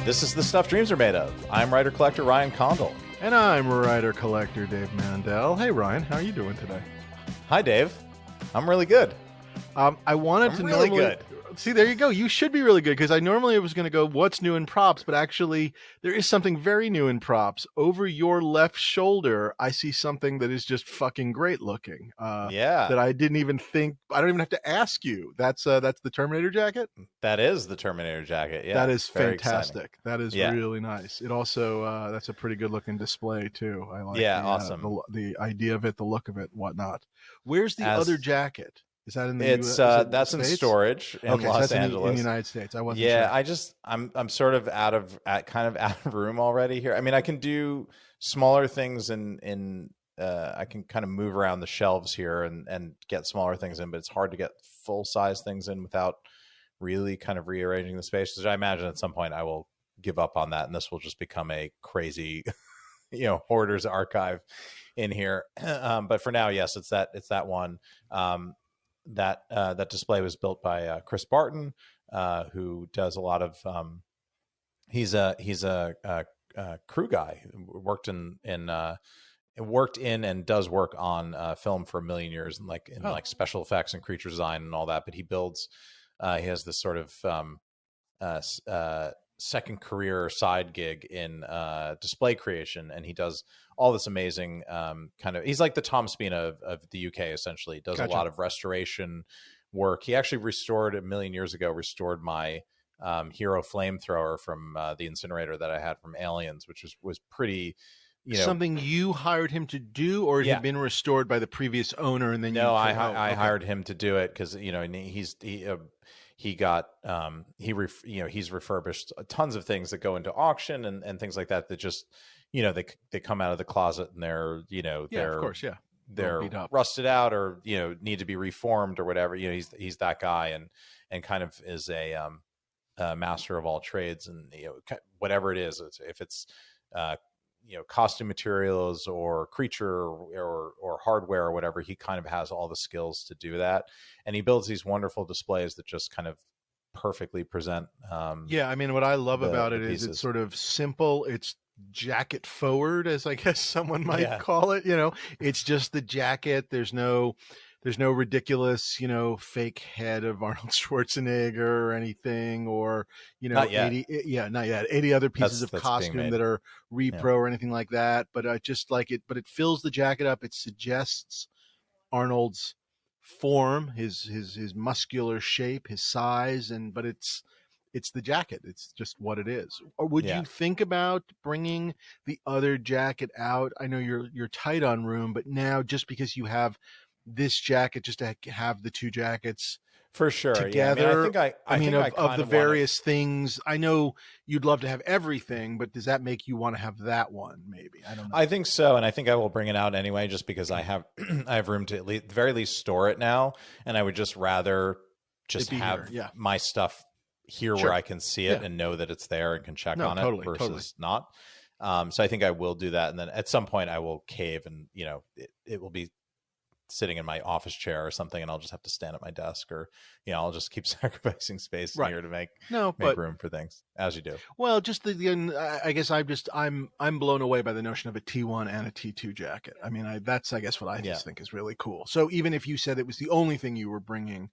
This is The Stuff Dreams Are Made Of. I'm writer-collector Ryan Condal. And I'm writer-collector Dave Mandel. Hey, Ryan, how are you doing today? Hi, Dave. I'm really good. I wanted to really normally... good. See, there you go. You should be really good, because I normally was going to go, what's new in props? But actually, there is something very new in props. Over your left shoulder, I see something that is just fucking great looking. That I didn't even think... I don't even have to ask you. That's the Terminator jacket? That is the Terminator jacket, yeah. That is very fantastic. exciting. That is really nice. It also, that's a pretty good looking display, too. I like awesome. The idea of it, the look of it, whatnot. Where's the other jacket? Is that in the US? That's in storage in Los Angeles. In the United States. I wasn't sure. I'm sort of out of room already here. I mean, I can do smaller things in I can kind of move around the shelves here and get smaller things in, but it's hard to get full size things in without really kind of rearranging the space. So I imagine at some point I will give up on that, and this will just become a crazy, hoarder's archive in here. But for now, yes, it's that one. That display was built by Chris Barton, who does a lot of. He's a crew guy. Worked in and does work on film for a million years, and like special effects and creature design and all that. But he builds. He has this sort of second career side gig in display creation, and he does all this amazing he's like the Tom Spina of the UK, essentially. He does a lot of restoration work. He actually restored my hero flamethrower from the incinerator that I had from Aliens, which was pretty, something you hired him to do, or it had been restored by the previous owner, and then I hired him to do it because he's refurbished tons of things that go into auction and things like that just they come out of the closet and they're they're rusted out or need to be reformed or whatever. He's that guy and kind of is a master of all trades, and whatever it is, if it's costume materials or creature or hardware or whatever, he kind of has all the skills to do that, and he builds these wonderful displays that just kind of perfectly present. I mean, what I love about it is it's sort of simple. It's jacket forward, as I guess someone might call it. It's just the jacket. There's no ridiculous, fake head of Arnold Schwarzenegger or anything, or, not yet. 80 other pieces of costume that are repro or anything like that. But I just like it, but it fills the jacket up. It suggests Arnold's form, his muscular shape, his size, but it's the jacket. It's just what it is. Or would you think about bringing the other jacket out? I know you're tight on room, but now just because you have this jacket, just to have the two jackets for sure together. I mean, of the various things, I know you'd love to have everything, but does that make you want to have that one? Maybe, I don't know. I think so, and I think I will bring it out anyway, just because I have I have room to at the very least store it now, and I would just rather just have my stuff here where I can see it and know that it's there and can check on it versus not. So I think I will do that, and then at some point I will cave, and it will be sitting in my office chair or something, and I'll just have to stand at my desk, or I'll just keep sacrificing space here to make room for things, as you do. Well, just I guess I'm blown away by the notion of a T1 and a T2 jacket. I mean, that's I guess what I just think is really cool. So even if you said it was the only thing you were bringing,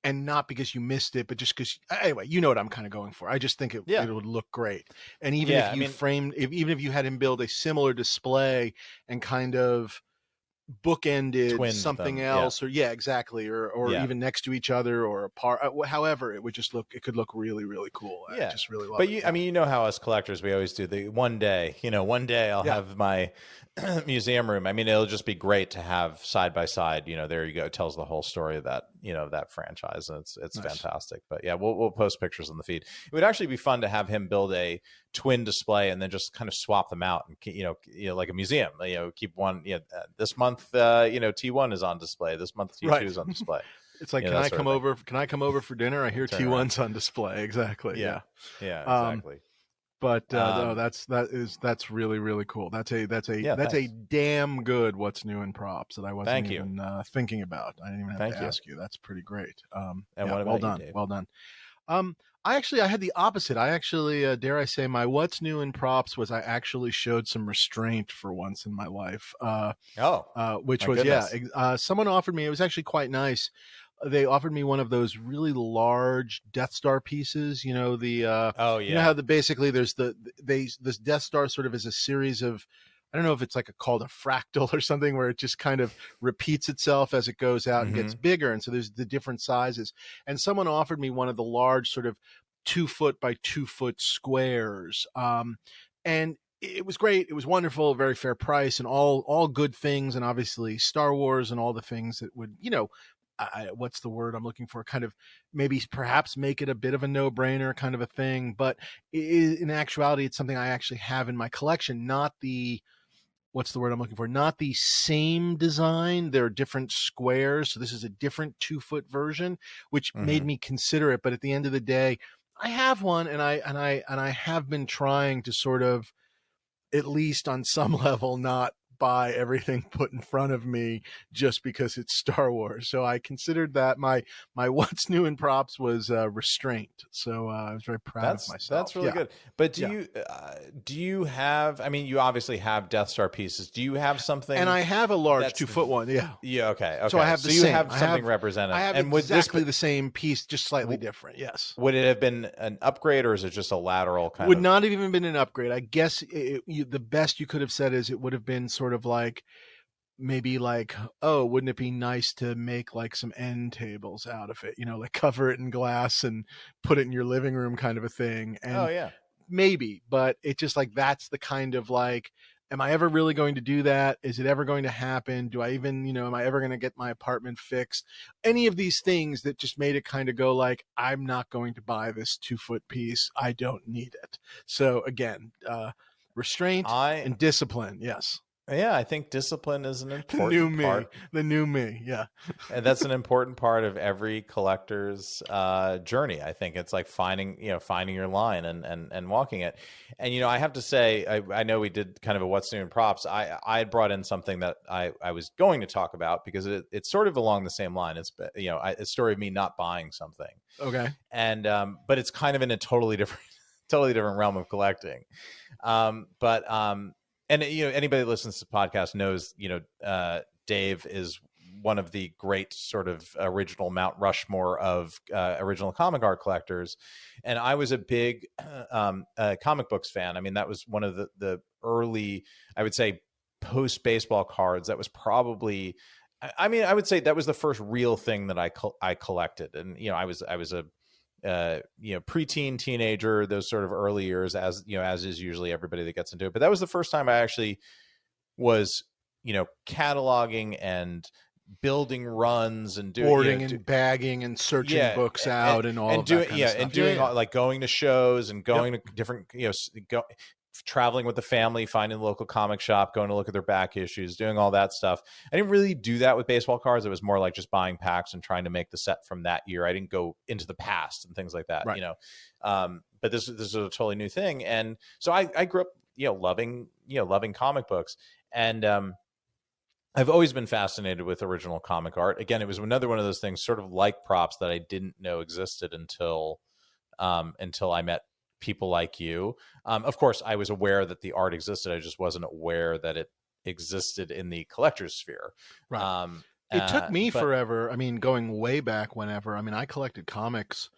and not because you missed it, but just because, anyway, you know what I'm kind of going for. I just think it would look great. And even even if you had him build a similar display and kind of bookended something else, or exactly, or even next to each other or apart, however, it could look really, really cool. I just really love it. I mean, how us collectors, we always do the one day I'll have my museum room. I mean, it'll just be great to have side by side, there you go. It tells the whole story of that, that franchise, and it's nice. Fantastic. But we'll post pictures on the feed. It would actually be fun to have him build a twin display and then just kind of swap them out, and like a museum, keep one, this month, T1 is on display. This month T2 is on display. It's like, can I come over for dinner? I hear T1's on display. Exactly. Yeah, exactly. But no, that's really, really cool. That's a damn good what's new in props that I wasn't even thinking about. I didn't even have to ask you. That's pretty great. And what about well done, you, Dave? Well done. I had the opposite. I actually, dare I say, my what's new in props was I actually showed some restraint for once in my life. Which was goodness. someone offered me. It was actually quite nice. They offered me one of those really large Death Star pieces. You know you know how basically there's this Death Star sort of is a series of, I don't know if it's like called a fractal or something, where it just kind of repeats itself as it goes out and gets bigger. And so there's the different sizes. And someone offered me one of the large sort of 2 foot by 2 foot squares. And it was great. It was wonderful, very fair price, and all good things. And obviously Star Wars and all the things that would, what's the word I'm looking for? Kind of maybe perhaps make it a bit of a no-brainer kind of a thing. But in actuality, it's something I actually have in my collection, not the, what's the word I'm looking for? Not the same design. There are different squares. So this is a different 2 foot version, which made me consider it. But at the end of the day, I have one, and I have been trying to sort of, at least on some level, not buy everything put in front of me just because it's Star Wars. So I considered that my what's new in props was restraint. So I was very proud of myself. That's really good. But do you have, I mean, you obviously have Death Star pieces. Do you have something? And I have a large 2 foot one. Yeah. Yeah. Okay. So I have you have something represented. I have and exactly the same piece, just slightly different. Yes. Would it have been an upgrade, or is it just a lateral kind Would not have even been an upgrade. I guess the best you could have said is it would have been sort of like, maybe like, oh, wouldn't it be nice to make like some end tables out of it, like cover it in glass and put it in your living room kind of a thing. And maybe, but it just like, that's the kind of like, am I ever really going to do that? Is it ever going to happen? Do I even, am I ever going to get my apartment fixed? Any of these things that just made it kind of go like, I'm not going to buy this 2 foot piece. I don't need it. So again, restraint and discipline. Yes. Yeah, I think discipline is an important part. The new me, yeah. And that's an important part of every collector's journey. I think it's like finding your line and walking it. And, I have to say, I know we did kind of a what's new in props. I had brought in something that I was going to talk about because it's sort of along the same line. It's, a story of me not buying something. Okay. And, but it's kind of in a totally different realm of collecting. And anybody that listens to the podcast knows, Dave is one of the great sort of original Mount Rushmore of original comic art collectors, and I was a big comic books fan. I mean, that was one of the early, I would say, post baseball cards. That was probably, I would say that was the first real thing that I collected, and I was a preteen, teenager, those sort of early years, as is usually everybody that gets into it. But that was the first time I actually was, cataloging and building runs and doing boarding and bagging and searching books out and all of that kind of stuff. And doing all, like going to shows and going to different, traveling with the family, finding the local comic shop, going to look at their back issues, doing all that stuff. I didn't really do that with baseball cards. It was more like just buying packs and trying to make the set from that year. I didn't go into the past and things like that, right. But this is a totally new thing. And so I grew up, loving comic books. And I've always been fascinated with original comic art. Again, it was another one of those things sort of like props that I didn't know existed until I met people like you. Of course, I was aware that the art existed. I just wasn't aware that it existed in the collector's sphere. Right. It took me forever. I mean, going way back whenever, I collected comics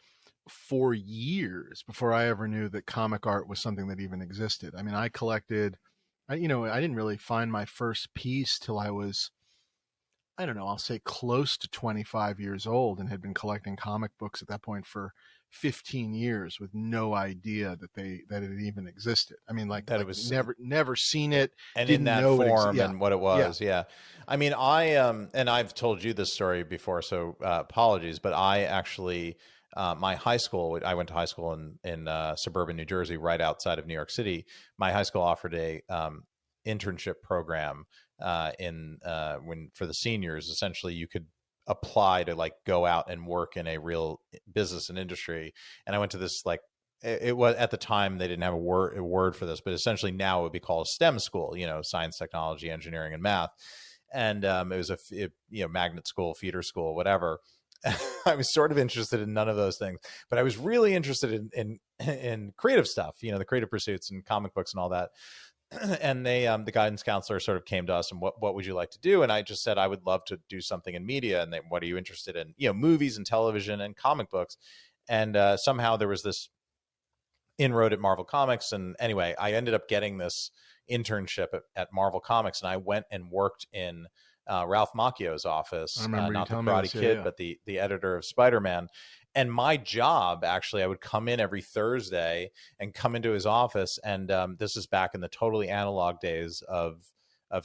for years before I ever knew that comic art was something that even existed. I collected, I didn't really find my first piece till I was, I don't know, I'll say close to 25 years old, and had been collecting comic books at that point for 15 years with no idea that it even existed. It was never seen it, and in that form and what it was. Yeah. And I've told you this story before, so apologies, but I actually, my high school, I went to high school in suburban New Jersey, right outside of New York City. My high school offered a internship program for the seniors. Essentially, you could apply to like go out and work in a real business and industry. And I went to this, like, it was at the time they didn't have a word for this, but essentially now it would be called a STEM school, science, technology, engineering, and math. And it was a magnet school, feeder school, whatever. I was sort of interested in none of those things, but I was really interested in creative stuff, the creative pursuits and comic books and all that. And they, the guidance counselor sort of came to us and what would you like to do? And I just said, I would love to do something in media. And they, what are you interested in? Movies and television and comic books. And somehow there was this inroad at Marvel Comics. And anyway, I ended up getting this internship at Marvel Comics, and I went and worked in Ralph Macchio's office, not the Karate Kid, but the editor of Spider-Man. And my job, actually, I would come in every Thursday and come into his office. And this is back in the totally analog days of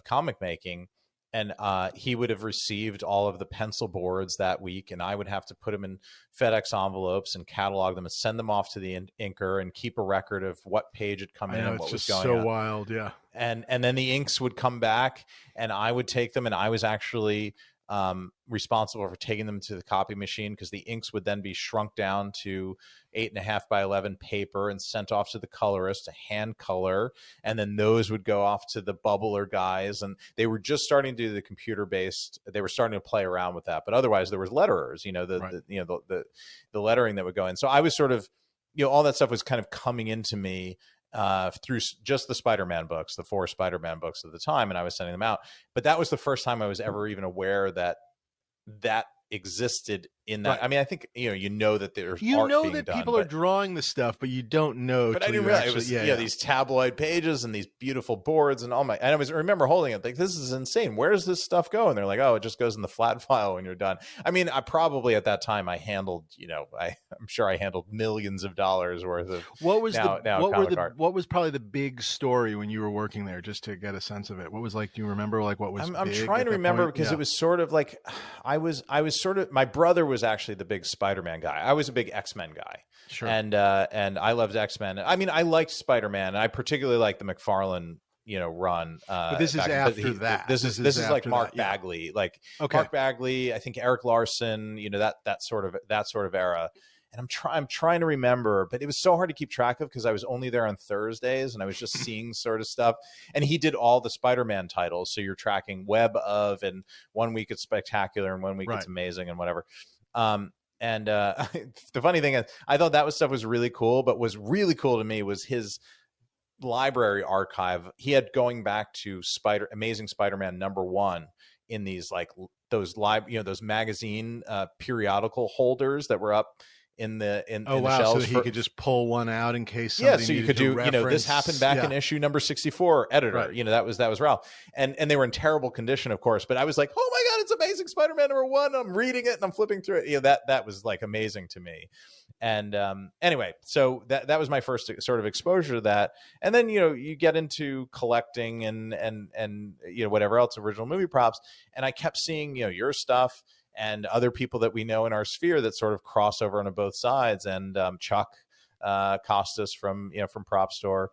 comic making. And he would have received all of the pencil boards that week, and I would have to put them in FedEx envelopes and catalog them and send them off to the inker and keep a record of what page had come in and what was going on. So wild, yeah. And then the inks would come back, and I would take them, and I was actually responsible for taking them to the copy machine, because the inks would then be shrunk down to 8.5 by 11 paper and sent off to the colorist to hand color, and then those would go off to the bubbler guys. And they were just starting to do the computer based, they were starting to play around with that, but otherwise there was letterers, the lettering that would go in. So I was sort of, all that stuff was kind of coming into me through just the Spider-Man books, the 4 Spider-Man books at the time, and I was sending them out. But that was the first time I was ever even aware that existed in that. Right. I mean, I think that there's art being that done, people are drawing the stuff, but you don't know. But I didn't realize it was these tabloid pages and these beautiful boards and and I remember holding it like, this is insane. Where does this stuff go? And they're like, oh, it just goes in the flat file when you're done. I mean, I probably at that time I handled, I'm sure I handled millions of dollars worth of. What was what was probably the big story when you were working there, just to get a sense of it? What was like? Do you remember what was? I'm trying to remember because it was sort of like I was sort of, my brother was actually the big Spider-Man guy. I was a big X-Men guy. Sure. And I loved X-Men. I mean, I liked Spider-Man, and I particularly liked the McFarlane, run. But this is after that. This is like Mark Bagley, Mark Bagley. I think Eric Larson. That sort of era. And I'm trying to remember, but it was so hard to keep track of because I was only there on Thursdays and I was just seeing sort of stuff. And he did all the Spider-Man titles, so you're tracking Web of, and 1 week it's Spectacular, and 1 week it's Amazing, and whatever. The funny thing is, I thought that stuff was really cool, but was really cool to me was his library archive. He had going back to Amazing Spider-Man #1 in these those those magazine periodical holders that were up in the shelves, so that he could just pull one out in case somebody so you could do this happened back in issue number 64, editor, right. That was Ralph, and they were in terrible condition, of course, but I was like, oh my god, it's Amazing Spider-Man #1. I'm reading it and I'm flipping through it. That was like amazing to me. And anyway, so that was my first sort of exposure to that. And then you get into collecting and whatever else, original movie props, and I kept seeing your stuff and other people that we know in our sphere that sort of cross over on both sides. And Chuck Costas from Prop Store.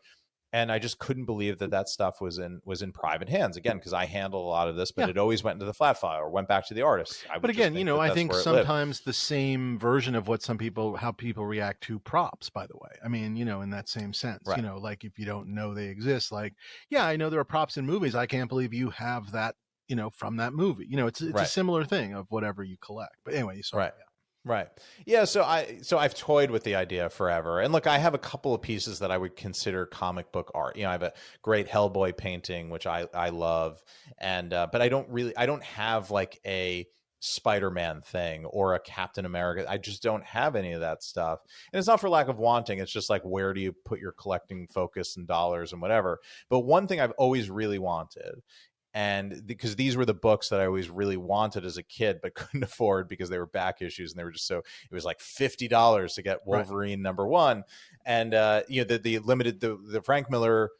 And I just couldn't believe that stuff was in private hands, again, because I handled a lot of this, but it always went into the flat file or went back to the artist. But again, I think sometimes the same version of how people react to props, by the way. I mean, in that same sense, right. Like if you don't know they exist, I know there are props in movies. I can't believe you have that, from that movie. It's a similar thing of whatever you collect. But anyway, right. Right. Yeah. So I've toyed with the idea forever. And look, I have a couple of pieces that I would consider comic book art. I have a great Hellboy painting, which I love. And, but I don't have like a Spider-Man thing or a Captain America. I just don't have any of that stuff. And it's not for lack of wanting. It's just like, where do you put your collecting focus and dollars and whatever? But one thing I've always really wanted, and because these were the books that I always really wanted as a kid, but couldn't afford because they were back issues and they were just it was like $50 to get Wolverine #1. And, the limited, the Frank Miller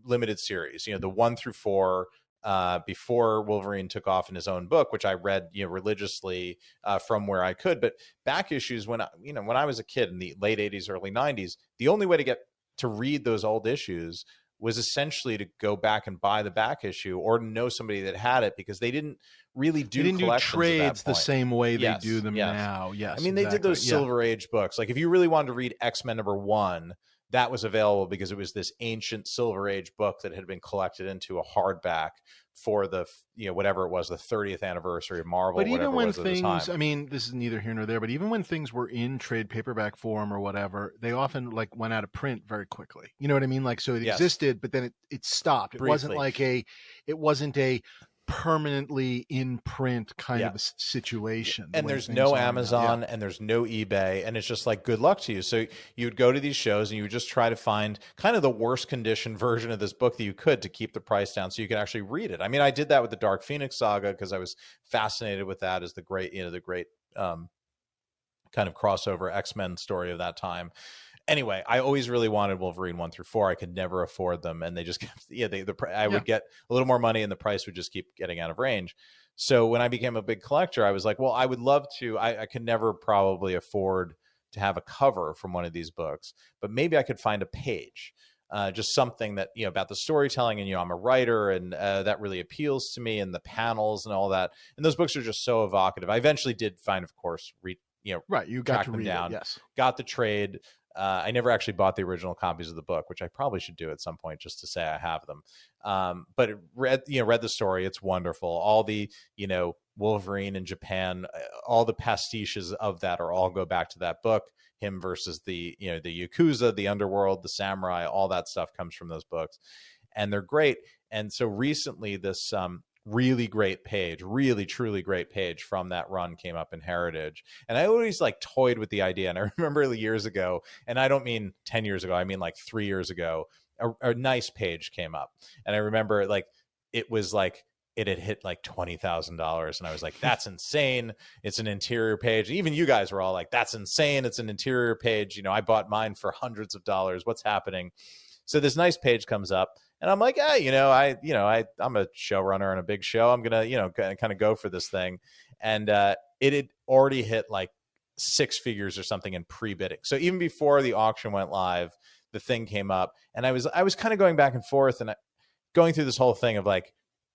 limited series, the 1 through 4, before Wolverine took off in his own book, which I read, religiously from where I could. But back issues, when I was a kid in the late 80s, early 90s, the only way to get to read those old issues was essentially to go back and buy the back issue or know somebody that had it, because they didn't really do trades the same way they do them now. Yes, I mean, they did those Silver Age books. Like if you really wanted to read X-Men #1, that was available because it was this ancient Silver Age book that had been collected into a hardback for the, whatever it was, the 30th anniversary of Marvel. But even when at the time. I mean, this is neither here nor there, but even when things were in trade paperback form or whatever, they often like went out of print very quickly. You know what I mean? Like, so it existed, but then it stopped. It wasn't like it wasn't a permanently in print kind of a situation. And there's no Amazon and there's no eBay, and it's just like, good luck to you. So you would go to these shows and you would just try to find kind of the worst condition version of this book that you could to keep the price down so you could actually read it. I mean, I did that with the Dark Phoenix saga because I was fascinated with that as the great kind of crossover X-Men story of that time. Anyway, I always really wanted Wolverine 1 through 4. I could never afford them, and they just kept, I would get a little more money, and the price would just keep getting out of range. So when I became a big collector, I was like, well, I would love to. I could never probably afford to have a cover from one of these books, but maybe I could find a page, just something that about the storytelling, and I'm a writer, and that really appeals to me, and the panels and all that. And those books are just so evocative. I eventually did find, of course, you got to read them down. Yes, got the trade. I never actually bought the original copies of the book, which I probably should do at some point just to say I have them. But read the story. It's wonderful. All the, Wolverine in Japan, all the pastiches of that all go back to that book. Him versus the Yakuza, the underworld, the samurai, all that stuff comes from those books, and they're great. And so recently this, really great page, really truly great page from that run came up in Heritage. And I always toyed with the idea. And I remember years ago, and I don't mean 10 years ago, I mean 3 years ago, a nice page came up. And I remember it was it had hit $20,000. And I was like, that's insane. It's an interior page. Even you guys were all like, that's insane. It's an interior page. I bought mine for hundreds of dollars. What's happening? So this nice page comes up. And I'm like, I'm a showrunner on a big show. I'm going to, kind of go for this thing. And it had already hit 6 figures or something in pre-bidding. So even before the auction went live, the thing came up, and I was kind of going back and forth and going through this whole thing of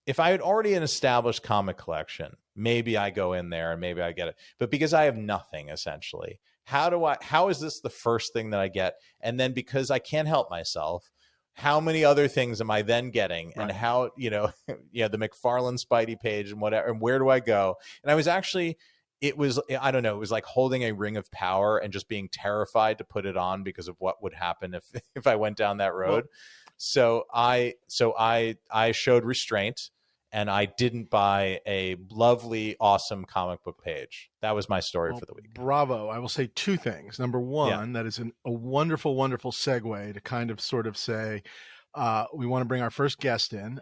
if I had already an established comic collection, maybe I go in there and maybe I get it. But because I have nothing, essentially, how is this the first thing that I get? And then because I can't help myself, how many other things am I then getting? Right. And how, the McFarlane Spidey page and whatever, and where do I go? And I was actually, it was like holding a ring of power and just being terrified to put it on because of what would happen if I went down that road. Well, so I showed restraint, and I didn't buy a lovely, awesome comic book page. That was my story for the week. Bravo. I will say 2 things. Number one, that is a wonderful, wonderful segue to kind of sort of say, we want to bring our first guest in,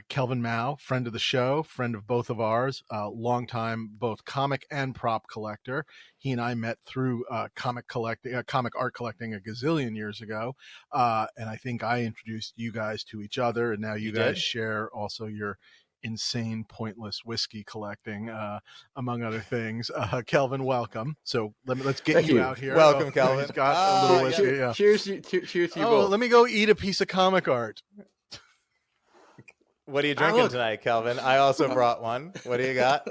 Kelvin Mao, friend of the show, friend of both of ours, longtime both comic and prop collector. He and I met through comic art collecting a gazillion years ago. And I think I introduced you guys to each other, and now you guys share also your insane, pointless whiskey collecting, among other things. Kelvin, welcome. So let's get you out here. Welcome, Kelvin. He's got a little whiskey. Yeah. Cheers to you both. Let me go eat a piece of comic art. What are you drinking tonight, Kelvin? I also brought one. What do you got?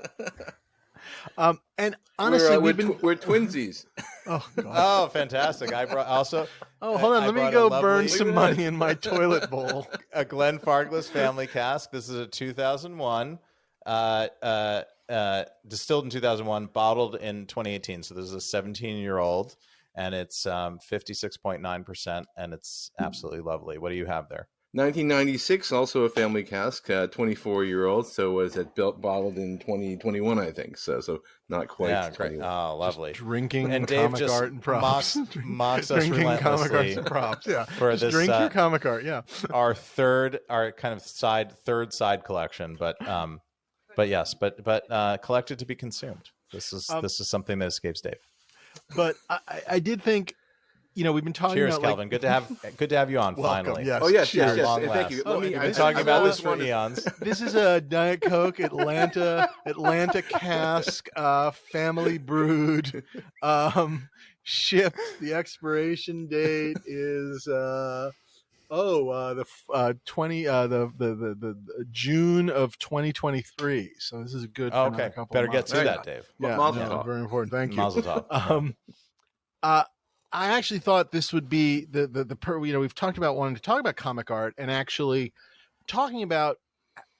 And honestly, we're twinsies. Oh, God. Oh, fantastic! I brought also. Oh, hold on. Let me go burn some money in my toilet bowl. A Glenn Farkless family cask. This is a 2001, distilled in 2001, bottled in 2018. So this is a 17-year-old, and it's 56.9%, and it's absolutely lovely. What do you have there? 1996, also a family cask, 24-year-old. So was it bottled in 2021, I think. So not quite. Yeah, great. Oh, lovely. Just drinking and Dave comic just art and props. Mocks us relentlessly. Comic arts and props. Yeah. For just this, drink your comic art. Yeah. our kind of third side collection, but collected to be consumed. This is something that escapes Dave. But I did think. We've been talking Cheers, about Kelvin. Good to have you on. Welcome, finally. yes. Oh yes, Cheers. yes. Long Thank you. we've been talking about this for eons. This is a Diet Coke Atlanta cask, family brewed, shipped. The expiration date is the June of 2023. So this is good. For okay, couple better of get months. to that, Dave. Yeah, very important. Thank you. Mazel tov. I actually thought this would be we've talked about wanting to talk about comic art and actually talking about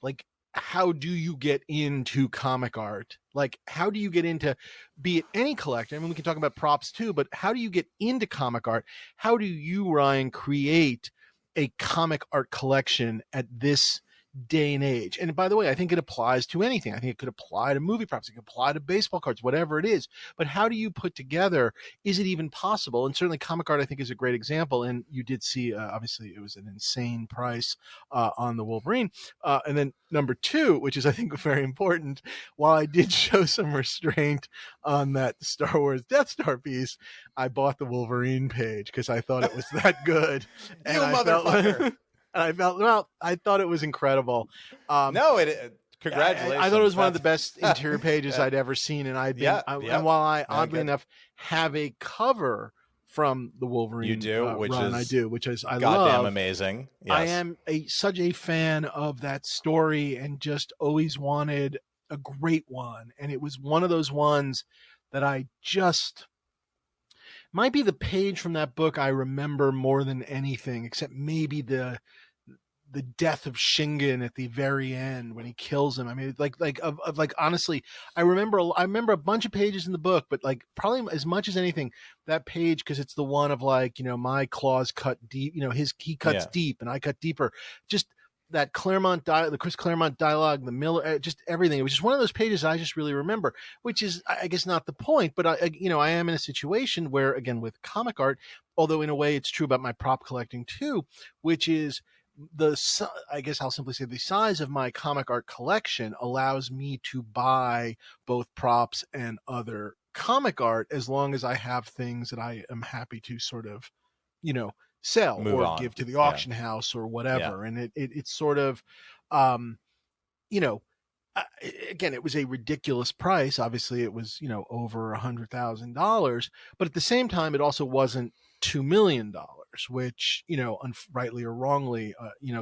like how do you get into comic art? Like how do you get into, be it any collector? I mean, we can talk about props too, but how do you get into comic art? How do you, Ryan, create a comic art collection at this day and age? And by the way, I think it applies to anything. I think it could apply to movie props, it could apply to baseball cards, whatever it is. But how do you put together, is it even possible? And certainly comic art, I think, is a great example. And you did see, obviously it was an insane price on the Wolverine. And then number two, which is I think very important, while I did show some restraint on that Star Wars Death Star piece, I bought the Wolverine page because I thought it was that good. You motherfucker. And I felt, well, I thought it was incredible. Congratulations. I thought it was one of the best interior pages I'd ever seen. And and while I oddly enough have a cover from the Wolverine, you do, which is I goddamn love. amazing. Yes. I am such a fan of that story and just always wanted a great one. And it was one of those ones that I just might be the page from that book I remember more than anything, except maybe the death of Shingen at the very end when he kills him. I mean, like honestly, I remember a bunch of pages in the book, but like probably as much as anything, that page, because it's the one of like, my claws cut deep, he cuts deep and I cut deeper. Just that the Chris Claremont dialogue, the Miller, just everything. It was just one of those pages I just really remember, which is, I guess, not the point, but I am in a situation where, again, with comic art, although in a way it's true about my prop collecting too, which is I guess I'll simply say the size of my comic art collection allows me to buy both props and other comic art as long as I have things that I am happy to sort of, sell Move or on. give to the auction house or whatever. Yeah. And it's sort of, again, it was a ridiculous price. Obviously it was, over $100,000, but at the same time, it also wasn't $2 million, which, rightly or wrongly,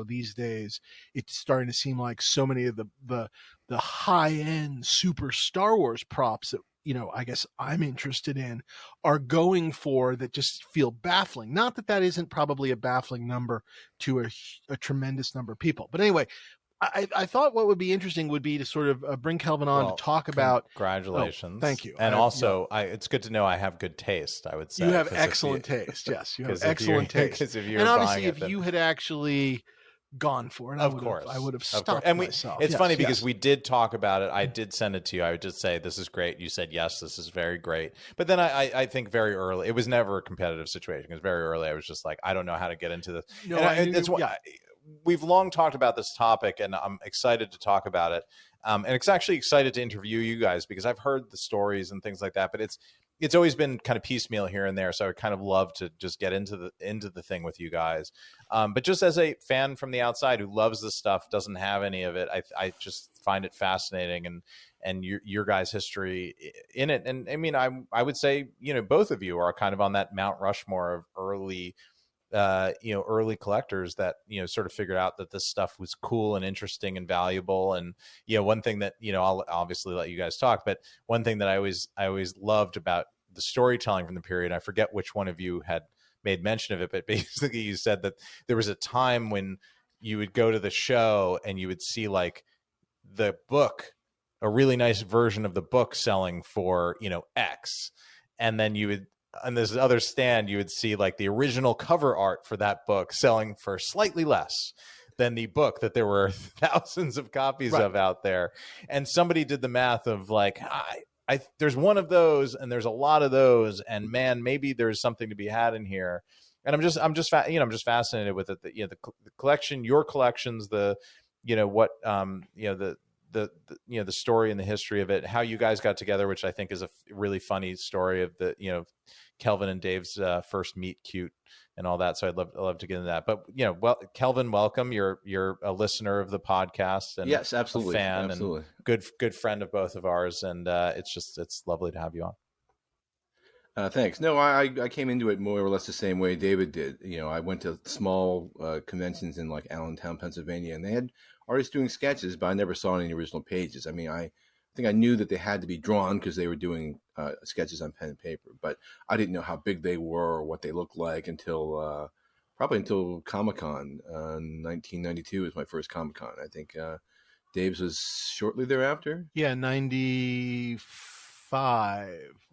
these days it's starting to seem like so many of the high end super Star Wars props that, I guess I'm interested in are going for that just feel baffling. Not that isn't probably a baffling number to a tremendous number of people. But anyway, I thought what would be interesting would be to sort of bring Kelvin on to talk about. Congratulations. Thank you. And it's good to know I have good taste, I would say. You have excellent taste. Yes, you have excellent taste. And obviously, if you had actually gone for it, of course, I would have stopped and myself. It's funny because we did talk about it. I did send it to you. I would just say, this is great. You said, yes, this is very great. But then I think very early, it was never a competitive situation. Because very early, I was just like, I don't know how to get into this. No, we've long talked about this topic, and I'm excited to talk about it. And it's actually excited to interview you guys because I've heard the stories and things like that, but it's always been kind of piecemeal here and there. So I would kind of love to just get into the thing with you guys. But just as a fan from the outside who loves this stuff, doesn't have any of it, I just find it fascinating and your guys' history in it. And I mean, I would say, both of you are kind of on that Mount Rushmore of early collectors that, sort of figured out that this stuff was cool and interesting and valuable. And, one thing that, I'll obviously let you guys talk, but one thing that I always loved about the storytelling from the period, I forget which one of you had made mention of it, but basically you said that there was a time when you would go to the show and you would see like the book, a really nice version of the book selling for, X. And then you would, on this other stand, you would see like the original cover art for that book selling for slightly less than the book that there were thousands of copies of out there. And somebody did the math of like, there's one of those and there's a lot of those, and man, maybe there's something to be had in here. And I'm just fascinated with it. The collection, your collections, the story and the history of it, how you guys got together, which I think is a really funny story of the, Kelvin and Dave's first meet cute and all that. So I'd love to get into that. But, Kelvin, welcome. You're a listener of the podcast and yes, absolutely, a fan absolutely. And good friend of both of ours. And it's lovely to have you on. Thanks. No, I came into it more or less the same way David did. I went to small conventions in like Allentown, Pennsylvania, and they had artists doing sketches, but I never saw any original pages. I mean, think I knew that they had to be drawn because they were doing sketches on pen and paper, but I didn't know how big they were or what they looked like until probably until Comic-Con. 1992 was my first Comic-Con. I think Dave's was shortly thereafter. Yeah, 95.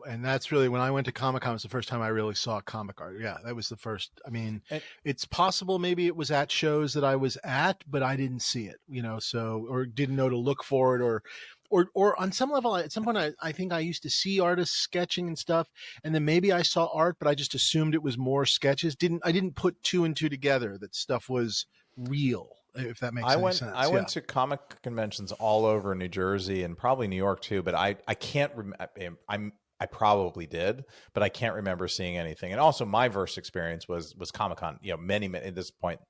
And that's really when I went to Comic-Con, was the first time I really saw comic art. Yeah, that was the first. I mean, it's possible maybe it was at shows that I was at, but I didn't see it, so, or didn't know to look for it, or on some level, at some point, I think I used to see artists sketching and stuff, and then maybe I saw art, but I just assumed it was more sketches. I didn't put two and two together that stuff was real, if that makes any sense. I went to comic conventions all over New Jersey and probably New York too, but I can't remember. I probably did, but I can't remember seeing anything. And also, my first experience was Comic-Con. Many at this point,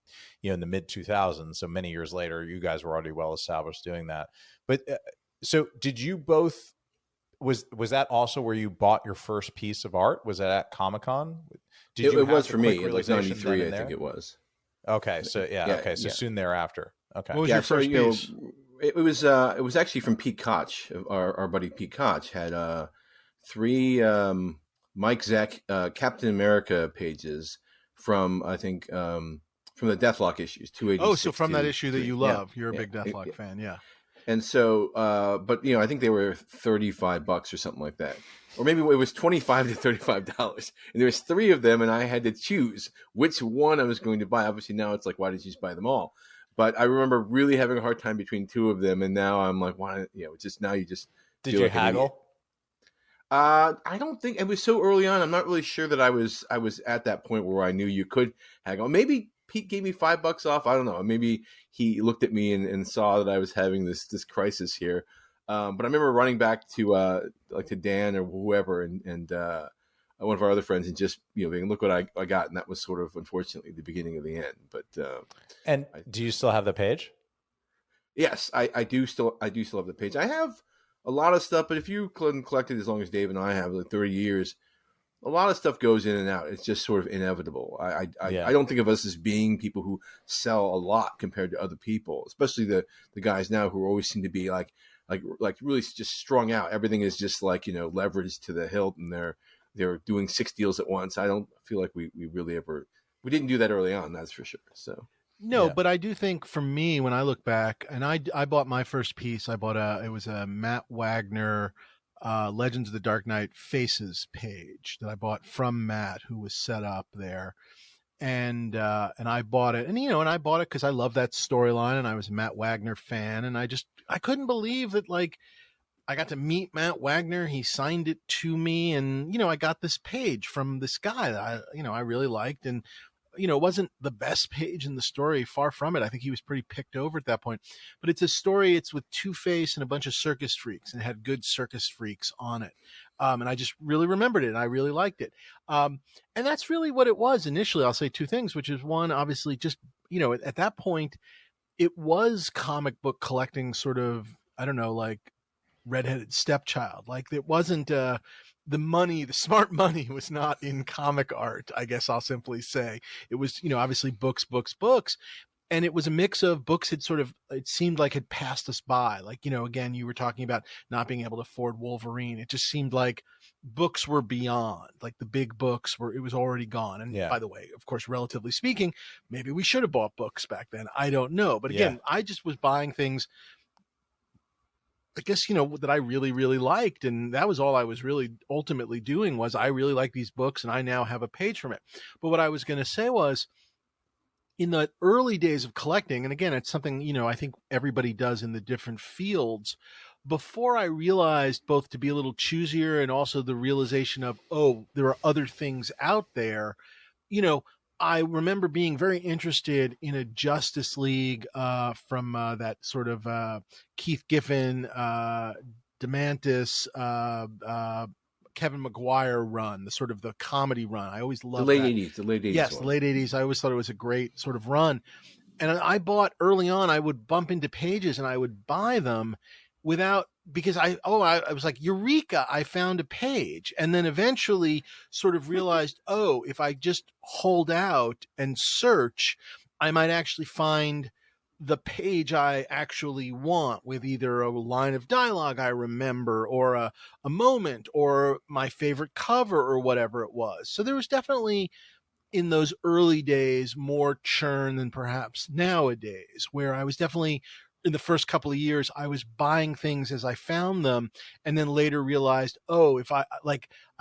in the mid 2000s. So many years later, you guys were already well established doing that. But so, did you both? Was that also where you bought your first piece of art? Was that at Comic-Con? It was for me. It was 93, I think it was. Okay, so okay, so soon thereafter. Okay, what was your first piece? It was actually from Pete Koch. Our buddy Pete Koch had 3 Mike Zeck Captain America pages from, I think, from the Deathlock issues, 286. Oh, so from that issue that you love, you're a big Deathlock fan, yeah. And so, but I think they were $35 or something like that, or maybe it was $25 to $35. And there was 3 of them, and I had to choose which one I was going to buy. Obviously, now it's like, why did you just buy them all? But I remember really having a hard time between 2 of them, and now I'm like, why? Just now you just did you haggle? I don't think it was so early on. I'm not really sure that I was at that point where I knew you could haggle. Maybe Pete gave me $5 off. I don't know. Maybe he looked at me and saw that I was having this crisis here. But I remember running back to Dan or whoever and one of our other friends and just being, look what I got, and that was sort of unfortunately the beginning of the end. But do you still have the page? Yes, I do still have the page. I have a lot of stuff, but if you collected as long as Dave and I have, like 30 years. A lot of stuff goes in and out. It's just sort of inevitable. I don't think of us as being people who sell a lot compared to other people, especially the guys now who always seem to be like really just strung out. Everything is just like, leveraged to the hilt, and they're doing 6 deals at once. I don't feel like we really we didn't do that early on. That's for sure. So. No, yeah. But I do think for me, when I look back, and I bought my first piece, it was a Matt Wagner, Legends of the Dark Knight Faces page that I bought from Matt, who was set up there, and I bought it, and I bought it because I love that storyline, and I was a Matt Wagner fan, and I couldn't believe that, like, I got to meet Matt Wagner. He signed it to me, and I got this page from this guy that I really liked, and it wasn't the best page in the story, far from it. I think he was pretty picked over at that point. But it's a story, it's with Two-Face and a bunch of circus freaks, and it had good circus freaks on it. And I just really remembered it, and I really liked it. And that's really what it was initially. I'll say 2 things, which is, one, obviously just, at that point, it was comic book collecting sort of, I don't know, like redheaded stepchild. Like, it wasn't... the smart money was not in comic art, I guess I'll simply say. It was, obviously books. And it was a mix of books had it seemed like had passed us by. Like, again, you were talking about not being able to afford Wolverine. It just seemed like books were beyond, like the big books it was already gone. And by the way, of course, relatively speaking, maybe we should have bought books back then. I don't know. But again, I just was buying things, I guess, that I really, really liked. And that was all I was really ultimately doing, was I really like these books, and I now have a page from it. But what I was going to say was, in the early days of collecting, and again, it's something, I think everybody does in the different fields, before I realized both to be a little choosier and also the realization of, there are other things out there, I remember being very interested in a Justice League from that sort of Keith Giffen, DeMantis, Kevin Maguire run, the sort of the comedy run. I always loved the late 80s. Yes, the late 80s. I always thought it was a great sort of run. And I bought early on, I would bump into pages and I would buy them because I was like, Eureka, I found a page. And then eventually sort of realized, if I just hold out and search, I might actually find the page I actually want, with either a line of dialogue I remember, or a moment, or my favorite cover, or whatever it was. So there was definitely, in those early days, more churn than perhaps nowadays, where I was definitely, in the first couple of years, I was buying things as I found them, and then later realized, oh, if I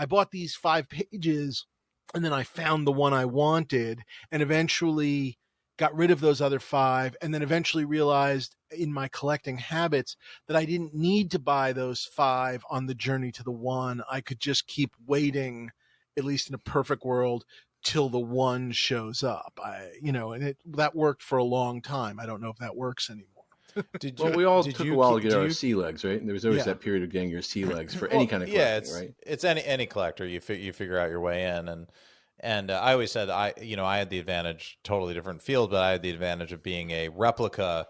bought these 5 pages and then I found the one I wanted, and eventually got rid of those other 5, and then eventually realized in my collecting habits that I didn't need to buy those 5 on the journey to the one. I could just keep waiting, at least in a perfect world, till the one shows up. And that worked for a long time. I don't know if that works anymore. We all took a while to get our sea legs, right? There was always that period of getting your sea legs for any kind of collecting, right? It's any collector. You figure out your way in, and I always said I had the advantage, totally different field, but I had the advantage of being a replica,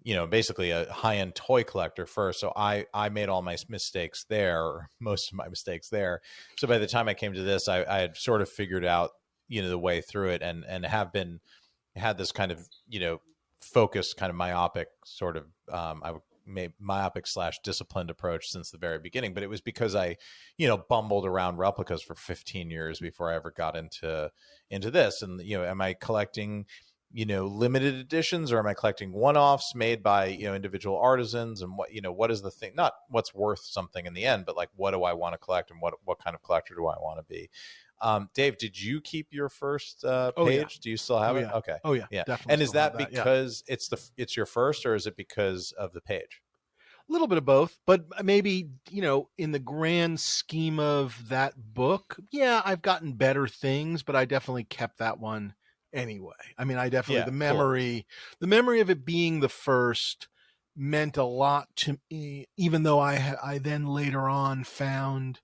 basically a high-end toy collector first. So I made all my mistakes there, most of my mistakes there. So by the time I came to this, I had sort of figured out, the way through it, and had this kind of, focused, kind of myopic sort of, myopic / disciplined approach since the very beginning. But it was because I, bumbled around replicas for 15 years before I ever got into this. And, am I collecting, limited editions, or am I collecting one-offs made by, individual artisans? And what is the thing, not what's worth something in the end, but like, what do I want to collect, and what kind of collector do I want to be? Dave, did you keep your first page? Yeah. Do you still have it? Okay. Oh yeah. Definitely. And is that because it's your first, or is it because of the page? A little bit of both, but maybe, in the grand scheme of that book, I've gotten better things, but I definitely kept that one anyway. I mean, I definitely, the memory of it being the first meant a lot to me, even though I then later on found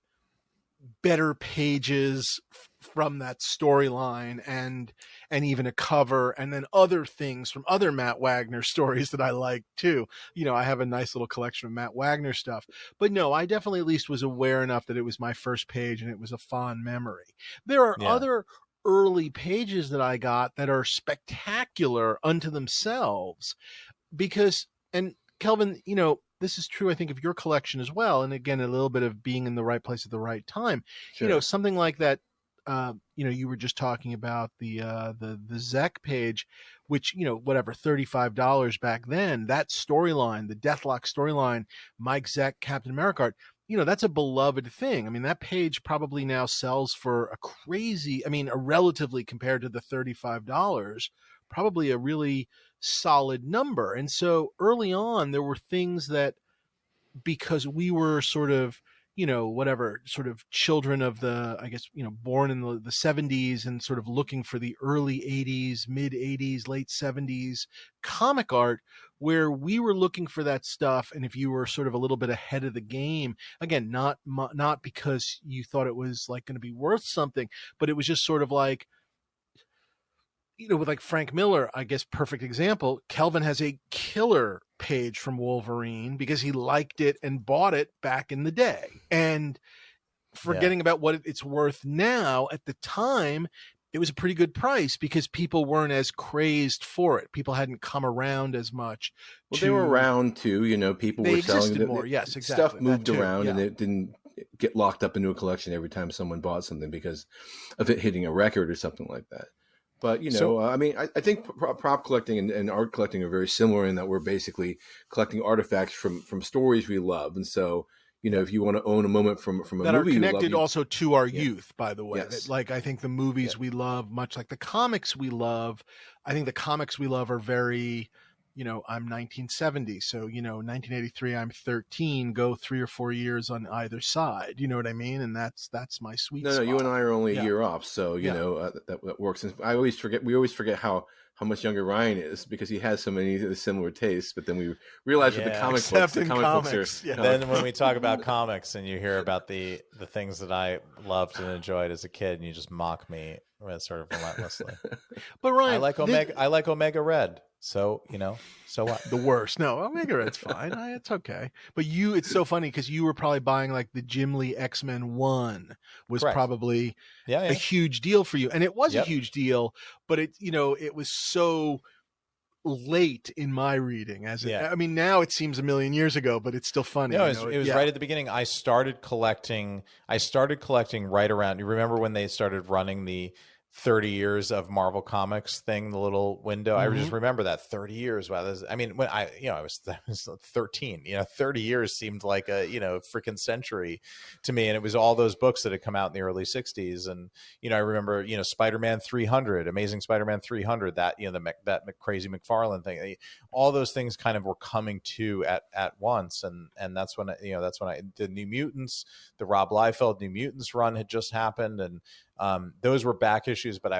better pages from that storyline, and even a cover, and then other things from other Matt Wagner stories that I like too. I have a nice little collection of Matt Wagner stuff, but no, I definitely at least was aware enough that it was my first page and it was a fond memory. There are other early pages that I got that are spectacular unto themselves, because, and Kelvin, this is true, I think, of your collection as well. And again, a little bit of being in the right place at the right time. Sure. Something like that. You were just talking about the Zek page, which, whatever, $35 back then. That storyline, the Deathlock storyline, Mike Zek, Captain America art, that's a beloved thing. I mean, that page probably now sells for a relatively, compared to the $35, probably a really solid number. And so early on, there were things that, because we were sort of, sort of children of the, I guess, born in the 70s, and sort of looking for the early 80s, mid 80s, late 70s comic art, where we were looking for that stuff. And if you were sort of a little bit ahead of the game, again, not because you thought it was like going to be worth something, but it was just sort of like, with like Frank Miller, I guess, perfect example. Kelvin has a killer page from Wolverine because he liked it and bought it back in the day. And forgetting about what it's worth now, at the time, it was a pretty good price because people weren't as crazed for it. People hadn't come around as much. Well, they were around too. People were selling more. Yes, exactly. Stuff moved around, and it didn't get locked up into a collection every time someone bought something because of it hitting a record or something like that. But, I think prop collecting and art collecting are very similar in that we're basically collecting artifacts from stories we love. And so, if you want to own a moment from a that movie, are connected you love, also to our youth, by the way. Yes. Like, I think the movies we love, much like the comics we love, I think the comics we love are very, I'm 1970. So, 1983, I'm 13, go 3 or 4 years on either side. You know what I mean? And that's my sweet spot. No, you and I are only a year off. So, that works. And we always forget how much younger Ryan is because he has so many similar tastes. But then we realize with the comic books are... Then when we talk about comics and you hear about the things that I loved and enjoyed as a kid, and you just mock me sort of relentlessly. But Ryan, I like Omega Red. So, so what? The worst. No, Omega Red's fine. It's okay. But it's so funny because you were probably buying like the Jim Lee X-Men 1 was Correct. Probably a huge deal for you. And it was a huge deal, but it was so late in my reading. Yeah. I mean, now it seems a million years ago, but it's still funny. No, it was yeah. right at the beginning. I started collecting right around. You remember when they started running the 30 years of Marvel Comics thing, the little window? I just remember that 30 years. Wow. I mean, when I was 13, 30 years seemed like a, freaking century to me. And it was all those books that had come out in the early 60s. And, I remember, Spider-Man 300, Amazing Spider-Man 300, that, that crazy McFarlane thing, all those things kind of were coming to at once. And that's when, the New Mutants, the Rob Liefeld New Mutants run had just happened. And, those were back issues, but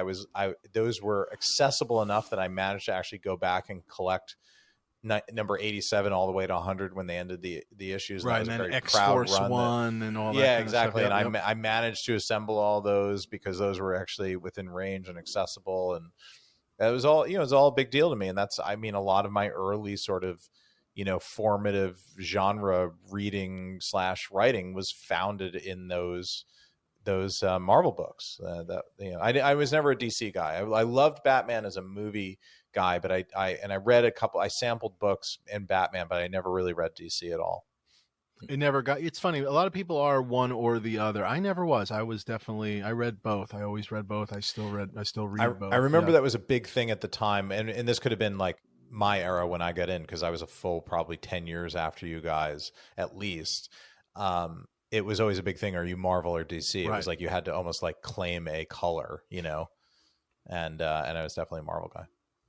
those were accessible enough that I managed to actually go back and collect number 87 all the way to 100 when they ended the issues. Right, and then X-Force One and all that. Yeah, exactly. Stuff. And I managed to assemble all those because those were actually within range and accessible, and it was all it was all a big deal to me. And that's a lot of my early sort of formative genre reading / writing was founded in those Marvel books. I was never a DC guy. I loved Batman as a movie guy, but I read I sampled books in Batman, but I never really read DC at all. It's funny. A lot of people are one or the other. I never was. I read both. I always read both. I still read both. I remember that was a big thing at the time. And this could have been like my era when I got in, because I was a full probably 10 years after you guys at least. It was always a big thing. Are you Marvel or DC? It was like you had to almost like claim a color, and I was definitely a Marvel guy.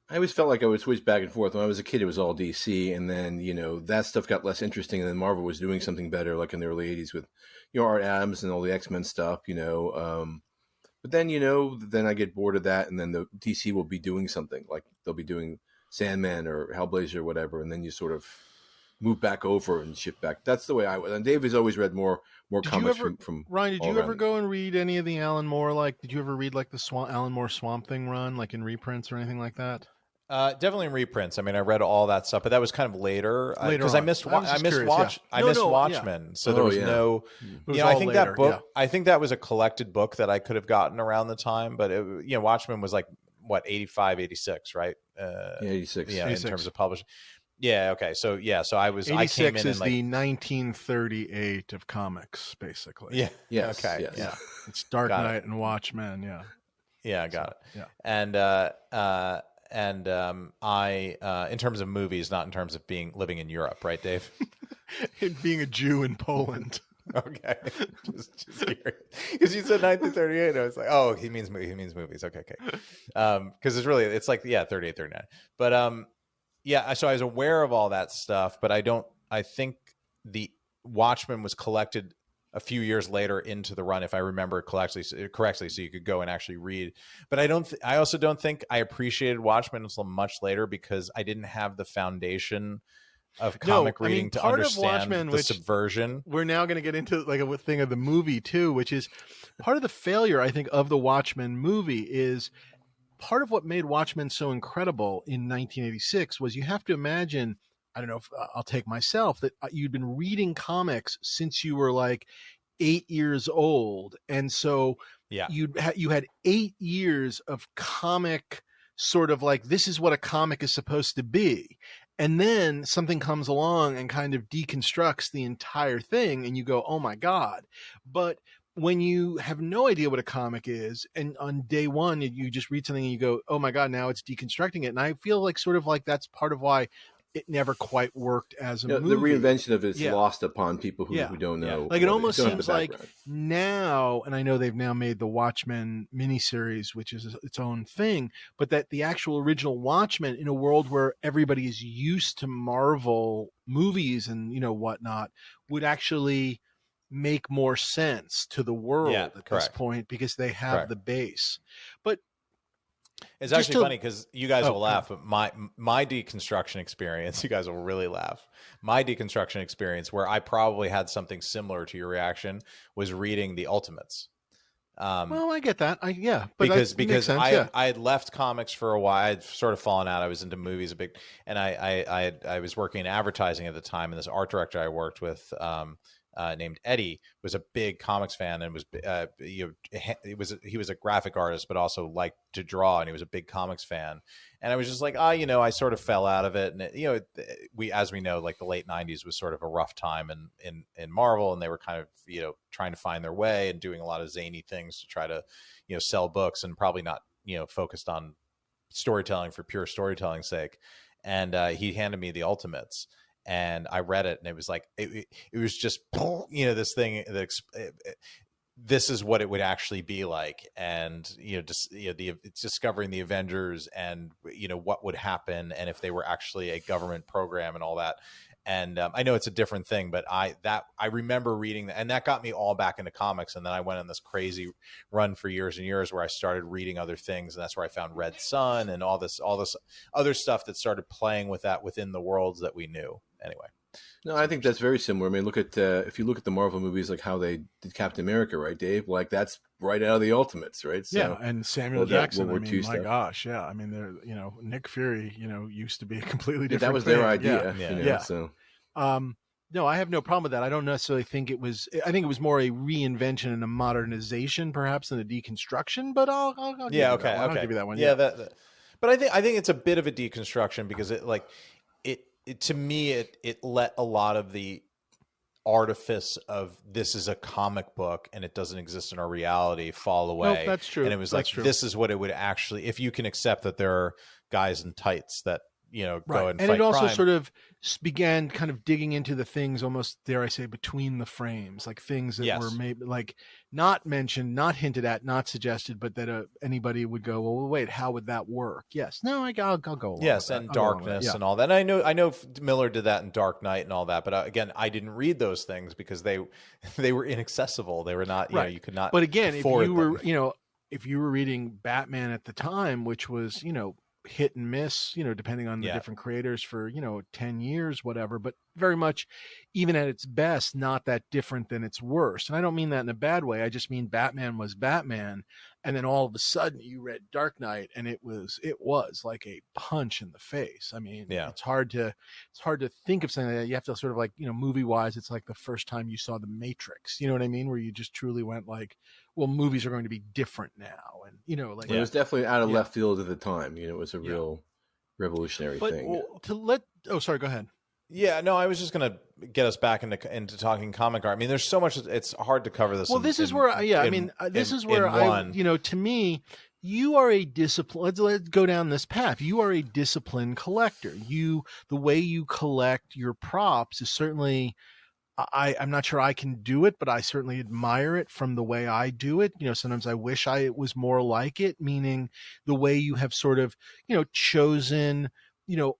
I always felt like I would switch back and forth. When I was a kid, it was all DC, and then that stuff got less interesting, and then Marvel was doing something better, like in the early '80s with Art Adams and all the X-Men stuff, But then then I get bored of that, and then the DC will be doing something, like they'll be doing Sandman or Hellblazer or whatever, and then you sort of move back over and shift back. That's the way I would. And Dave has always read more comics from Ryan. Did you ever go and read any of the Alan Moore? Did you ever read the Alan Moore Swamp Thing run, like in reprints or anything like that? Definitely in reprints. I mean, I read all that stuff, but that was kind of later because I missed Watchmen. Yeah. So there was no. I think later, that book. Yeah. I think that was a collected book that I could have gotten around the time, but Watchmen was like what 85, 86, right? 86. Yeah, 86. In terms of publishing. Yeah. Okay. So I was. 86 I came in is the 1938 of comics, basically. Yeah. Yes. Okay. Yes. Yeah. It's Dark Knight and Watchmen. Yeah. Yeah. I got it. Yeah. And I in terms of movies, not in terms of living in Europe, right, Dave? And being a Jew in Poland. Okay, just because you said 1938, I was like, oh, he means movies. Okay. Because it's like 38, 39. But so I was aware of all that stuff, but I think the Watchmen was collected a few years later into the run, if I remember correctly, so you could go and actually read. But I also don't think I appreciated Watchmen until much later, because I didn't have the foundation of comic reading to understand Watchmen, the subversion. We're now going to get into like a thing of the movie too, which is part of the failure, I think, of the Watchmen movie. Is part of what made Watchmen so incredible in 1986 was, you have to imagine, I don't know if I'll take myself, that you'd been reading comics since you were like 8 years old. And so you had 8 years of comic sort of like, this is what a comic is supposed to be. And then something comes along and kind of deconstructs the entire thing, and you go, oh my God. But when you have no idea what a comic is, and on day one, you just read something and you go, oh my God, now it's deconstructing it. And I feel like sort of like that's part of why it never quite worked as a movie. The reinvention of it's lost upon people who don't know. Like it almost seems like now, and I know they've now made the Watchmen miniseries, which is its own thing, but that the actual original Watchmen, in a world where everybody is used to Marvel movies and whatnot, would actually make more sense to the world at this point, because they have the base. But it's actually funny because you guys will laugh, but my deconstruction experience, you guys will really laugh. My deconstruction experience, where I probably had something similar to your reaction, was reading the Ultimates. Well, I get that. Because I had left comics for a while. I'd sort of fallen out. I was into movies a bit, and I was working in advertising at the time, and this art director I worked with, named Eddie, was a big comics fan and was he was a graphic artist, but also liked to draw, and he was a big comics fan. And I was just like, I sort of fell out of it. And as we know, like the late '90s was sort of a rough time in Marvel, and they were kind of trying to find their way and doing a lot of zany things to try to sell books, and probably not focused on storytelling for pure storytelling's sake. And he handed me the Ultimates, and I read it, and it was like it was just this thing that this is what it would actually be like. And it's discovering the Avengers, and what would happen, and if they were actually a government program and all that. And I know it's a different thing, but I remember reading that, and that got me all back into comics. And then I went on this crazy run for years and years where I started reading other things, and that's where I found Red Sun and all this other stuff that started playing with that within the worlds that we knew. Anyway. No, I think that's very similar. I mean, look at if you look at the Marvel movies, like how they did Captain America, right, Dave? Like that's right out of the Ultimates, right? So, yeah, and Samuel Jackson. World War II my stuff. gosh, yeah. I mean, they're Nick Fury, used to be a completely different. That was thing. their idea. Yeah. So. No, I have no problem with that. I don't necessarily think it was. I think it was more a reinvention and a modernization, perhaps, than a deconstruction. But I'll give you that one. I'll give you that one. Yeah, but I think it's a bit of a deconstruction, because it to me it let a lot of the artifice of this is a comic book and it doesn't exist in our reality fall away. Nope, that's true. And it was this is what it would actually, if you can accept that there are guys in tights that go and fight it also crime. sort of began kind of digging into the things, almost dare I say, between the frames, like things that were maybe like not mentioned, not hinted at, not suggested, but that anybody would go, well, wait, how would that work? Yes, no, I'll go along yes, with and that. Darkness and all that. And I know Miller did that in Dark Knight and all that, but again, I didn't read those things because they were inaccessible. They were not, you could not. But again, if you were, them. If you were reading Batman at the time, which was, hit and miss, depending on the different creators for, 10 years, whatever, but very much, even at its best, not that different than its worst. And I don't mean that in a bad way. I just mean Batman was Batman. And then all of a sudden you read Dark Knight, and it was like a punch in the face. I mean, it's hard to think of something like that. You have to sort of like, movie wise, it's like the first time you saw The Matrix, you know what I mean? Where you just truly went like, well, movies are going to be different now. And, like it was definitely out of left field at the time. It was a real revolutionary thing. Sorry, go ahead. Yeah, no, I was just going to get us back into talking comic art. I mean, there's so much, it's hard to cover this. Well, this is where to me, you are a discipline. Let's go down this path. You are a disciplined collector. The way you collect your props is certainly, I'm not sure I can do it, but I certainly admire it from the way I do it. Sometimes I wish I was more like it, meaning the way you have sort of, chosen,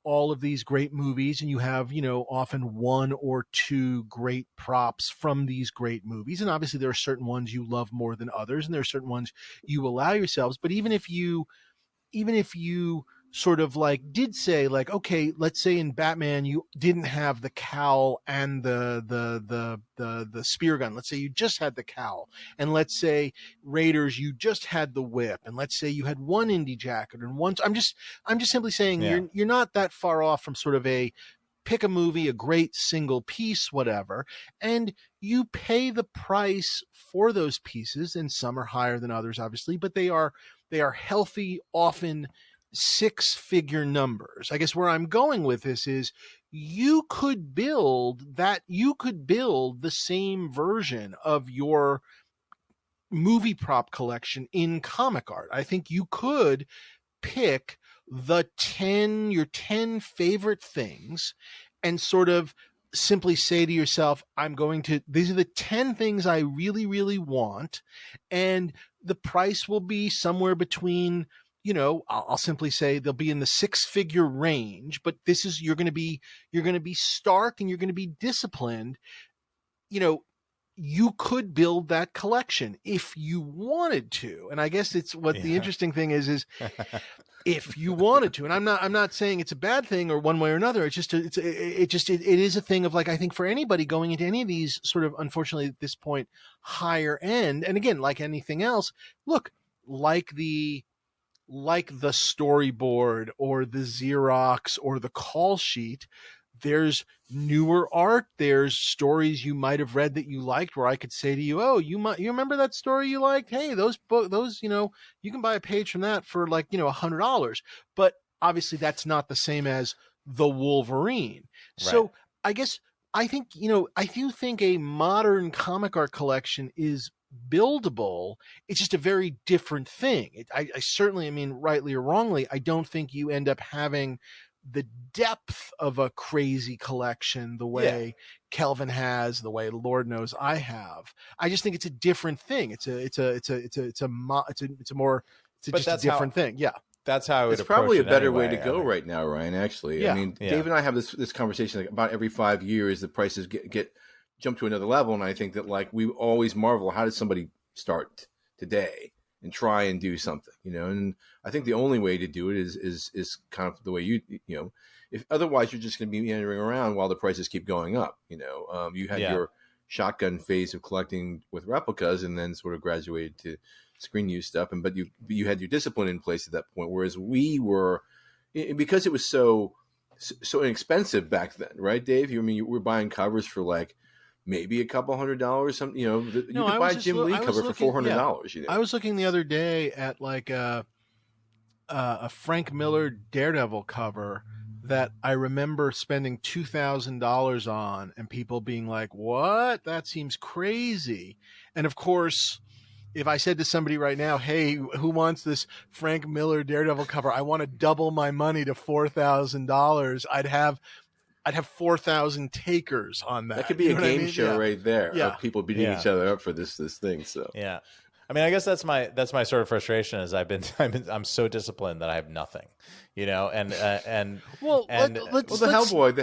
all of these great movies, and you have, often one or two great props from these great movies. And obviously there are certain ones you love more than others, and there are certain ones you allow yourselves. But even if you sort of like did say like, okay, let's say in Batman you didn't have the cowl and the spear gun. Let's say you just had the cowl, and let's say Raiders you just had the whip, and let's say you had one indie jacket and one. I'm just simply saying you're not that far off from sort of a pick a movie, a great single piece, whatever, and you pay the price for those pieces, and some are higher than others, obviously, but they are healthy, often six-figure numbers. I guess where I'm going with this is you could build the same version of your movie prop collection in comic art. I think you could pick your 10 favorite things and sort of simply say to yourself, these are the 10 things I really, really want. And the price will be somewhere between, I'll simply say they'll be in the six-figure range, but you're going to be stark and you're going to be disciplined. You could build that collection if you wanted to. And I guess it's what the interesting thing is if you wanted to. And I'm not saying it's a bad thing or one way or another. It is a thing of like, I think for anybody going into any of these sort of, unfortunately at this point, higher end. And again, like anything else, look, like the storyboard or the Xerox or the call sheet, there's newer art. There's stories you might have read that you liked where I could say to you, oh, you remember that story you liked? Hey, those, you can buy a page from that for like, $100. But obviously that's not the same as the Wolverine. Right. So I guess I think, I do think a modern comic art collection is buildable. It's just a very different thing. I certainly, rightly or wrongly, I don't think you end up having the depth of a crazy collection the way Kelvin has, the way Lord knows I have. I just think it's a different thing. It's a different thing. Yeah. That's how it's probably a better way to go right now, Ryan. Actually, Dave and I have this conversation like about every 5 years. The prices get jump to another level, and I think that like we always marvel, how did somebody start today and try and do something, And I think the only way to do it is kind of the way you if otherwise you're just going to be meandering around while the prices keep going up. You had your shotgun phase of collecting with replicas, and then sort of graduated to screen use stuff, but you had your discipline in place at that point, whereas we were, because it was so inexpensive back then, right, Dave? You were buying covers for like maybe a couple $100. You could buy a Jim Lee cover for $400. I was looking the other day at like a Frank Miller Daredevil cover that I remember spending $2,000 on, and people being like, "What? That seems crazy." And of course, if I said to somebody right now, "Hey, who wants this Frank Miller Daredevil cover? I want to double my money to $4,000." I'd have 4,000 takers on that. That could be a game show right there of people beating each other up for this thing. So yeah, I guess that's my sort of frustration is I'm so disciplined that I have nothing, and the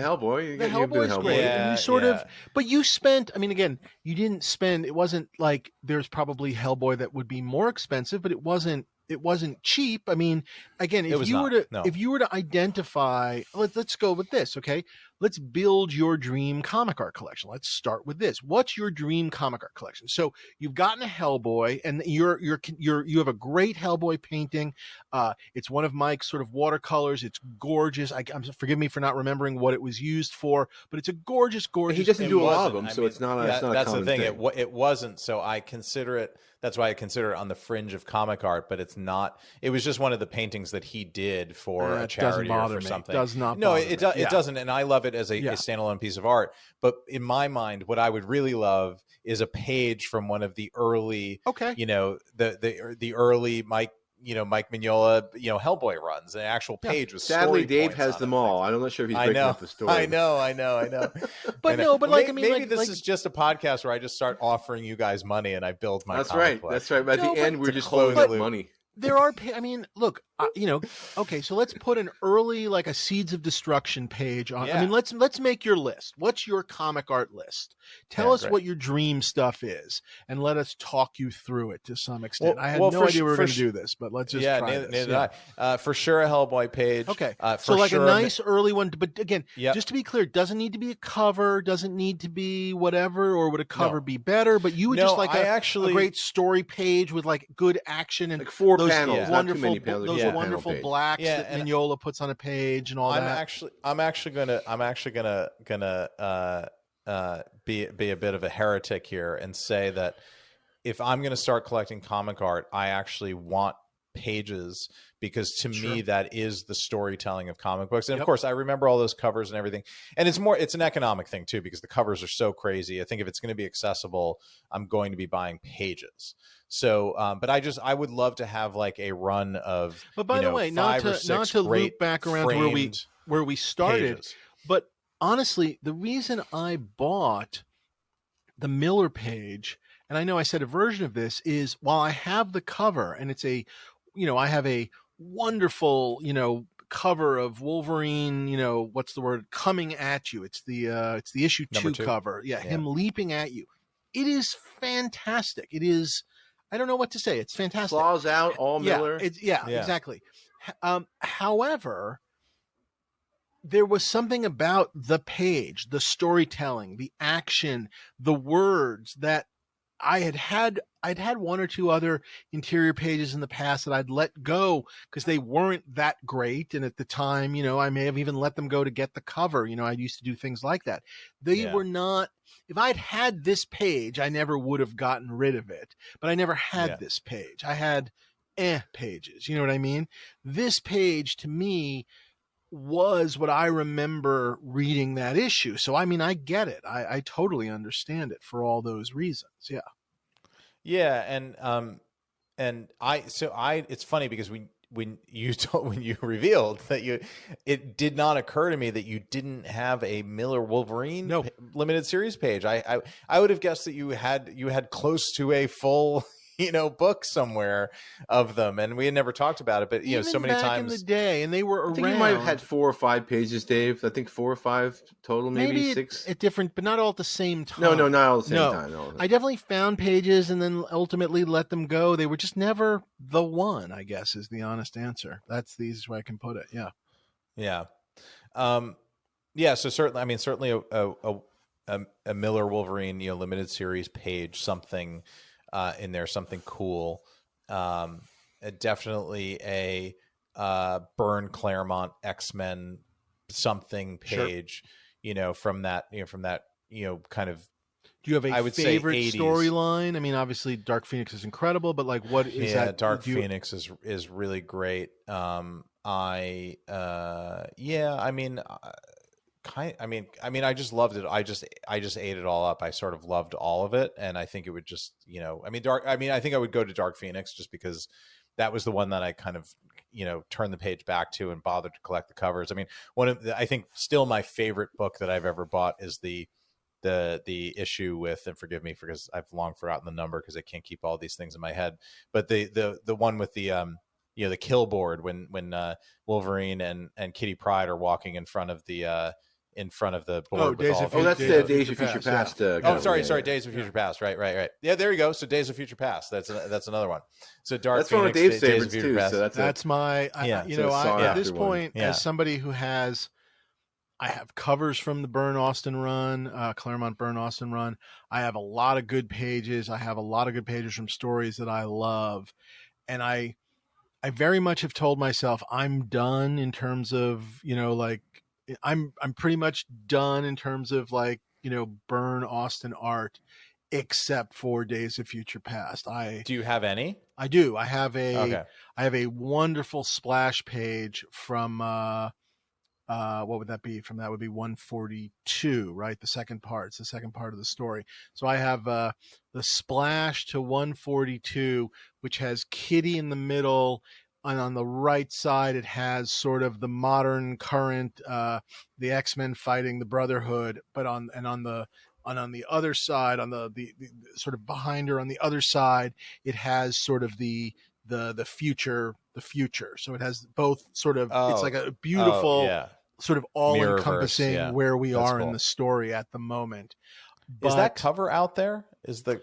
Hellboy's great. Yeah, and you sort of, but you spent, again, you didn't spend, it wasn't like there's probably Hellboy that would be more expensive, but it wasn't cheap. Again, if you were to identify, let's go with this. Okay. Let's build your dream comic art collection. Let's start with this. What's your dream comic art collection? So you've gotten a Hellboy, and you have a great Hellboy painting. It's one of Mike's sort of watercolors. It's gorgeous. Forgive me for not remembering what it was used for, but it's a gorgeous. He doesn't do a lot of them, so it's not. That's the thing. thing. It wasn't. So I consider it. That's why I consider it on the fringe of comic art, but it's not. It was just one of the paintings that he did for a charity or for something. It does not. No, it doesn't, and I love it as a standalone piece of art. But in my mind, what I would really love is a page from one of the early, the early Mike Mignola, Hellboy runs. An actual page with sadly, Dave has them all. Like, I'm not sure if he's breaking up the story. I know. But maybe this is just a podcast where I just start offering you guys money and I build my. That's right. But at the end, we're just closing up money. There are, look, okay, so let's put an early, like a Seeds of Destruction page on. Yeah. Let's make your list. What's your comic art list? Tell us what your dream stuff is, and let us talk you through it to some extent. I had no idea we were going to do this, but let's just try this. Neither did I. For sure, a Hellboy page. Okay, so like a nice early one, but again, just to be clear, it doesn't need to be a cover, doesn't need to be whatever, or would a cover be better? But you would just like a great story page with like good action and like 4 those panels, those wonderful blacks that Mignola puts on a page and all that. I'm actually gonna be a bit of a heretic here and say that if I'm gonna start collecting comic art, I actually want pages, because to me that is the storytelling of comic books. And of course I remember all those covers and everything, and it's an economic thing too, because the covers are so crazy. I think if it's going to be accessible, I'm going to be buying pages. So but I would love to have like a run of, but by the way, not to loop back around to where we started pages. But honestly, the reason I bought the Miller page, and I know I said a version of this, is while I have the cover and it's I have a wonderful, cover of Wolverine, what's the word, coming at you. It's the issue 2 cover. Yeah, him leaping at you. It is fantastic. It is, I don't know what to say. It's fantastic. Claws out, all Miller. Exactly. However, there was something about the page, the storytelling, the action, the words that I'd had one or two other interior pages in the past that I'd let go because they weren't that great. And at the time, I may have even let them go to get the cover. I used to do things like that. They were not, if I'd had this page, I never would have gotten rid of it, but I never had this page. I had pages. You know what I mean? This page to me was what I remember reading that issue. So, I mean, I get it. I totally understand it for all those reasons. Yeah. Yeah. It's funny because when you revealed that it did not occur to me that you didn't have a Miller Wolverine limited series page. I would have guessed that you had close to a full, book somewhere of them, and we had never talked about it, but even so many back times in the day, and they were around. I think you might have had 4 or 5 pages, Dave. I think 4 or 5 total, maybe 6 at different, but not all at the same time. No, not all at the same time. No. I definitely found pages and then ultimately let them go. They were just never the one, I guess, is the honest answer. That's the easiest way I can put it. Yeah. So certainly a Miller Wolverine, limited series page, something in there, something cool. Definitely a Byrne Claremont X-Men something page, from that kind of. Do you have a favorite storyline? I mean, obviously Dark Phoenix is incredible, but like, what is that? Dark Phoenix is really great. I just loved it. I just ate it all up. I sort of loved all of it. And I think it would just, I think I would go to Dark Phoenix just because that was the one that I kind of, turned the page back to and bothered to collect the covers. I mean, I think still my favorite book that I've ever bought is the issue with, and forgive me because I've long forgotten the number because I can't keep all these things in my head, but the one with the kill board when Wolverine and Kitty Pryde are walking in front of the board. That's the Days of Future Past. Days of Future Past. Right. Yeah, there you go. So Days of Future Past. That's another one. So Dark Phoenix. That's one of Dave's favorites too. So that's my. At this point, as somebody who has. I have covers from the Byrne Austin run, Claremont Byrne Austin run. I have a lot of good pages. I have a lot of good pages from stories that I love, and I very much have told myself I'm done in terms of I'm pretty much done in terms of Byrne Austin art, except for Days of Future Past. Do you have any? I do. I have a wonderful splash page from. What would that be? From that would be 142, right? The second part. It's the second part of the story. So I have the splash to 142, which has Kitty in the middle, and on the right side it has sort of the modern current, the X-Men fighting the Brotherhood, but on the other side, on the sort of behind her on the other side, it has sort of the future. So it has both sort of. It's like a beautiful. Sort of all-encompassing where we are in the story at the moment. But is that cover out there? Is the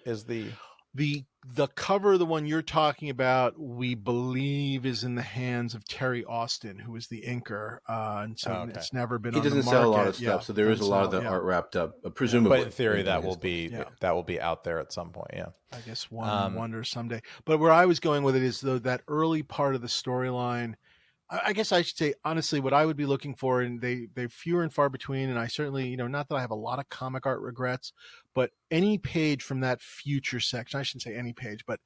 cover, the one you're talking about, we believe is in the hands of Terry Austin, who is the inker, and so it's never been. He doesn't sell a lot of stuff, so there is a lot of the art wrapped up, presumably. But in theory, that will be out there at some point. Yeah, I guess one wonders someday. But where I was going with it is though that early part of the storyline. I guess I should say, honestly, what I would be looking for, and they're fewer and far between, and I certainly, not that I have a lot of comic art regrets, but any page from that future section, I shouldn't say any page, but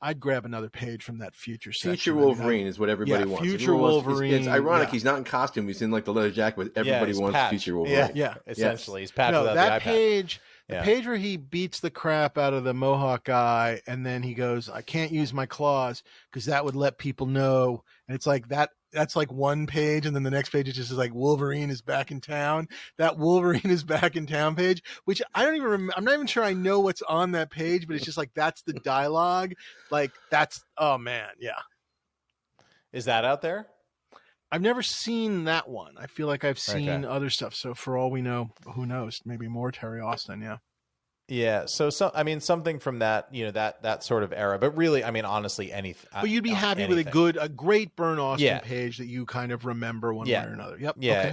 I'd grab another page from that future section. Future Wolverine is what everybody wants. Future Wolverine. It's ironic he's not in costume. He's in the leather jacket, but everybody wants Future Wolverine. Yeah. Essentially. He's patched without that the page. The page where he beats the crap out of the Mohawk guy, and then he goes, I can't use my claws because that would let people know. And it's like that. That's like one page, and then the next page is just like Wolverine is back in town. That Wolverine is back in town page, which I don't even remember. I'm not even sure I know what's on that page, but it's just like that's the dialogue. Like that's Is that out there? I've never seen that one. I feel like I've seen other stuff. So for all we know, who knows? Maybe more Terry Austin. Yeah. Yeah. So something from that, that sort of era, but really, honestly, anything. But you'd be happy with a great Byrne Austin page that you kind of remember one way or another. Yep. Yeah,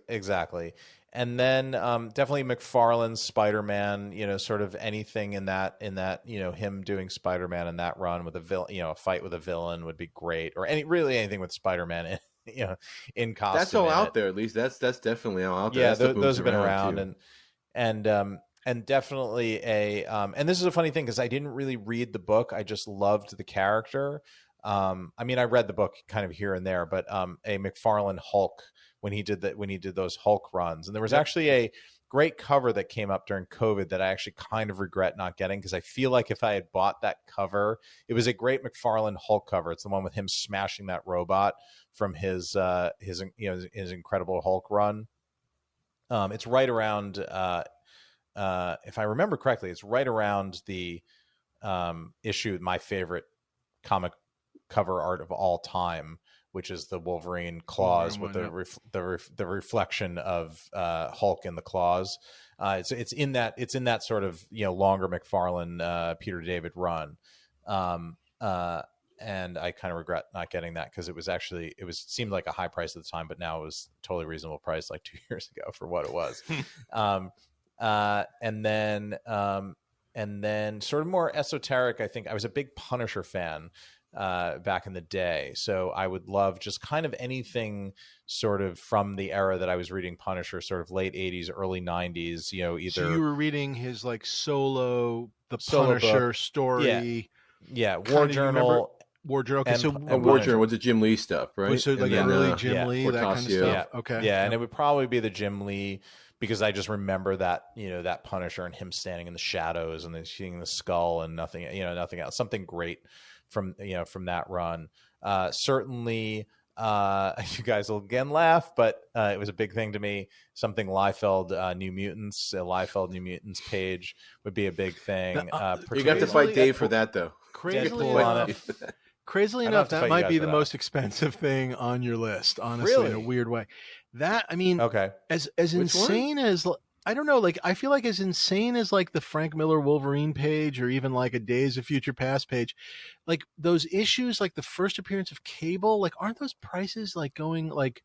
exactly. And then definitely McFarlane's Spider-Man, you know, sort of anything in that, you know, him doing Spider-Man in that run with a villain, you know, a fight with a villain would be great, or really anything with Spider-Man in, you know, in costume. That's all out there, at least. That's definitely all out there. Yeah, those have been around, and definitely and this is a funny thing because I didn't really read the book. I just loved the character. I mean, I read the book kind of here and there, but a McFarlane Hulk when he did those Hulk runs, and there was actually a great cover that came up during COVID that I actually kind of regret not getting, because I feel like if I had bought that cover, it was a great McFarlane Hulk cover. It's the one with him smashing that robot from his Incredible Hulk run. It's right around, if I remember correctly, it's right around the issue, my favorite comic cover art of all time, which is the Wolverine claws with the reflection of Hulk in the claws. It's in that sort of, you know, longer McFarlane Peter David run. And I kind of regret not getting that because it seemed like a high price at the time, but now it was a totally reasonable price like 2 years ago for what it was. And then sort of more esoteric, I think I was a big Punisher fan back in the day. So I would love just kind of anything sort of from the era that I was reading Punisher, sort of late 80s, early 90s, you know, either. So you were reading his like solo Punisher book. story. Yeah. War Journal. War Journal. Okay, so War Journal was the Jim Lee stuff, right? So like early Jim Lee, that kind of stuff. Yeah. Okay. Yeah, and it would probably be the Jim Lee, because I just remember that, you know, that Punisher and him standing in the shadows and then seeing the skull and nothing else. Something great from that run. Certainly, you guys will again laugh, but it was a big thing to me. Something Liefeld, New Mutants, a Liefeld New Mutants page would be a big thing. You got to fight Dave for that, though. Crazily enough, that might be the most expensive thing on your list, honestly, really? In a weird way. That, I mean, okay, as insane as, I don't know, like, I feel like as insane as like the Frank Miller Wolverine page or even like a Days of Future Past page, like those issues, like the first appearance of Cable, like aren't those prices like going like,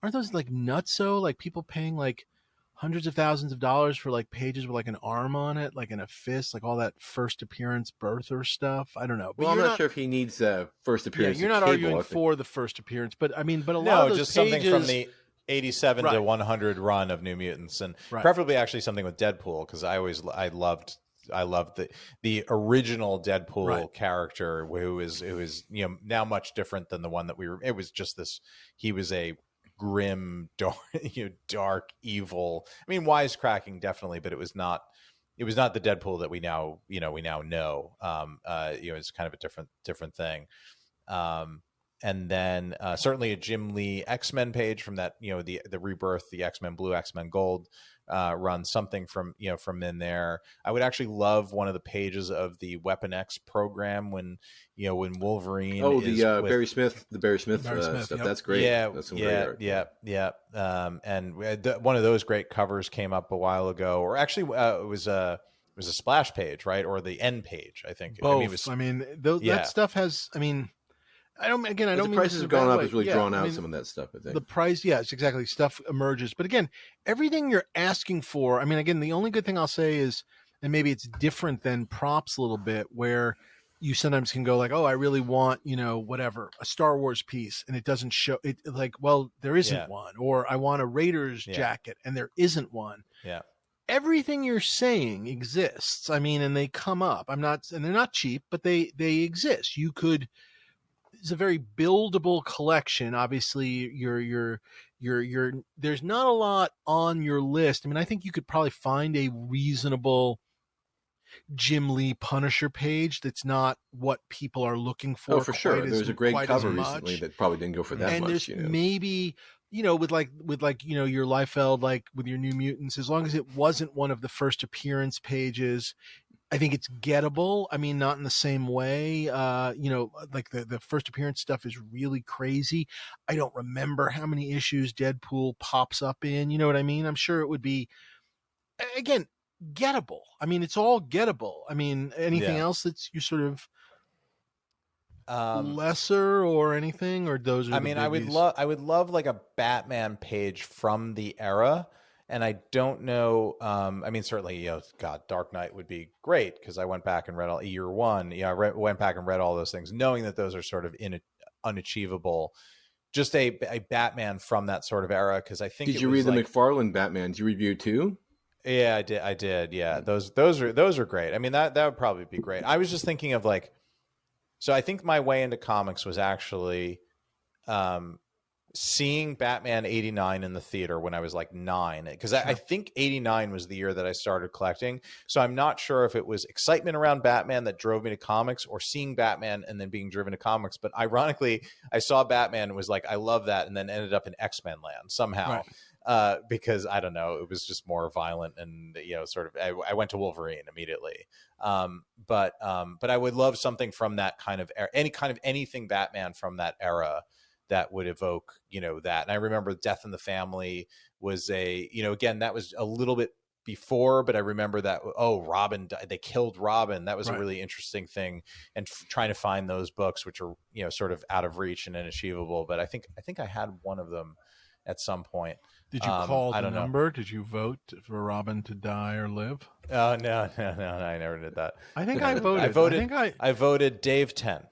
aren't those like nutso, like people paying like hundreds of thousands of dollars for like pages with like an arm on it, like in a fist, like all that first appearance birther stuff. I don't know. But well, I'm not sure if he needs first appearance. Yeah, you're not arguing for the first appearance, but I mean, but a lot of those just pages, something from the 87 to 100 run of New Mutants, and preferably actually something with Deadpool, because I loved the original Deadpool character, who is you know, now much different than the one that it was just this, he was a grim, dark, evil. I mean, wisecracking definitely, but it was not the Deadpool that we now know. It's kind of a different thing. And then certainly a Jim Lee X-Men page from that, you know, the Rebirth, the X-Men Blue, X-Men Gold run, something from in there. I would actually love one of the pages of the Weapon X program when Wolverine. Oh, the Barry Smith stuff. Yep. That's great. Yeah, that's some great art. Yeah. And one of those great covers came up a while ago, or actually it was a splash page, right, or the end page, I think. Both. That stuff has. I mean, I don't. Again, I don't. The prices have gone up. It's really drawn out some of that stuff, I think. The price, yes, exactly. Stuff emerges, but again, everything you're asking for. I mean, again, the only good thing I'll say is, and maybe it's different than props a little bit, where you sometimes can go like, oh, I really want, whatever, a Star Wars piece, and it doesn't show it. Like, well, there isn't one, or I want a Raiders jacket, and there isn't one. Yeah. Everything you're saying exists. I mean, and they come up. And they're not cheap, but they exist. You could. It's a very buildable collection. Obviously, you're there's not a lot on your list. I mean, I think you could probably find a reasonable Jim Lee Punisher page that's not what people are looking for. Oh, for sure. There was a great cover recently that probably didn't go for that much. And there's maybe, with your Liefeld, like with your New Mutants, as long as it wasn't one of the first appearance pages, I think it's gettable. I mean, not in the same way. Like the first appearance stuff is really crazy. I don't remember how many issues Deadpool pops up in. You know what I mean? I'm sure it would be, again, gettable. I mean, it's all gettable. I mean, anything else that's you sort of lesser or anything, or those are I would love like a Batman page from the era. And I don't know. I mean, certainly, God, Dark Knight would be great because I went back and read all year one. Went back and read all those things, knowing that those are sort of unachievable. Just a Batman from that sort of era, because I think Did you read the McFarlane Batman? Did you review too? Yeah, I did. Yeah, those are great. I mean, that would probably be great. I was just thinking of so I think my way into comics was actually seeing Batman 89 in the theater when I was 9, because I think 89 was the year that I started collecting. So I'm not sure if it was excitement around Batman that drove me to comics, or seeing Batman and then being driven to comics. But ironically, I saw Batman and was like, I love that, and then ended up in X-Men land somehow. Right. Because I don't know, it was just more violent, and sort of I went to Wolverine immediately. But I would love something from that kind of era, anything Batman from that era that would evoke that. And I remember Death in the Family was again, that was a little bit before, but I remember that Robin, they killed Robin. That was a really interesting thing, and trying to find those books, which are sort of out of reach and unachievable. But I think I had one of them at some point. Did you call the number? Did you vote for Robin to die or live? Oh, no, I never did that. I think I voted. I voted Dave 10.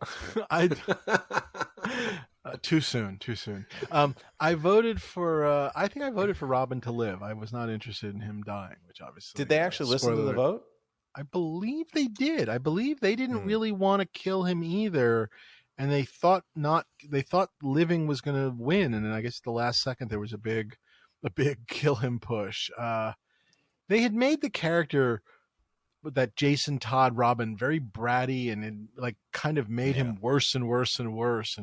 Too soon. I voted for. I think I voted for Robin to live. I was not interested in him dying, which obviously. Did they actually listen to the vote? I believe they did. I believe they didn't really want to kill him either. And they thought living was going to win. And then I guess at the last second, there was a big kill him push. They had made the character, that Jason Todd Robin, very bratty, and it kind of made him worse and worse and worse.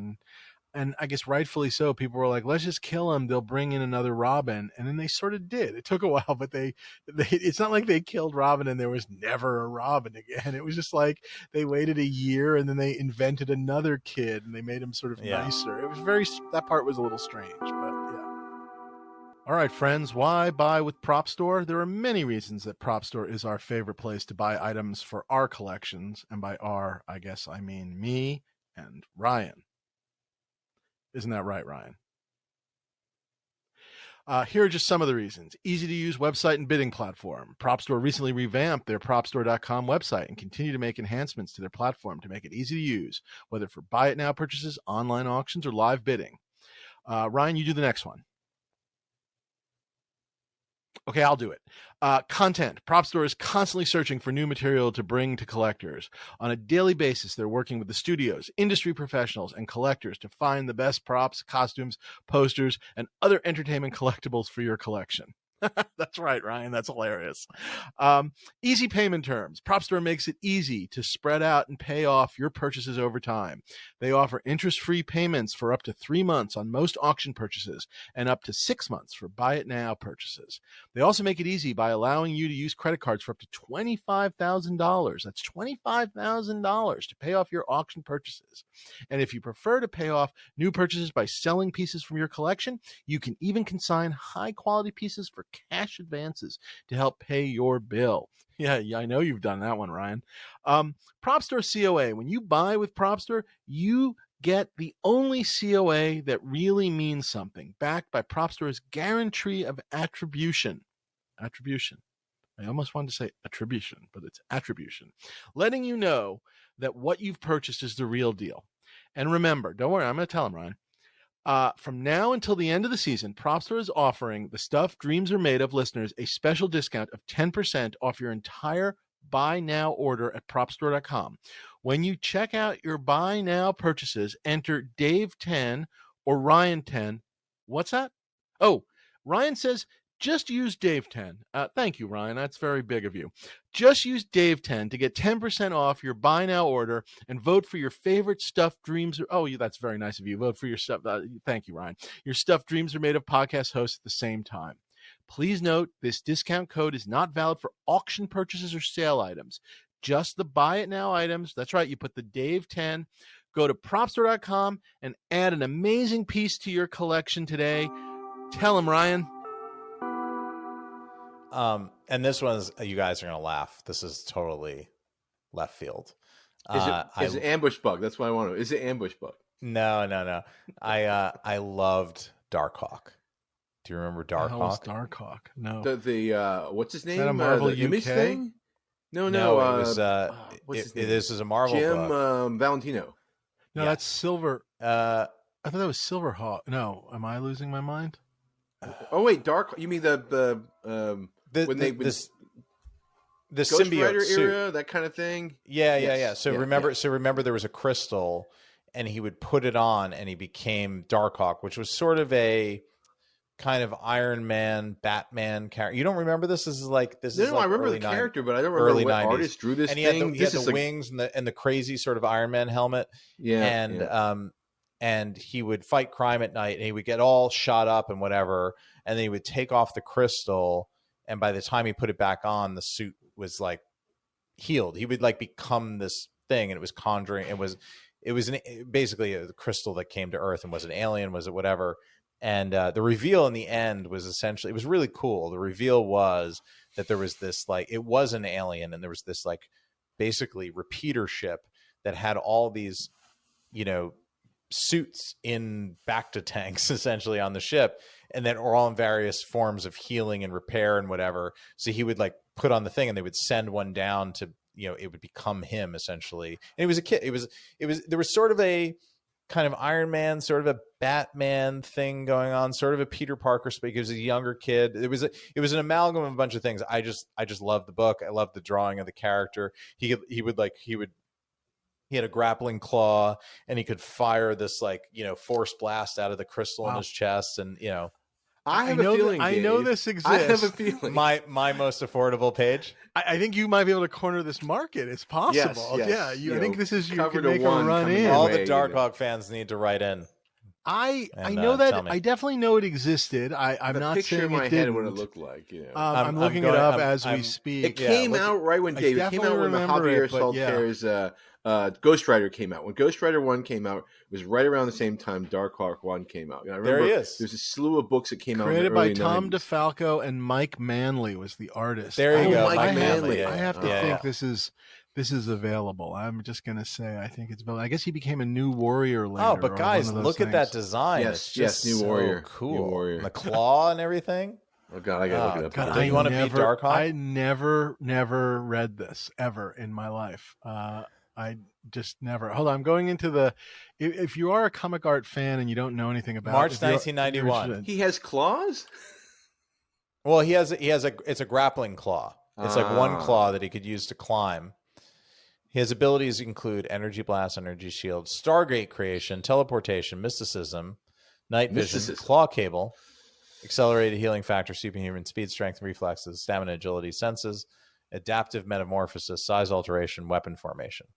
And I guess rightfully so. People were like, let's just kill him. They'll bring in another Robin. And then they sort of did. It took a while, but they it's not like they killed Robin and there was never a Robin again. It was just they waited a year and then they invented another kid and they made him sort of nicer. It was that part was a little strange, but yeah. All right, friends, why buy with Prop Store? There are many reasons that Prop Store is our favorite place to buy items for our collections. And by our, I guess I mean me and Ryan. Isn't that right, Ryan? Here are just some of the reasons. Easy to use website and bidding platform. Prop Store recently revamped their propstore.com website and continue to make enhancements to their platform to make it easy to use, whether for buy it now purchases, online auctions, or live bidding. Ryan, you do the next one. Okay, I'll do it. Content. Prop Store is constantly searching for new material to bring to collectors. On a daily basis, they're working with the studios, industry professionals, and collectors to find the best props, costumes, posters, and other entertainment collectibles for your collection. That's right, Ryan. That's hilarious. Easy payment terms. Prop Store makes it easy to spread out and pay off your purchases over time. They offer interest-free payments for up to 3 months on most auction purchases and up to 6 months for buy it now purchases. They also make it easy by allowing you to use credit cards for up to $25,000. That's $25,000 to pay off your auction purchases. And if you prefer to pay off new purchases by selling pieces from your collection, you can even consign high-quality pieces for cash advances to help pay your bill. Yeah, I know you've done that one, Ryan. Prop Store COA. When you buy with Prop Store, you get the only COA that really means something, backed by Prop Store's guarantee of attribution. Attribution. I almost wanted to say attribution, but it's attribution. Letting you know that what you've purchased is the real deal. And remember, don't worry, I'm going to tell him, Ryan. From now until the end of the season, Prop Store is offering the Stuff Dreams Are Made Of listeners a special discount of 10% off your entire buy now order at propstore.com. When you check out your buy now purchases, enter Dave10 or Ryan10. What's that? Oh, Ryan says, just use Dave10. Thank you, Ryan. That's very big of you. Just use Dave10 to get 10% off your buy now order and vote for your favorite Stuffed Dreams. That's very nice of you. Vote for your stuff. Thank you, Ryan. Your Stuffed Dreams Are Made Of podcast hosts at the same time. Please note this discount code is not valid for auction purchases or sale items. Just the buy it now items. That's right. You put the Dave10. Go to propstore.com and add an amazing piece to your collection today. Tell him, Ryan. And this one's, you guys are going to laugh. This is totally left field. Is it ambush bug? That's what I want to know. Is it ambush bug? No. I loved Darkhawk. Do you remember The hell is Darkhawk? Darkhawk? No. The what's his name? that a Marvel the Image UK? thing? No, No, it was. what's his name? This is a Marvel Jim book. Valentino. No, Yeah. that's Silver. Uh, I thought that was Silverhawk. No, am I losing my mind? Oh wait, Dark. You mean the when they the Ghost symbiote Rider suit. era, that kind of thing? Yeah. Yes. So Yeah, remember there was a crystal, and he would put it on, and he became Darkhawk, which was sort of a kind of Iron Man, Batman character. You don't remember this? This is No, like I remember the character, but I don't remember early what 90s. artist drew this And he thing. had the wings and the crazy sort of Iron Man helmet. And he would fight crime at night, and he would get all shot up and whatever, and then he would take off the crystal, and by the time he put it back on, the suit was like healed. He would like become this thing, and it was conjuring. It was basically a crystal that came to Earth and was an alien, was it whatever. And the reveal in the end was essentially, it was really cool. The reveal was that there was this like, it was an alien, and there was this like basically repeater ship that had all these, suits in Bacta tanks essentially on the ship, and then are all in various forms of healing and repair and whatever. So he would like put on the thing, and they would send one down to, it would become him essentially. And he was a kid. There was sort of a kind of Iron Man, sort of a Batman thing going on, sort of a Peter Parker speak. He was a younger kid. It was an amalgam of a bunch of things. I just loved the book. I loved the drawing of the character. He had a grappling claw, and he could fire this like, force blast out of the crystal in his chest. And, I have a feeling. I know this exists. I have a feeling. My most affordable page. I think you might be able to corner this market. It's possible. Yes. Yeah. I think this is, you cover can to make a one run coming in. your All way, the Darkhawk fans need to write in. I And, know tell that. me. I definitely know it existed. I'm the not picture saying in my it head didn't. of what it looked like. I'm looking it up as we It speak. came out right when David came out, when the Javier Saltair's Ghost Rider came out. When Ghost Rider 1 came out, it was right around the same time Darkhawk 1 came out. I remember There he is. There's a slew of books that came out in Created the by early Tom 90s. DeFalco and Mike Manley was the artist. There you go. Mike Manley. I have to Yeah, think yeah. this is available. I'm just gonna say I think it's available. I guess he became a new warrior later. Oh, but or guys, one of those look at that things. design. Yes, It's just New so Warrior. cool. New Warrior. And the claw and everything. Oh God, I gotta look it up. God, Don't you want to be Darkhawk? I never read this ever in my life. I just never. Hold on, I'm going into the. If you are a comic art fan and you don't know anything about March if you're 1991. interested- He has claws? Well, it's a grappling claw. It's like one claw that he could use to climb. His abilities include energy blast, energy shield, Stargate creation, teleportation, mysticism, night vision, claw cable, accelerated healing factor, superhuman speed, strength, reflexes, stamina, agility, senses, adaptive metamorphosis, size alteration, weapon formation.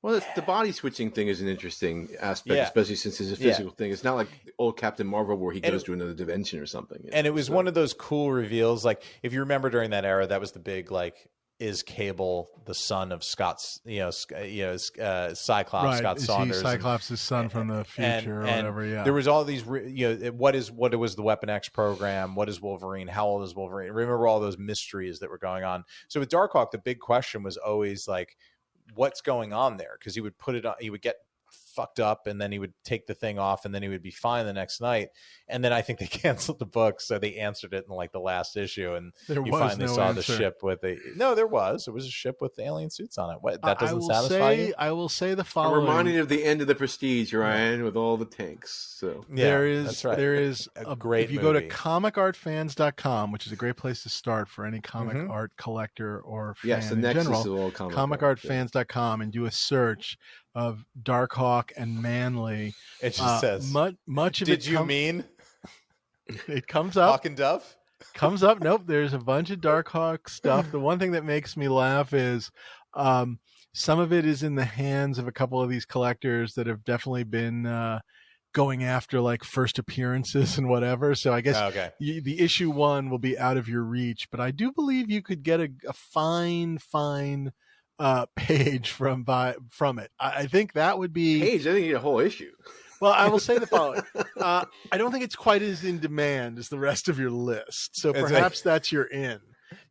Well, the body switching thing is an interesting aspect, especially since it's a physical thing. It's not like the old Captain Marvel where he goes to another dimension or something. And it was one of those cool reveals. Like, if you remember during that era, that was the big, like, is Cable the son of Scott's, Cyclops, right, Scott Saunders? Cyclops' son from the future or whatever. Yeah, there was all these. What was the Weapon X program? What is Wolverine? How old is Wolverine? Remember all those mysteries that were going on. So with Darkhawk, the big question was always like, what's going on there? Because he would put it on. He would get fucked up, and then he would take the thing off, and then he would be fine the next night. And then I think they canceled the book, so they answered it in like the last issue, and you finally saw the ship with it was a ship with alien suits on it. What, that doesn't satisfy you? I will say the following. I'm reminded of the end of the Prestige, Ryan, with all the tanks. So there is a great if you movie. go to comicartfans.com, which is a great place to start for any comic art collector or fan yes, the in nexus general, of all comicartfans.com, and do a search of Darkhawk and Manley. It just says much of Did you mean it comes up. Hawk and Dove? Comes up. Nope. There's a bunch of Darkhawk stuff. The one thing that makes me laugh is some of it is in the hands of a couple of these collectors that have definitely been going after like first appearances and whatever. So I guess the issue 1 will be out of your reach, but I do believe you could get a fine page from it. I think that would be page. I think you need a whole issue. Well, I will say the following. I don't think it's quite as in demand as the rest of your list. So perhaps that's your in.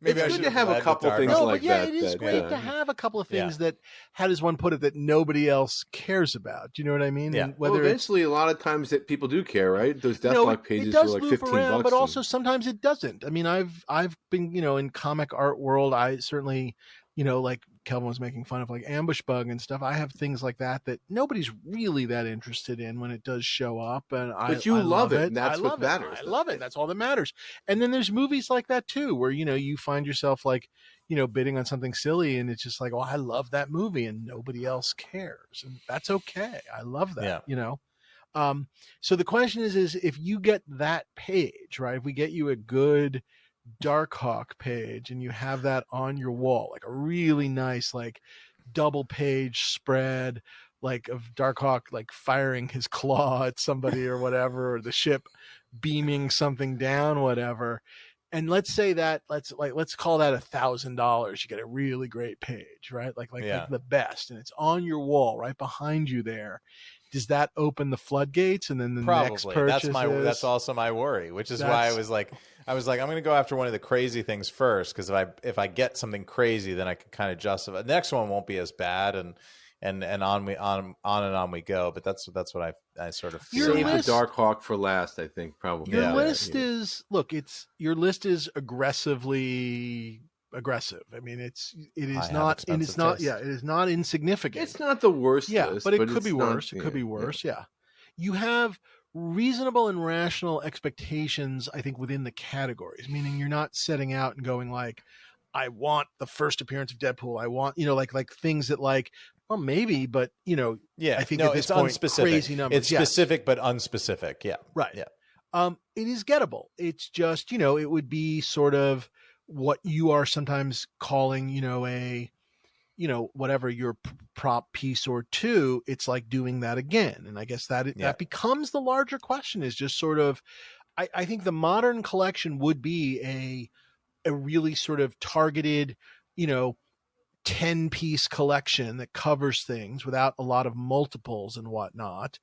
Maybe I It's good should to have a led with couple things Darkhawk. No, like but yeah, that. it is great to have a couple of things that, how does one put it, that nobody else cares about. Do you know what I mean? Yeah. And Well, whether eventually, a lot of times that people do care, right? Those you know, Deathlock pages it does were like move $15. around, but also sometimes it doesn't. I mean, I've been, in comic art world, I certainly, like Kelvin was making fun of like Ambush Bug and stuff. I have things like that nobody's really that interested in when it does show up, and But you love it, and that's I what love it. matters. I love it. That's all that matters. And then there's movies like that too, where you find yourself like, bidding on something silly, and it's just like, oh, I love that movie, and nobody else cares, and that's okay. I love that. So the question is if you get that page, right? If we get you a good Darkhawk page and you have that on your wall, like a really nice, like double page spread, like of Darkhawk, like firing his claw at somebody or whatever, or the ship beaming something down, whatever. And let's say that let's call that $1,000. You get a really great page, right? Like the best, and it's on your wall right behind you there. Does that open the floodgates? And then the next purchase that's also my worry, which is why I was like, I'm going to go after one of the crazy things first, because if I get something crazy, then I can kind of justify. The next one won't be as bad, and on we go. But that's what I sort of feel. Save the Darkhawk for last, I think, probably. Your list is aggressively aggressive. I mean, it is not insignificant. It's not the worst list, but it could be worse. It could be worse. Yeah. You have reasonable and rational expectations, I think, within the categories, meaning you're not setting out and going like, I want the first appearance of Deadpool. I want, like things that like, well, maybe, but I think at this point, unspecific. Crazy numbers. It's specific, but unspecific. Yeah. Right. Yeah. It is gettable. It's just, it would be sort of what you are sometimes calling, whatever your prop piece or two, it's like doing that again. And I guess that becomes the larger question, is just sort of, I think the modern collection would be a really sort of targeted, 10-piece collection that covers things without a lot of multiples and whatnot.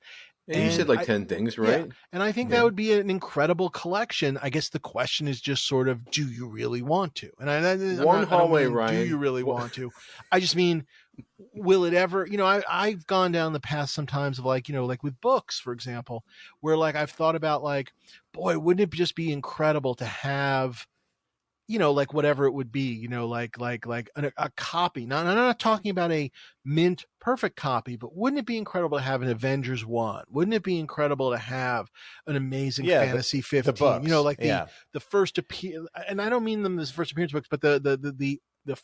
And you said like 10 things, right? Yeah. And I think that would be an incredible collection. I guess the question is just sort of, do you really want to? And Ryan. Do you really want to? I just mean, will it ever, I've gone down the path sometimes of like, like with books, for example, where like I've thought about like, boy, wouldn't it just be incredible to have, like whatever it would be, like a copy. Now, I'm not talking about a mint perfect copy, but wouldn't it be incredible to have an Avengers 1? Wouldn't it be incredible to have an Amazing Fantasy 15? The books. The first appearance, and I don't mean them as first appearance books, but the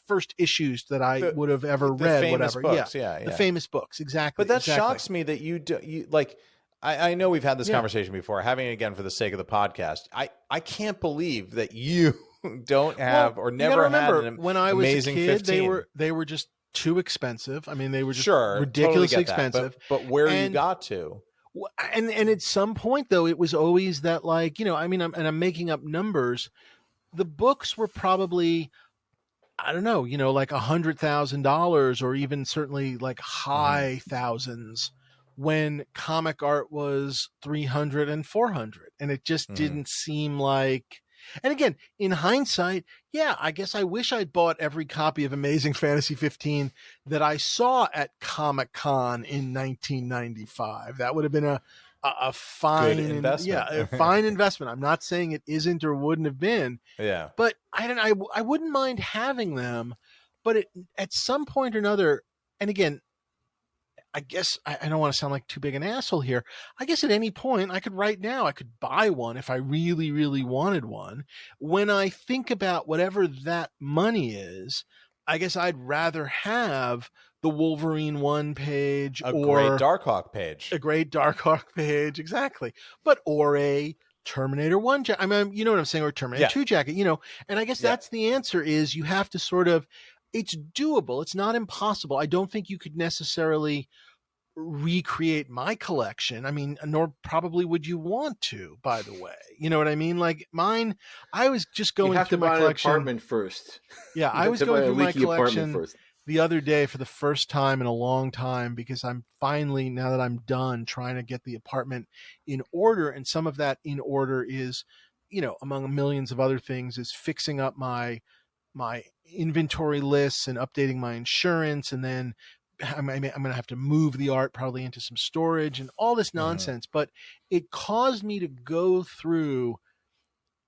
first issues that I would have ever read, whatever. Books. The famous books, exactly. But that shocks me that you like. I know we've had this conversation before. Having it again for the sake of the podcast, I can't believe that you don't have or never had an when I was Amazing a kid, 15. They were just too expensive. I mean, they were just totally ridiculously get that. expensive. But where you got to, and at some point though, it was always that like, I'm making up numbers. The books were probably, I don't know, like $100,000 or even certainly like high thousands, when comic art was 300 and 400. And it just didn't seem like, and again, in hindsight, I guess I wish I'd bought every copy of Amazing Fantasy 15 that I saw at Comic-Con in 1995. That would have been a fine investment. A fine investment. I'm not saying it isn't or wouldn't have been. Yeah. But I wouldn't mind having them, but at some point or another, and again, I guess I don't want to sound like too big an asshole here. I guess at any point I could buy one if I really, really wanted one. When I think about whatever that money is, I guess I'd rather have the Wolverine 1 page or a great Darkhawk page. Exactly. Or a Terminator 1 jacket. I mean, you know what I'm saying? Or Terminator 2 jacket, and I guess that's the answer, is you have to sort of, it's doable. It's not impossible. I don't think you could necessarily recreate my collection. I mean, nor probably would you want to, by the way. You know what I mean? Like mine, I was just going through my collection. An apartment first. Yeah, I was going through my collection the other day for the first time in a long time, because I'm finally, now that I'm done, trying to get the apartment in order. And some of that in order is, among millions of other things, is fixing up my my inventory lists and updating my insurance, and then I'm going to have to move the art probably into some storage and all this nonsense. But it caused me to go through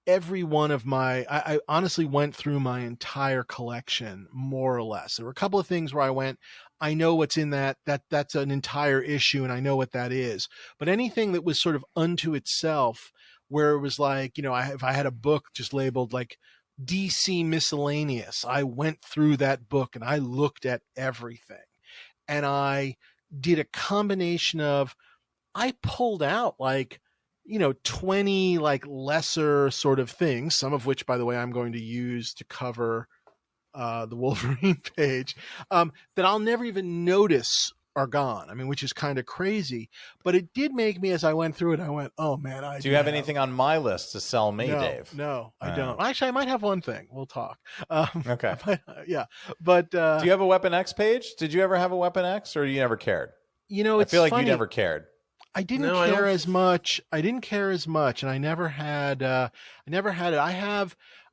every one of I honestly went through my entire collection, more or less. There were a couple of things where I know what's in that's an entire issue and I know what that is. But anything that was sort of unto itself, where it was like, if I had a book just labeled like DC Miscellaneous, I went through that book and I looked at everything. And I did a combination of, I pulled out 20 like lesser sort of things, some of which, by the way, I'm going to use to cover the Wolverine page, that I'll never even notice are gone. I mean, which is kind of crazy, but it did make me, as I went through it, I went, oh man, do you have anything on my list to sell me, Dave? No, I don't. Actually, I might have one thing. We'll talk. Okay. Yeah. But, do you have a Weapon X page? Did you ever have a Weapon X, or you never cared? It's I feel like funny. you never cared. I didn't care as much. I didn't care as much, and I never had it.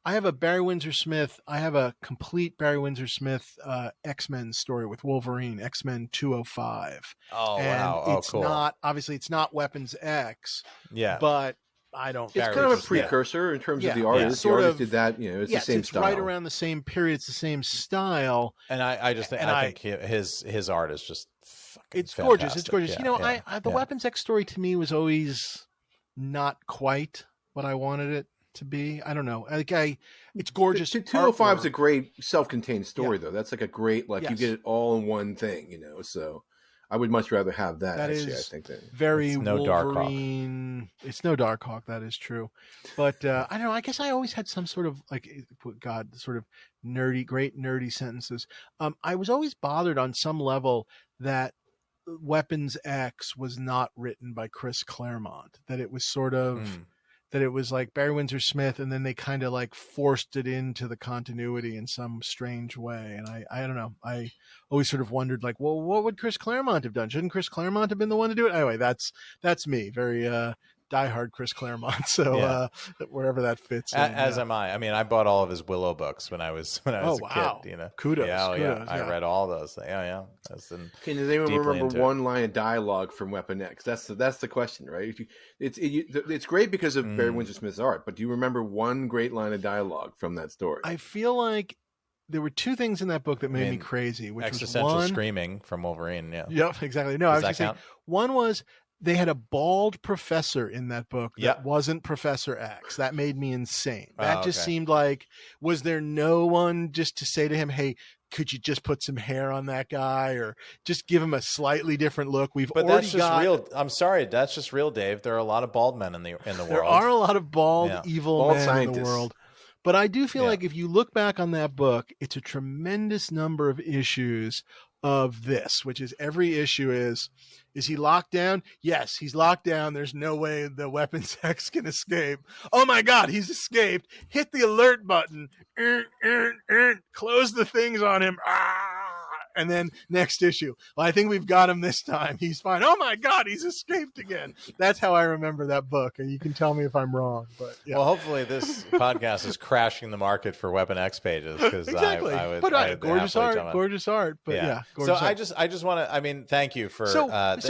I have a Barry Windsor Smith. I have a complete Barry Windsor Smith X-Men story with Wolverine, X-Men 205. Oh, and wow. Oh, it's cool. obviously it's not Weapons X. Yeah. But I don't. It's kind of a precursor in terms of the artist. The artist did that. It's the same style. Right around the same period. It's the same style. And I think his art is just fucking it's gorgeous. fantastic. It's gorgeous. The Weapons X story to me was always not quite what I wanted it to be. I don't know. It's gorgeous. 205 is a great self-contained story, though. That's like a great, you get it all in one thing, So I would much rather have that. That actually, is I think that very it's no Wolverine. Darkhawk. It's no Darkhawk. That is true. But I don't know. I guess I always had some sort of sort of great nerdy sentences. I was always bothered on some level that Weapons X was not written by Chris Claremont. That it was sort of that it was like Barry Windsor Smith, and then they kind of forced it into the continuity in some strange way. And I don't know. I always sort of wondered well, what would Chris Claremont have done? Shouldn't Chris Claremont have been the one to do it? Anyway, that's me. Very diehard Chris Claremont. So wherever that fits. As am I. I mean, I bought all of his Willow books when I was a kid. Kudos. Kudos. I read all those things. Yeah. Does anyone remember one line of dialogue from Weapon X? That's the question, right? It's great because of Barry Windsor Smith's art, but do you remember one great line of dialogue from that story? I feel like there were two things in that book that made me crazy, which existential was screaming from Wolverine. Yeah. Yep, exactly. No, I was just saying, one was they had a bald professor in that book that wasn't Professor X. That made me insane. That just seemed like, was there no one just to say to him, hey, could you just put some hair on that guy, or just give him a slightly different look? That's just real. I'm sorry, that's just real, Dave. There are a lot of bald men in the world. There are a lot of bald, evil men scientists in the world. But I do feel like if you look back on that book, it's a tremendous number of issues of this, which is every issue is he locked down? Yes, he's locked down. There's no way the Weapons X can escape. Oh my God, he's escaped. Hit the alert button. Close the things on him. And then next issue, well, I think we've got him this time. He's fine. Oh my God, he's escaped again. That's how I remember that book. And you can tell me if I'm wrong. But well, hopefully this podcast is crashing the market for Weapon X pages, because exactly. Gorgeous art. But so art. I just want to. I mean, thank you for. Let's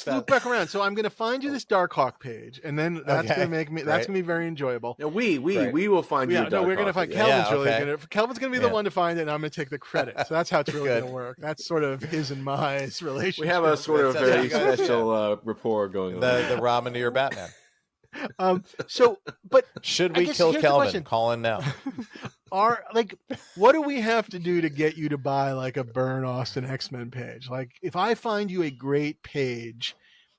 loop back around. So I'm going to find you this Darkhawk page, and then that's going to make me. That's going to be very enjoyable. No, we will find you. Yeah, no, we're going to find Kelvin's Kelvin's going to be the one to find it, and I'm going to take the credit. So that's how it's really going to work. That's sort of his and my relationship. We have a sort of very special rapport going on. The Robin to your Batman. But should we kill Kelvin? Call in now. What do we have to do to get you to buy a Byrne Austin X-Men page? If I find you a great page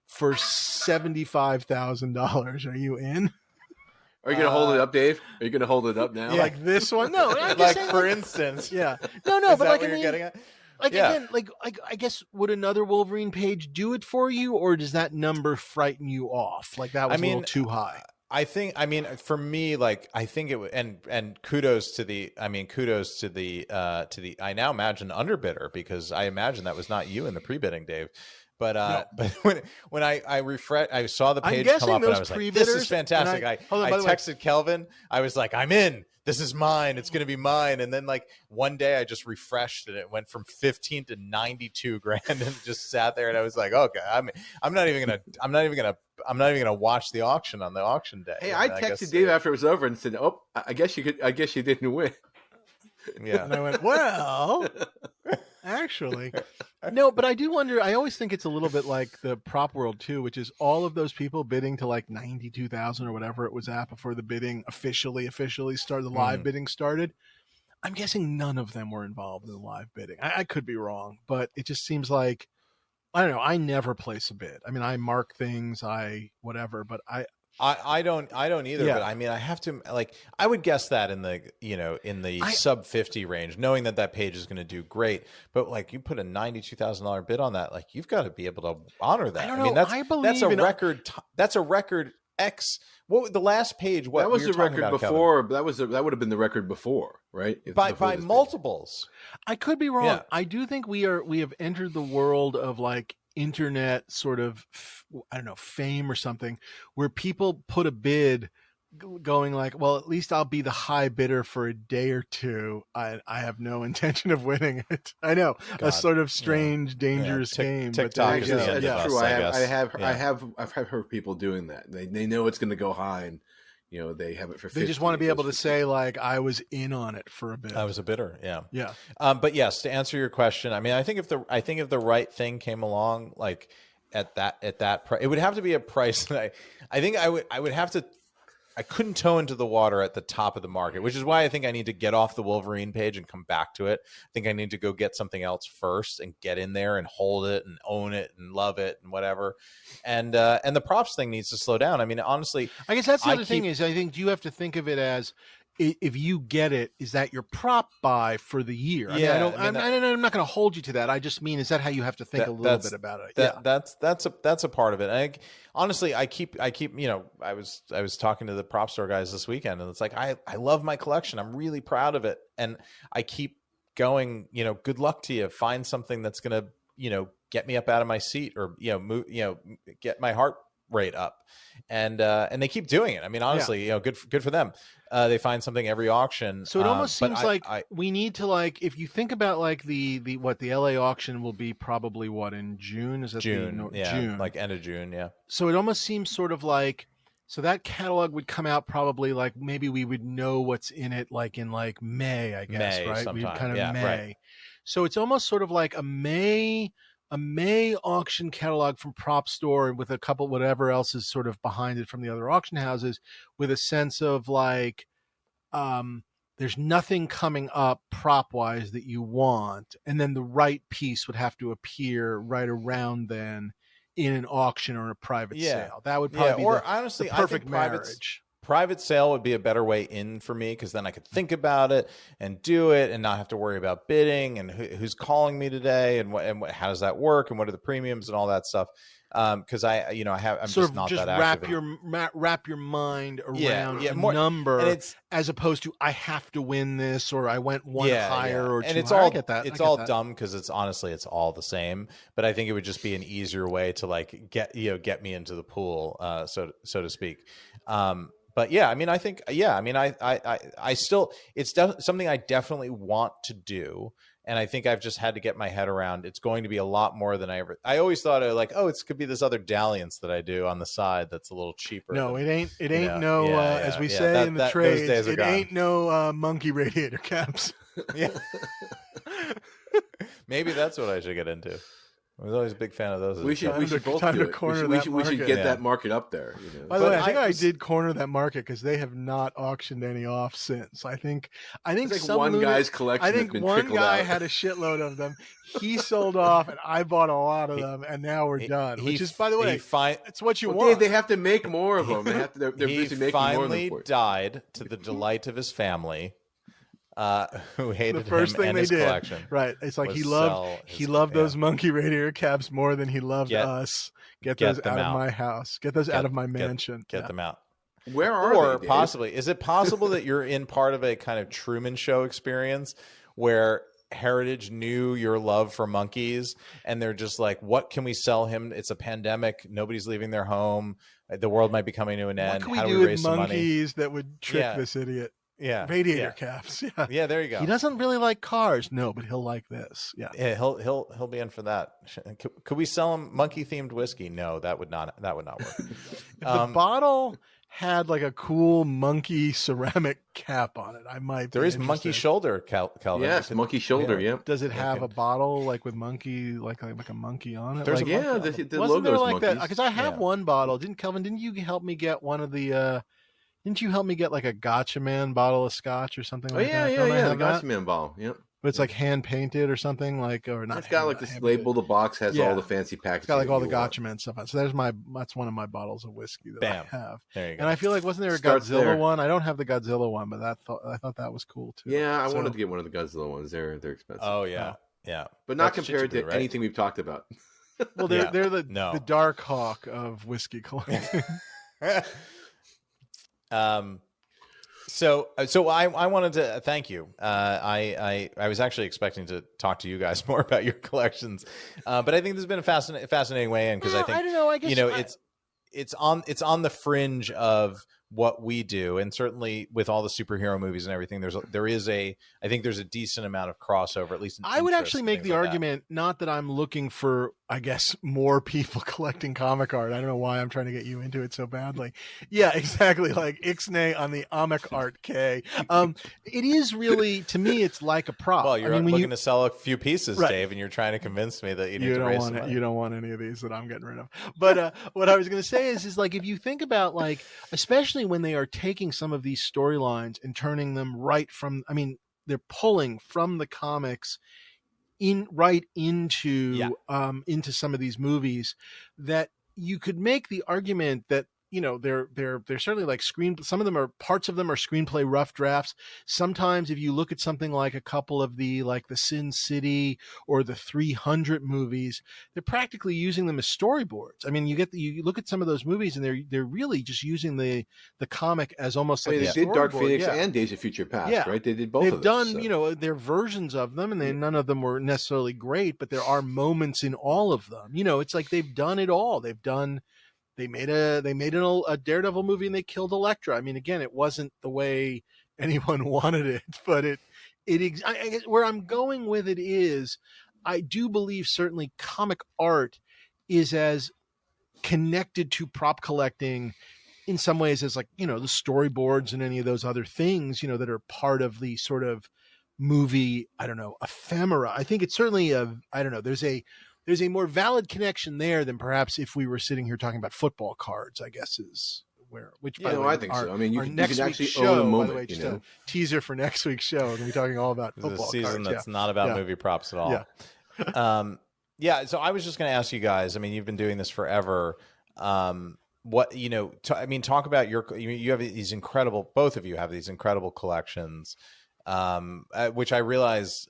for $75,000, are you in? Are you going to hold it up, Dave? Are you going to hold it up now? Like this one? No. For instance. Yeah. No, but you're getting at? Again, I guess, would another Wolverine page do it for you, or does that number frighten you off? That was a little too high. I think, for me, I think it would, and kudos to the, I now imagine underbidder, because I imagine that was not you in the pre-bidding, Dave. But no. but when I refresh, I saw the page come up, and I was like, "This is fantastic." I texted Kelvin. I was like, "I'm in. this is mine. It's going to be mine. And then like one day I just refreshed and it went from 15 to 92 grand and it just sat there. And I was like, okay, I'm not even going to watch the auction on the auction day. Hey, I texted Dave after it was over and said, "Oh, I guess you didn't win." Yeah. And I went, well, actually, no, but I do wonder. I always think it's a little bit like the prop world too, which is all of those people bidding to like 92,000 or whatever it was at before the bidding officially started. The live bidding started. I'm guessing none of them were involved in the live bidding. I could be wrong, but it just seems like, I don't know. I never place a bid. I mean, I mark things, whatever, but I don't either, but I mean, I have to, like, I would guess that in the sub 50 range, knowing that page is going to do great, but like you put a $92,000 bid on that, like you've got to be able to honor that. I mean, that's a record. That's a record X. What the last page? What that was the record before? Kevin? That would have been the record before, right? By multiples. I could be wrong. Yeah. I do think we have entered the world of like internet sort of, I don't know, fame or something, where people put a bid going like, well, at least I'll be the high bidder for a day or two. I have no intention of winning it. I know, a sort of strange, dangerous game. TikTok is the end of us, I have heard people doing that. They know it's going to go high, and they have it for 50. They just want to be able to say like, I was in on it for a bit. I was a bidder. Yeah. Yeah. But yes, to answer your question, I mean, I think if the right thing came along, like at that price, it would have to be a price that I think I would have to, I couldn't toe into the water at the top of the market, which is why I think I need to get off the Wolverine page and come back to it. I think I need to go get something else first and get in there and hold it and own it and love it and whatever. And the props thing needs to slow down. I mean, honestly, I guess that's the other thing is, I think you have to think of it as, if you get it, is that your prop buy for the year? Yeah, I'm not going to hold you to that. I just mean, is that how you have to think a little bit about it? That's a part of it. Honestly, I keep, I was talking to the prop store guys this weekend, and it's like, I love my collection. I'm really proud of it. And I keep going, good luck to you. Find something that's going to, get me up out of my seat or, move, get my heart rate up. And they keep doing it. I mean, honestly, good for them. They find something every auction. So it almost seems like we need to, like, if you think about like the LA auction will be probably in June? Is that June? June, like end of June. Yeah. So it almost seems sort of like, so that catalog would come out probably like, maybe we would know what's in it like in like May, I guess, right? Sometime. We kind of May. Right. So it's almost sort of like a May auction catalog from Prop Store, and with a couple whatever else is sort of behind it from the other auction houses, with a sense of like, there's nothing coming up prop wise that you want, and then the right piece would have to appear right around then in an auction or a private sale. That would probably be honestly, the perfect marriage. Private sale would be a better way in for me, because then I could think about it and do it and not have to worry about bidding and who's calling me today and how does that work and what are the premiums and all that stuff. Because I'm just not that active. Wrap your mind around a number, and it's, as opposed to I have to win this or I went higher or and two it's higher. all I get that. It's all dumb because it's all the same. But I think it would just be an easier way to like get me into the pool, so to speak. But yeah, I mean, I think, I still, it's something I definitely want to do. And I think I've just had to get my head around. It's going to be a lot more than I always thought it could be this other dalliance that I do on the side that's a little cheaper. No, it ain't as we say in the trades, it ain't no monkey radiator caps. Yeah. Maybe that's what I should get into. I was always a big fan of those. We should both do it. We should get that market up there. By the way, I did corner that market because they have not auctioned any off since. I think it's like one guy's collection. I think one guy had a shitload of them. He sold off, and I bought a lot of them, and now we're done. Which is, by the way, it's what you want. They have to make more of them. They're busy making more of them. He finally died to the delight of his family. Who hated the first him thing and they his did. collection. Right. It's like he loved those monkey radiator caps more than he loved us. Get those out of my house. Get those out of my mansion. Get them out. Where are or they, possibly, is it possible that you're in part of a kind of Truman Show experience where Heritage knew your love for monkeys and they're just like, what can we sell him? It's a pandemic. Nobody's leaving their home. The world might be coming to an end. What can we do with monkeys that would trick this idiot? radiator caps. Yeah. Yeah, there you go. He doesn't really like cars. No, but he'll like this. Yeah. Yeah, he'll be in for that. Could we sell him monkey themed whiskey? No, that would not work. If the bottle had like a cool monkey ceramic cap on it, I might. There is monkey shoulder, Kelvin. Yes, monkey shoulder. Yeah. Does it have a bottle like with monkey, like a monkey on it? There's like, the wasn't there logo's like monkeys. that? Because I have one bottle. Didn't you help me get one of the? Didn't you help me get like a Gotcha Man bottle of scotch or something like that? Yeah. The Gotcha Man bottle. Yep. But it's like hand painted or something like, or not. It's got like this label. The box has all the fancy packaging. It's got like all the Gotcha Man stuff on. So that's one of my bottles of whiskey that I have. There you go. And I feel like wasn't there a Godzilla one? I don't have the Godzilla one, but I thought that was cool too. Yeah, I wanted to get one of the Godzilla ones. They're expensive. Oh yeah, but not compared to anything we've talked about. Well, they're the Darkhawk of whiskey collecting. So I wanted to thank you. I was actually expecting to talk to you guys more about your collections, but I think this has been a fascinating way in, because I think, I don't know. I guess it's on the fringe of what we do, and certainly with all the superhero movies and everything, I think there's a decent amount of crossover, at least. I would actually make the argument, not that I'm looking for, I guess, more people collecting comic art. I don't know why I'm trying to get you into it so badly. Yeah, exactly. Like Ixnay on the comic art K. It is really, to me, it's like a prop. Well, you're looking to sell a few pieces, right, Dave, and you're trying to convince me that you need to raise some money. You don't want any of these that I'm getting rid of. But what I was going to say is like, if you think about, like, especially when they are taking some of these storylines and turning them they're pulling from the comics into some of these movies, that you could make the argument that, they're certainly like parts of them are screenplay rough drafts. Sometimes if you look at something like a couple of the Sin City or the 300 movies, they're practically using them as storyboards. I mean, you look at some of those movies and they're really just using the comic as almost like they did Dark Phoenix and Days of Future Past, right? They did both of those. They've done, their versions of them, and none of them were necessarily great, but there are moments in all of them. It's like they've done it all. They made a Daredevil movie and they killed Elektra. I mean, again, it wasn't the way anyone wanted it, but where I'm going with it is, I do believe certainly comic art is as connected to prop collecting in some ways as, like, the storyboards and any of those other things, that are part of the sort of movie, I don't know, ephemera. I think it's certainly there's a more valid connection there than perhaps if we were sitting here talking about football cards, I guess is where, I think so. I mean, you can actually show, own a moment, by the way, just a teaser for next week's show. We're going to be talking all about football cards. This is a season that's not about movie props at all. Yeah. So I was just going to ask you guys, I mean, you've been doing this forever. Talk about you have these incredible, both of you have these incredible collections, which I realize,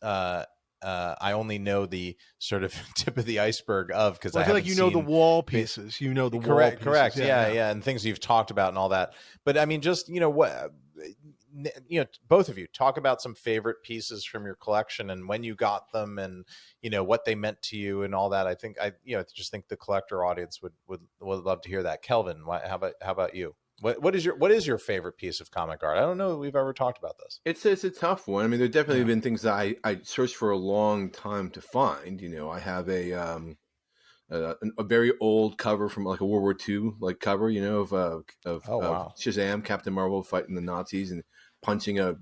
I only know the sort of tip of the iceberg of, because I feel like the wall pieces. Correct. Yeah, and things you've talked about and all that. But I mean, just both of you talk about some favorite pieces from your collection and when you got them, and what they meant to you and all that. I think I just think the collector audience would love to hear that. Kelvin, how about you? What is your favorite piece of comic art? I don't know that we've ever talked about this. It's a tough one. I mean, there definitely been things that I searched for a long time to find. I have a very old cover from like a World War II cover, of Shazam, Captain Marvel fighting the Nazis and punching a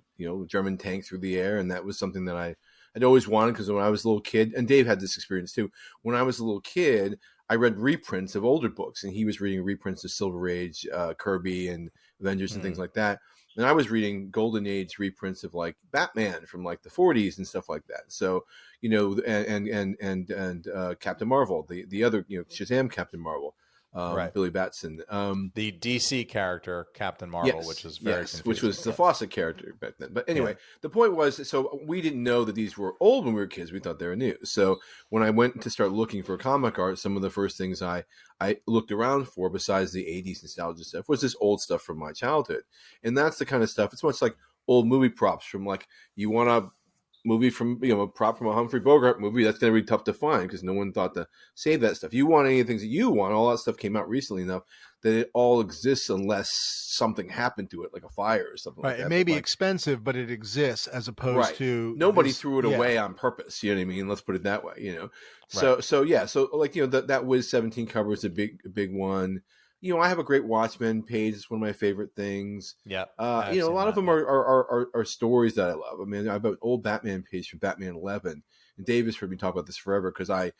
German tank through the air, and that was something that I'd always wanted, because when I was a little kid, and Dave had this experience too. When I was a little kid, I read reprints of older books, and he was reading reprints of Silver Age, Kirby, and Avengers and things like that. And I was reading Golden Age reprints of like Batman from like the 40s and stuff like that. So, and Captain Marvel, the other, Shazam Captain Marvel, right. Billy Batson. The DC character, Captain Marvel, which is very confusing. Which was the Fawcett character back then. But anyway, the point was, so we didn't know that these were old when we were kids. We thought they were new. So when I went to start looking for comic art, some of the first things I looked around for, besides the 80s nostalgia stuff, was this old stuff from my childhood. And that's the kind of stuff, it's much like old movie props from, like, you want to movie from, a prop from a Humphrey Bogart movie, that's going to be tough to find because no one thought to save that stuff. You want any of the things that you want, all that stuff came out recently enough that it all exists unless something happened to it, like a fire or something like that. It may be expensive, but it exists as opposed to nobody threw it away on purpose. You know what I mean? Let's put it that way. So like that Wiz 17 cover is a big one. I have a great Watchmen page. It's one of my favorite things. Yeah. A lot of them are stories that I love. I mean, I have an old Batman page from Batman 11, and Dave has heard me talk about this forever because I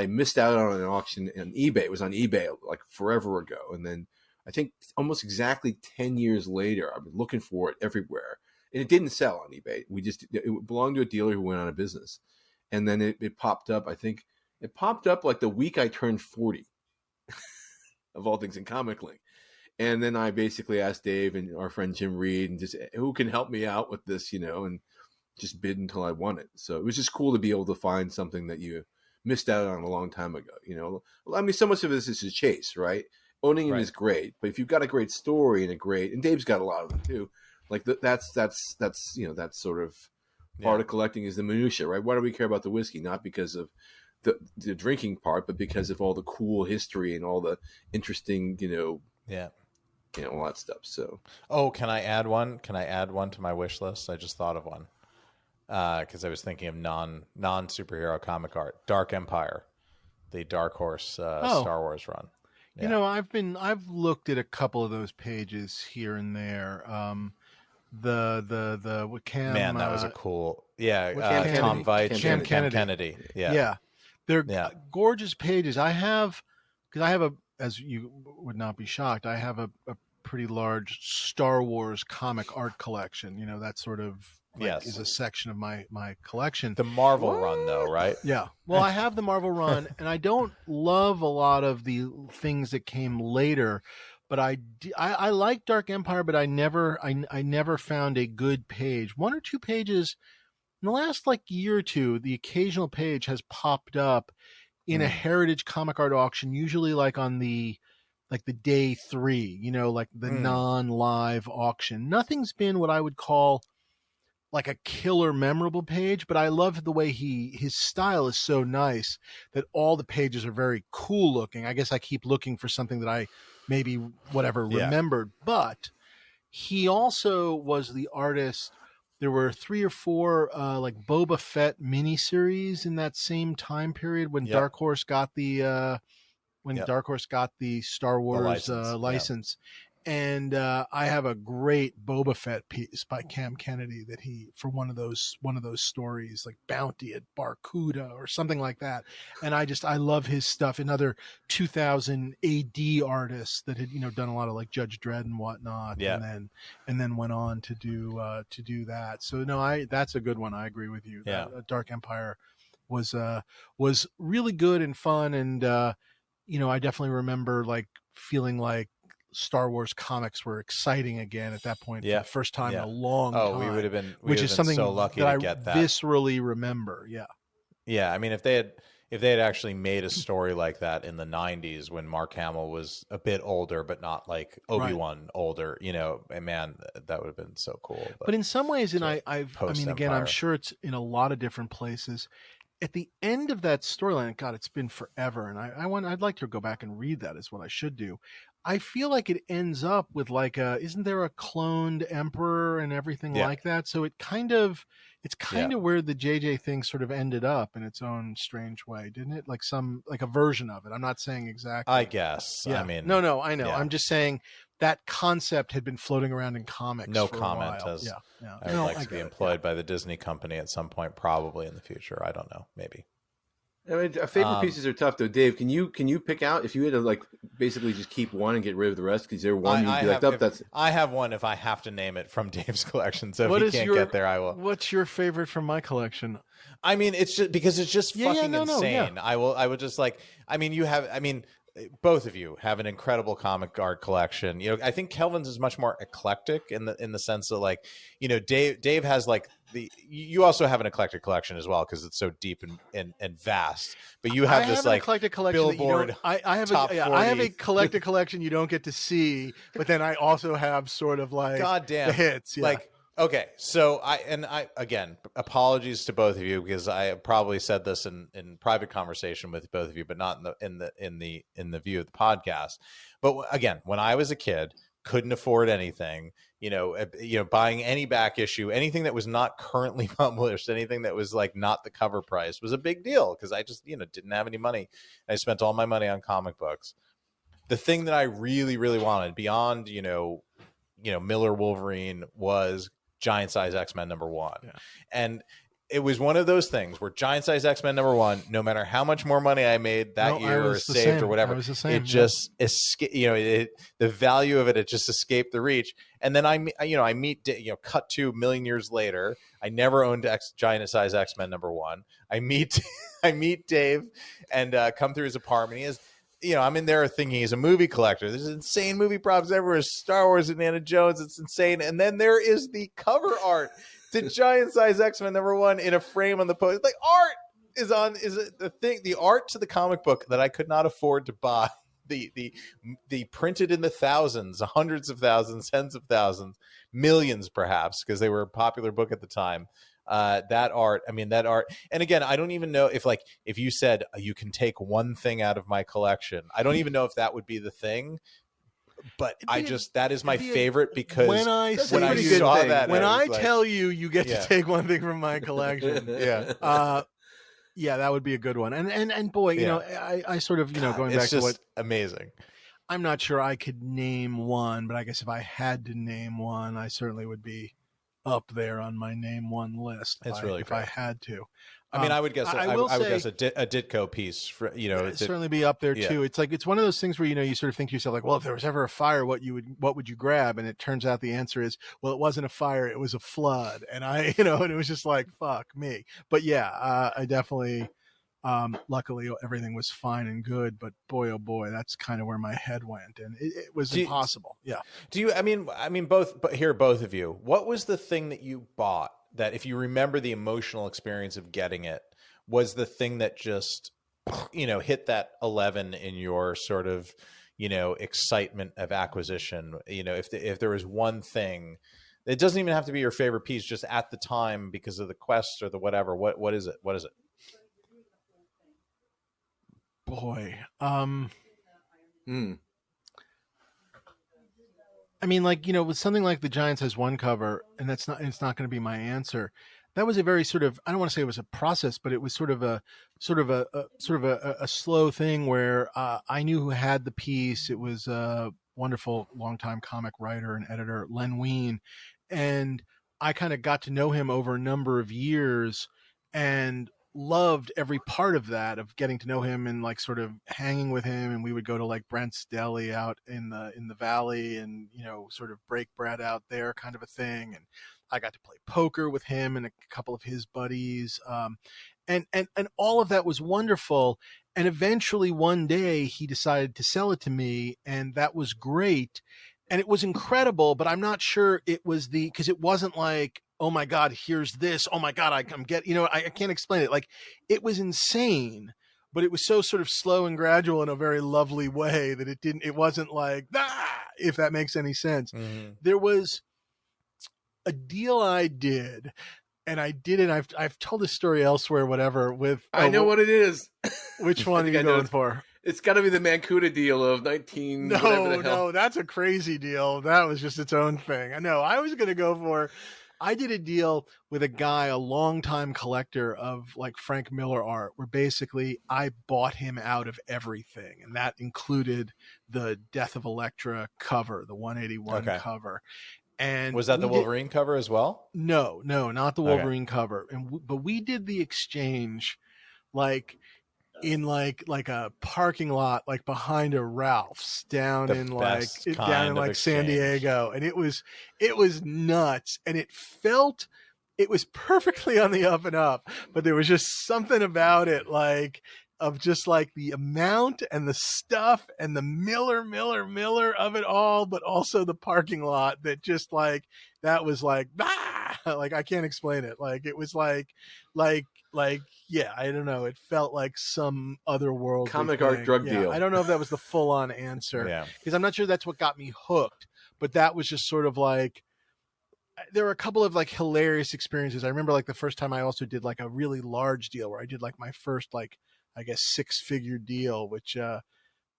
missed out on an auction on eBay. It was on eBay like forever ago. And then I think almost exactly 10 years later, I've been looking for it everywhere. And it didn't sell on eBay. It belonged to a dealer who went out of business. And then it popped up. I think it popped up like the week I turned 40. Of all things in Comic Link. And then I basically asked Dave and our friend Jim Reed and just who can help me out with this, and just bid until I won it. So it was just cool to be able to find something that you missed out on a long time ago. I mean, so much of this is a chase, right? Owning it is great, but if you've got a great story and Dave's got a lot of them too, like that's sort of part of collecting is the minutia, right? Why do we care about the whiskey? Not because of the drinking part, but because of all the cool history and all the interesting, all that stuff. So, can I add one? Can I add one to my wish list? I just thought of one because I was thinking of non superhero comic art. Dark Empire, the Dark Horse Star Wars run. Yeah. I've looked at a couple of those pages here and there. The Cam, man, that was a cool Tom Veitch, Cam Kennedy. Yeah. They're gorgeous pages. I have as you would not be shocked, I have a pretty large Star Wars comic art collection. That sort of is a section of my collection. The Marvel run, though, right? Yeah. Well, I have the Marvel run, and I don't love a lot of the things that came later. But I like Dark Empire, but I never found a good page. One or two pages. In the last year or two, the occasional page has popped up in a Heritage comic art auction, usually on the day 3, the non-live auction. Nothing's been what I would call a killer memorable page, but I love the way his style is so nice that all the pages are very cool looking. I guess I keep looking for something that I maybe remembered, but he also was the artist. There were 3 or 4 Boba Fett miniseries in that same time period when Dark Horse got the Dark Horse got the Star Wars license. And I have a great Boba Fett piece by Cam Kennedy that for one of those stories, like Bounty at Barcuda or something like that. And I love his stuff. Another 2000 AD artist that had done a lot of Judge Dredd and whatnot. Yeah. And then went on to do that. So no, that's a good one. I agree with you. Yeah. Dark Empire was really good and fun. And I definitely remember feeling like Star Wars comics were exciting again at that point for the first time in a long time. We would have been something so lucky that to get that. I viscerally remember. Yeah. I mean, if they had actually made a story like that in the 90s when Mark Hamill was a bit older, but not like Obi-Wan older, man, that would have been so cool. But in some ways, and again, I'm sure it's in a lot of different places. At the end of that storyline, God, it's been forever, and I'd like to go back and read that. Is what I should do. I feel like it ends up with isn't there a cloned emperor and everything like that? So it's kind of where the JJ thing sort of ended up in its own strange way, didn't it? Like a version of it. I'm not saying exactly. I guess. Yeah. I mean, no, I know. Yeah. I'm just saying that concept had been floating around in comics. No for comment. A while. I would like to be employed by the Disney company at some point, probably in the future. I don't know. Maybe. I mean, favorite pieces are tough though. Dave, can you pick out if you had to basically just keep one and get rid of the rest? Because there one you'd be that's. I have one if I have to name it from Dave's collection. So if he can't get there, I will. What's your favorite from my collection? I mean, it's just because it's just fucking insane. I would just both of you have an incredible comic art collection. I think Kelvin's is much more eclectic in the sense that Dave has you also have an eclectic collection as well because it's so deep and vast. But you have this eclectic collection Billboard. I have a collected collection you don't get to see, but then I also have sort of goddamn the hits. Yeah. Okay, so I again, apologies to both of you because I probably said this in private conversation with both of you, but not in the view of the podcast. But again, when I was a kid, couldn't afford anything, buying any back issue, anything that was not currently published, anything that was like not the cover price was a big deal because I just didn't have any money. I spent all my money on comic books. The thing that I really, really wanted beyond Miller Wolverine was Giant Size X-Men #1. Yeah. And it was one of those things where Giant Size X-Men #1, no matter how much more money I made that year or saved or whatever, it just escaped, the value of it just escaped the reach. And then I meet, cut to a million years later, I never owned Giant Size X-Men #1. I meet Dave and come through his apartment. He has, I'm in there thinking he's a movie collector. There's insane movie props everywhere. Star Wars, Indiana Jones. It's insane. And then there is the cover art to Giant Size X-Men #1 in a frame on the post. Like art is the thing. The art to the comic book that I could not afford to buy. The printed in the thousands, hundreds of thousands, tens of thousands, millions perhaps, because they were a popular book at the time. That art, and again, I don't even know if you said you can take one thing out of my collection, I don't even know if that would be the thing, but that is my favorite because when I saw that, when I tell you get to take one thing from my collection, yeah, that would be a good one. And boy, I sort of, going back to what amazing. I'm not sure I could name one, but I guess if I had to name one, I certainly would be up there on my name one list. If I had to. I would guess. I would guess a Ditko piece. It'd certainly be up there too. It's one of those things where you sort of think to yourself like, well, if there was ever a fire, what would you grab? And it turns out the answer is, well, it wasn't a fire, it was a flood. And and it was just like, fuck me. But yeah, I definitely. Luckily, everything was fine and good, but boy, oh boy, that's kind of where my head went, and it was impossible. Yeah. Do you? Both of you. What was the thing that you bought that, if you remember the emotional experience of getting it, was the thing that just, hit that 11 in your sort of, excitement of acquisition? If there was one thing, it doesn't even have to be your favorite piece, just at the time because of the quest or the whatever. What is it? What is it? Boy, with something like the Giant Size 1 cover, and it's not going to be my answer. That was a very sort of, I don't want to say it was a process, but it was sort of a slow thing where I knew who had the piece. It was a wonderful longtime comic writer and editor, Len Wein, and I kind of got to know him over a number of years, and loved every part of that, of getting to know him and like sort of hanging with him. And we would go to like Brent's Deli out in the valley and, sort of break bread out there kind of a thing. And I got to play poker with him and a couple of his buddies. And all of that was wonderful. And eventually one day he decided to sell it to me, and that was great. And it was incredible, but I'm not sure it was because it wasn't like, oh my God, here's this. Oh my God, I can't explain it. Like, it was insane, but it was so sort of slow and gradual in a very lovely way that it wasn't like, if that makes any sense. Mm-hmm. There was a deal I did, and I did it. I've told this story elsewhere, whatever, I know what it is. Which one are you going for? It's got to be the Mancuda deal of 19. No, that's a crazy deal. That was just its own thing. I know. I was going to go for. I did a deal with a guy, a longtime collector of like Frank Miller art, where basically I bought him out of everything. And that included the Death of Elektra cover, the 181 cover. And was that the Wolverine cover as well? No, not the Wolverine cover. But we did the exchange like in like a parking lot, like behind a Ralph's down in San Diego. And it was nuts. And it was perfectly on the up and up, but there was just something about it, like, of just like the amount and the stuff and the Miller of it all, but also the parking lot that just like, that was like, like, I can't explain it. Like, it was like, yeah, I don't know. It felt like some otherworldly comic art drug deal. I don't know if that was the full on answer, because I'm not sure that's what got me hooked, but that was just sort of like, there were a couple of like hilarious experiences. I remember like the first time I also did like a really large deal where I did like my first like I guess 6-figure deal, which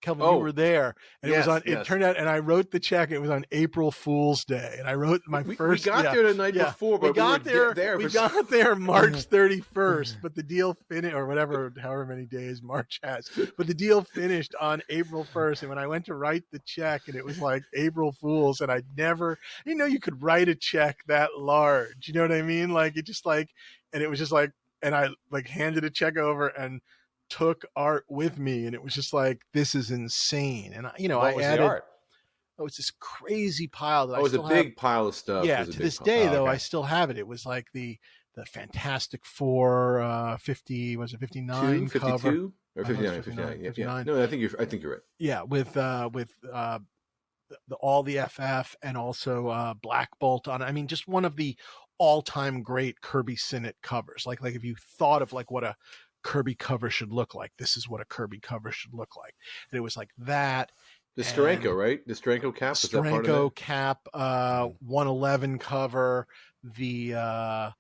Kelvin, you were there, and it was on. It turned out, and I wrote the check. It was on April Fool's Day, and I wrote my first. We got there the night before, but we got there. We got there March 31st, but the deal finished, or whatever, however many days March has. But the deal finished on April 1st, and when I went to write the check, and it was like April Fool's, and I'd never, you could write a check that large. You know what I mean? Like it just like, and it was just like, and I like handed a check over and took art with me, and it was just like, this is insane. And what was the art? Oh, it's this crazy pile that it was a big pile of stuff. Yeah, to this day though, I still have it. It was like the Fantastic Four 50, was it 59 cover? 52 or 59? Yeah, 59. No, I think you're right. Yeah, with all the FF and also Black Bolt on it. I mean, just one of the all-time great Kirby Sinnott covers. Like if you thought of like what a Kirby cover should look like, this is what a Kirby cover should look like. And it was like that. The Steranko, right? The Steranko cap. Steranko cap, 111 cover. The the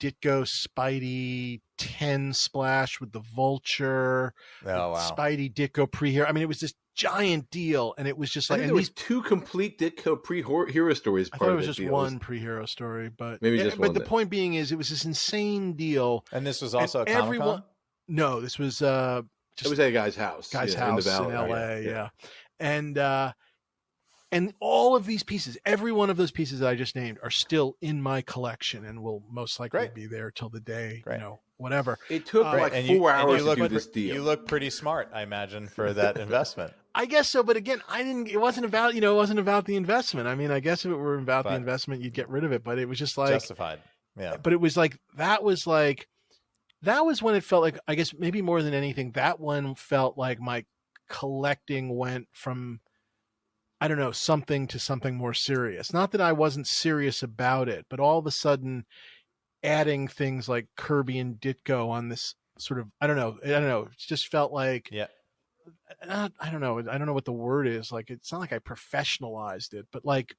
Ditko Spidey 10 splash with the Vulture. Oh wow! Spidey Ditko pre-hero. I mean, it was this giant deal, and it was just like, and there was 2 complete Ditko pre-hero stories. I thought it was just one pre-hero story, but maybe just one. But the point being is, it was this insane deal. And this was also a Comic-Con? No, this was it was at a guy's house. In LA, yeah. And all of these pieces, every one of those pieces that I just named, are still in my collection and will most likely be there till the day, whatever. It took like 4 hours to do this deal. You look pretty smart, I imagine, for that investment. I guess so, but again, it wasn't about the investment. I mean, I guess if it were about the investment, you'd get rid of it, but it was just like justified. Yeah. But it was like that was when it felt like, I guess maybe more than anything, that one felt like my collecting went from, I don't know, something to something more serious. Not that I wasn't serious about it, but all of a sudden adding things like Kirby and Ditko on this sort of, I don't know. It just felt like, I don't know what the word is. Like, it's not like I professionalized it, but like,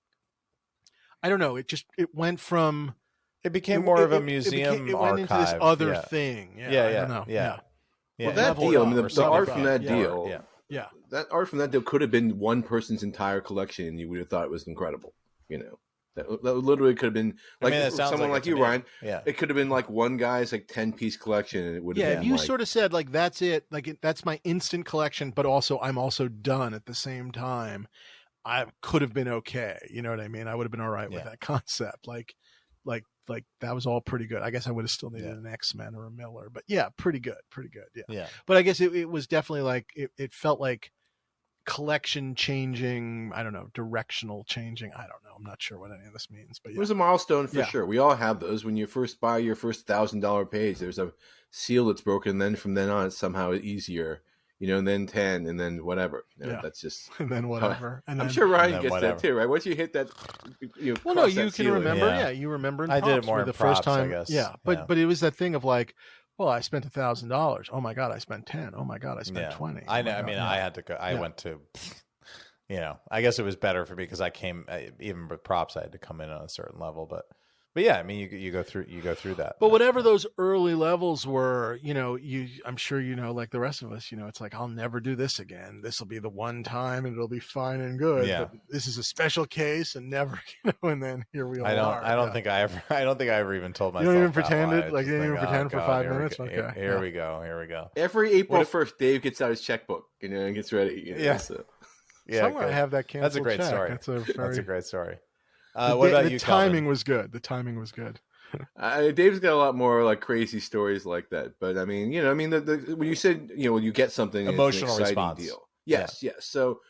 I don't know. It went from, it became more of a museum it went into this other thing. I don't know. Well, that deal, I mean, the art from that deal, yeah, that art from that deal could have been one person's entire collection, and you would have thought it was incredible. That literally could have been like, someone like you, Ryan. Yeah, it could have been like one guy's like 10-piece collection, and it would have been. Yeah, if you sort of said like, that's it, like that's my instant collection, but also I'm also done at the same time, I could have been okay. You know what I mean? I would have been all right with that concept. Like that was all pretty good. I guess I would have still needed an X-Men or a Miller, but pretty good. Yeah. But I guess it was definitely like, it felt like collection changing, I don't know, directional changing. I don't know. I'm not sure what any of this means, but it was a milestone for sure. We all have those. When you first buy your first $1,000 page, there's a seal that's broken. And then from then on, it's somehow easier, and then 10 and then whatever. That's just, and then whatever. And I'm sure Ryan gets that too, right? Once you hit that, well, no, you can remember. Yeah. You remember. I did it more the props, first time. I guess. Yeah. But it was that thing of like, well, I spent $1,000. Oh my God, I spent 10. Oh my God, I spent 20. I know. I mean, I had to go. I went to, I guess it was better for me because I came, even with props, I had to come in on a certain level, but yeah, I mean, you go through that. But whatever those early levels were, I'm sure, like the rest of us, it's like, I'll never do this again. This will be the one time and it'll be fine and good. Yeah. But this is a special case and never, and then here we are. I don't think I ever even told myself. You don't even pretended? Like, you didn't even pretend for 5 minutes? Okay. Here we go. Every April 1st, Dave gets out his checkbook, and gets ready. Somewhere I have that canceled. That's a great check. story. That's a great story. What about you? The timing was good. The timing was good. Dave's got a lot more like crazy stories like that, but I mean, when you said, when you get something, emotional it's an exciting response deal. Yes. So,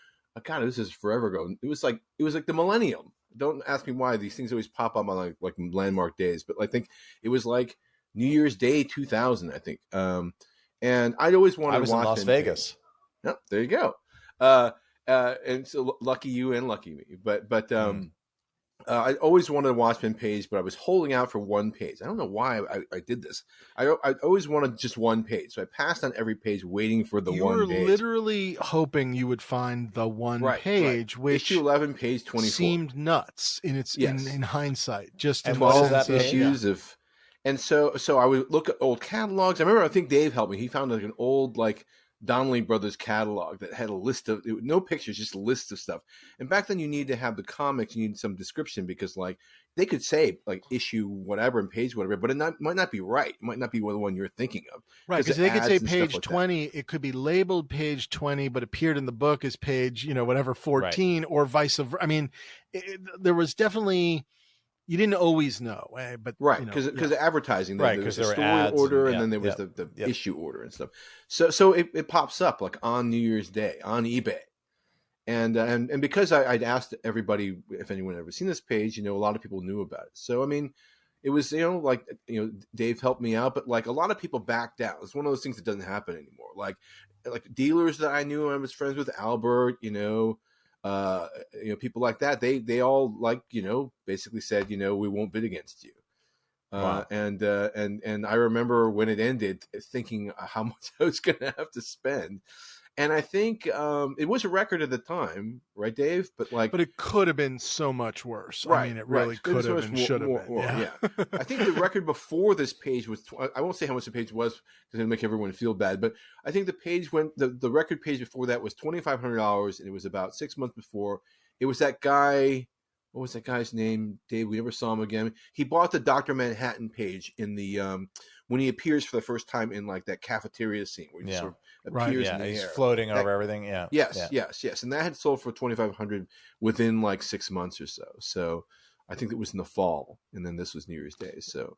God, this is forever ago. It was like the millennium. Don't ask me why these things always pop up on like landmark days, but I think it was like New Year's Day 2000. I think, and I'd always wanted to watch in Las Vegas. Yep, there you go. And so lucky you and lucky me, but I always wanted a Watchmen page, but I was holding out for one page. I don't know why I did this. I always wanted just one page, so I passed on every page, waiting for the one page. You were literally hoping you would find the one page, which issue 11, page 24 seemed nuts in its in hindsight. Just and in 12 issues of, and so I would look at old catalogs. I think Dave helped me. He found like an old Donnelly Brothers catalog that had a list of no pictures, just a list of stuff. And back then, you need to have the comics. You need some description because, they could say issue whatever and page whatever, but it might not be right. It might not be the one you're thinking of. Right, because they could say page 20. It could be labeled page 20, but appeared in the book as page 14 or vice versa. I mean, there was definitely. You didn't always know, but because of advertising, there was the story order, and then there was the issue order and stuff. So it pops up on New Year's Day on eBay, and because I'd asked everybody if anyone had ever seen this page, a lot of people knew about it. So it was Dave helped me out, but a lot of people backed out. It's one of those things that doesn't happen anymore. Like dealers that I knew, I was friends with Albert, people like that, they all basically said, we won't bid against you. Wow. And I remember when it ended thinking how much I was going to have to spend. And I think it was a record at the time, right, Dave? But it could have been so much worse. Right, I mean, it really could have and should have been. Yeah. I think the record before this page was. I won't say how much the page was because it'll make everyone feel bad. But I think the page the record page before that was $2,500, and it was about 6 months before. It was that guy. What was that guy's name, Dave? We never saw him again. He bought the Dr. Manhattan page in the when he appears for the first time in that cafeteria scene where he sort of appears in the he's air. floating over everything. Yeah. Yes. And that had sold for $2,500 within 6 months or so. So I think it was in the fall, and then this was New Year's Day. So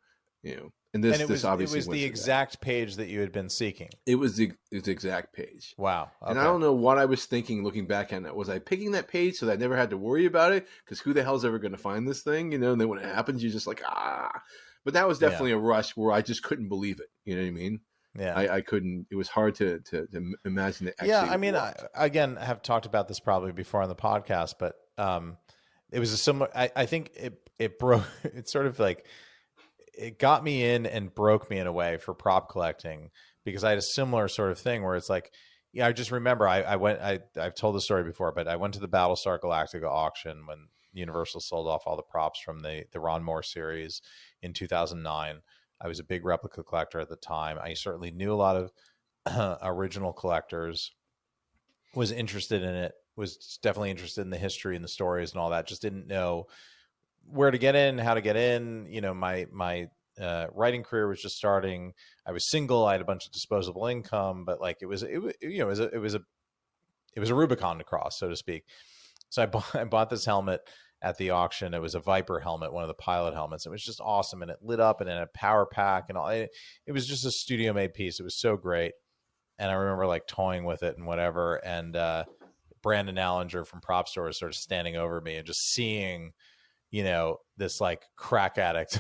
and this obviously it was the exact page that you had been seeking. It was the exact page. Wow. Okay. And I don't know what I was thinking looking back on it. Was I picking that page so that I never had to worry about it? Because who the hell's ever going to find this thing? And then when it happens, you're just But that was definitely a rush where I just couldn't believe it. You know what I mean? Yeah. I couldn't. It was hard to imagine it. Actually I have talked about this probably before on the podcast, but it was a similar. I think it broke. It's sort of it got me in and broke me in a way for prop collecting because I had a similar sort of thing where it's I just remember I've told the story before, but I went to the Battlestar Galactica auction when Universal sold off all the props from the Ron Moore series in 2009. I was a big replica collector at the time. I certainly knew a lot of original collectors, was interested in it, was definitely interested in the history and the stories and all that. Just didn't know where to get in, how to get in. My writing career was just starting. I was single. I had a bunch of disposable income, but it was a Rubicon to cross, so to speak. So I bought this helmet at the auction. It was a Viper helmet, one of the pilot helmets. It was just awesome, and it lit up and it had a power pack and all. It was just a studio made piece. It was so great, and I remember toying with it and whatever. And Brandon Allinger from Prop Store was sort of standing over me and just seeing this crack addict,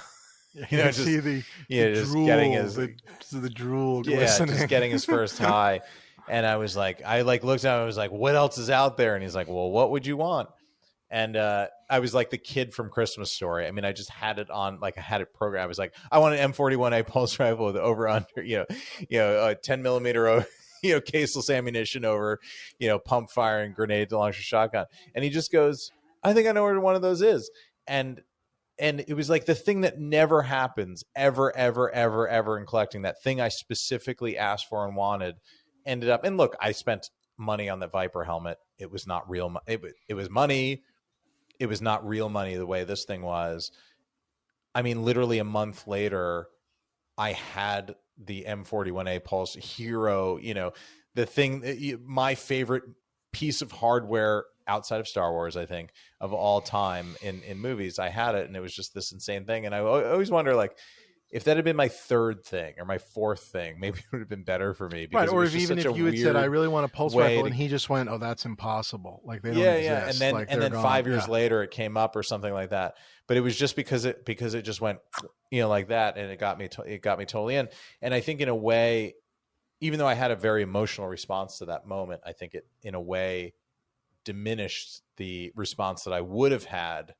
just see the just drool, getting his the drool glistening. just getting his first high. And I was I looked at him, I was what else is out there? And he's well, what would you want? And I was the kid from Christmas Story. I mean, I just had it on, I had it programmed. I was I want an M41A pulse rifle with over under, 10 millimeter, caseless ammunition over, pump firing grenade to launch a shotgun. And he just goes, I think I know where one of those is. And it was the thing that never happens ever in collecting. That thing I specifically asked for and wanted ended up. And look, I spent money on the Viper helmet. It was not real. It was money. It was not real money the way this thing was. I mean, literally a month later, I had the M41A Pulse Hero, the thing, my favorite piece of hardware outside of Star Wars, I think, of all time in movies. I had it, and it was just this insane thing. And I always wonder, if that had been my third thing or my fourth thing, maybe it would have been better for me. Right, or if you had said, I really want a pulse rifle, and he just went, oh, that's impossible. They don't exist. And then 5 years later it came up or something like that. But it was just because it just went, like that, and it got me totally in. And I think in a way, even though I had a very emotional response to that moment, I think it in a way diminished the response that I would have had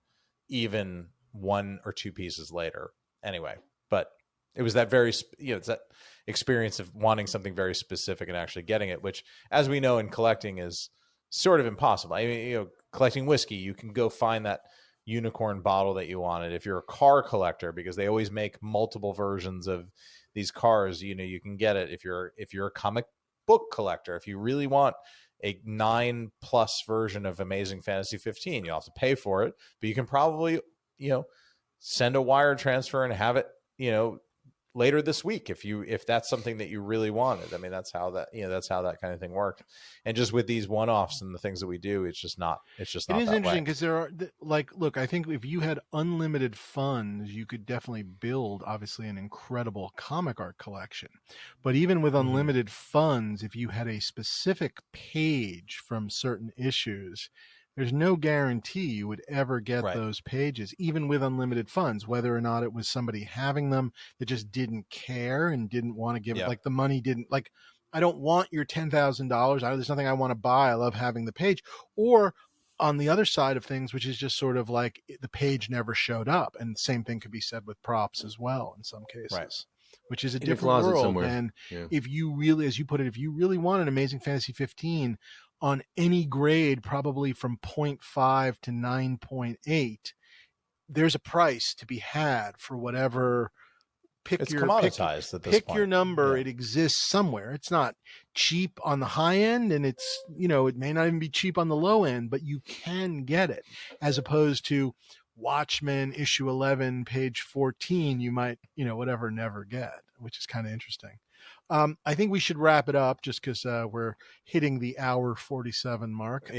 even one or two pieces later anyway. But it was that very, it's that experience of wanting something very specific and actually getting it, which, as we know in collecting, is sort of impossible. I mean, collecting whiskey, you can go find that unicorn bottle that you wanted. If you're a car collector, because they always make multiple versions of these cars, you can get it. If you're a comic book collector, if you really want a 9+ version of Amazing Fantasy 15, you'll have to pay for it, but you can probably, send a wire transfer and have it, later this week if that's something that you really wanted. I mean, that's how that kind of thing works. And just with these one-offs and the things that we do, it's just not it is that interesting way. because there are look, I think if you had unlimited funds, you could definitely build obviously an incredible comic art collection. But even with unlimited funds, if you had a specific page from certain issues, there's no guarantee you would ever get those pages, even with unlimited funds, whether or not it was somebody having them that just didn't care and didn't want to give it, like the money didn't, like, I don't want your $10,000. There's nothing I want to buy. I love having the page. Or on the other side of things, which is just sort of like the page never showed up. And the same thing could be said with props as well in some cases. Which is a different world somewhere. than if you really, as you put it, if you really want an Amazing Fantasy 15 on any grade, probably from 0.5 to 9.8, there's a price to be had for whatever. It's commoditized at this point. Pick your number. It exists somewhere. It's not cheap on the high end, and it's, it may not even be cheap on the low end, but you can get it, as opposed to Watchmen issue 11, page 14, you might, never get, which is kind of interesting. I think we should wrap it up just because we're hitting the hour 47 mark.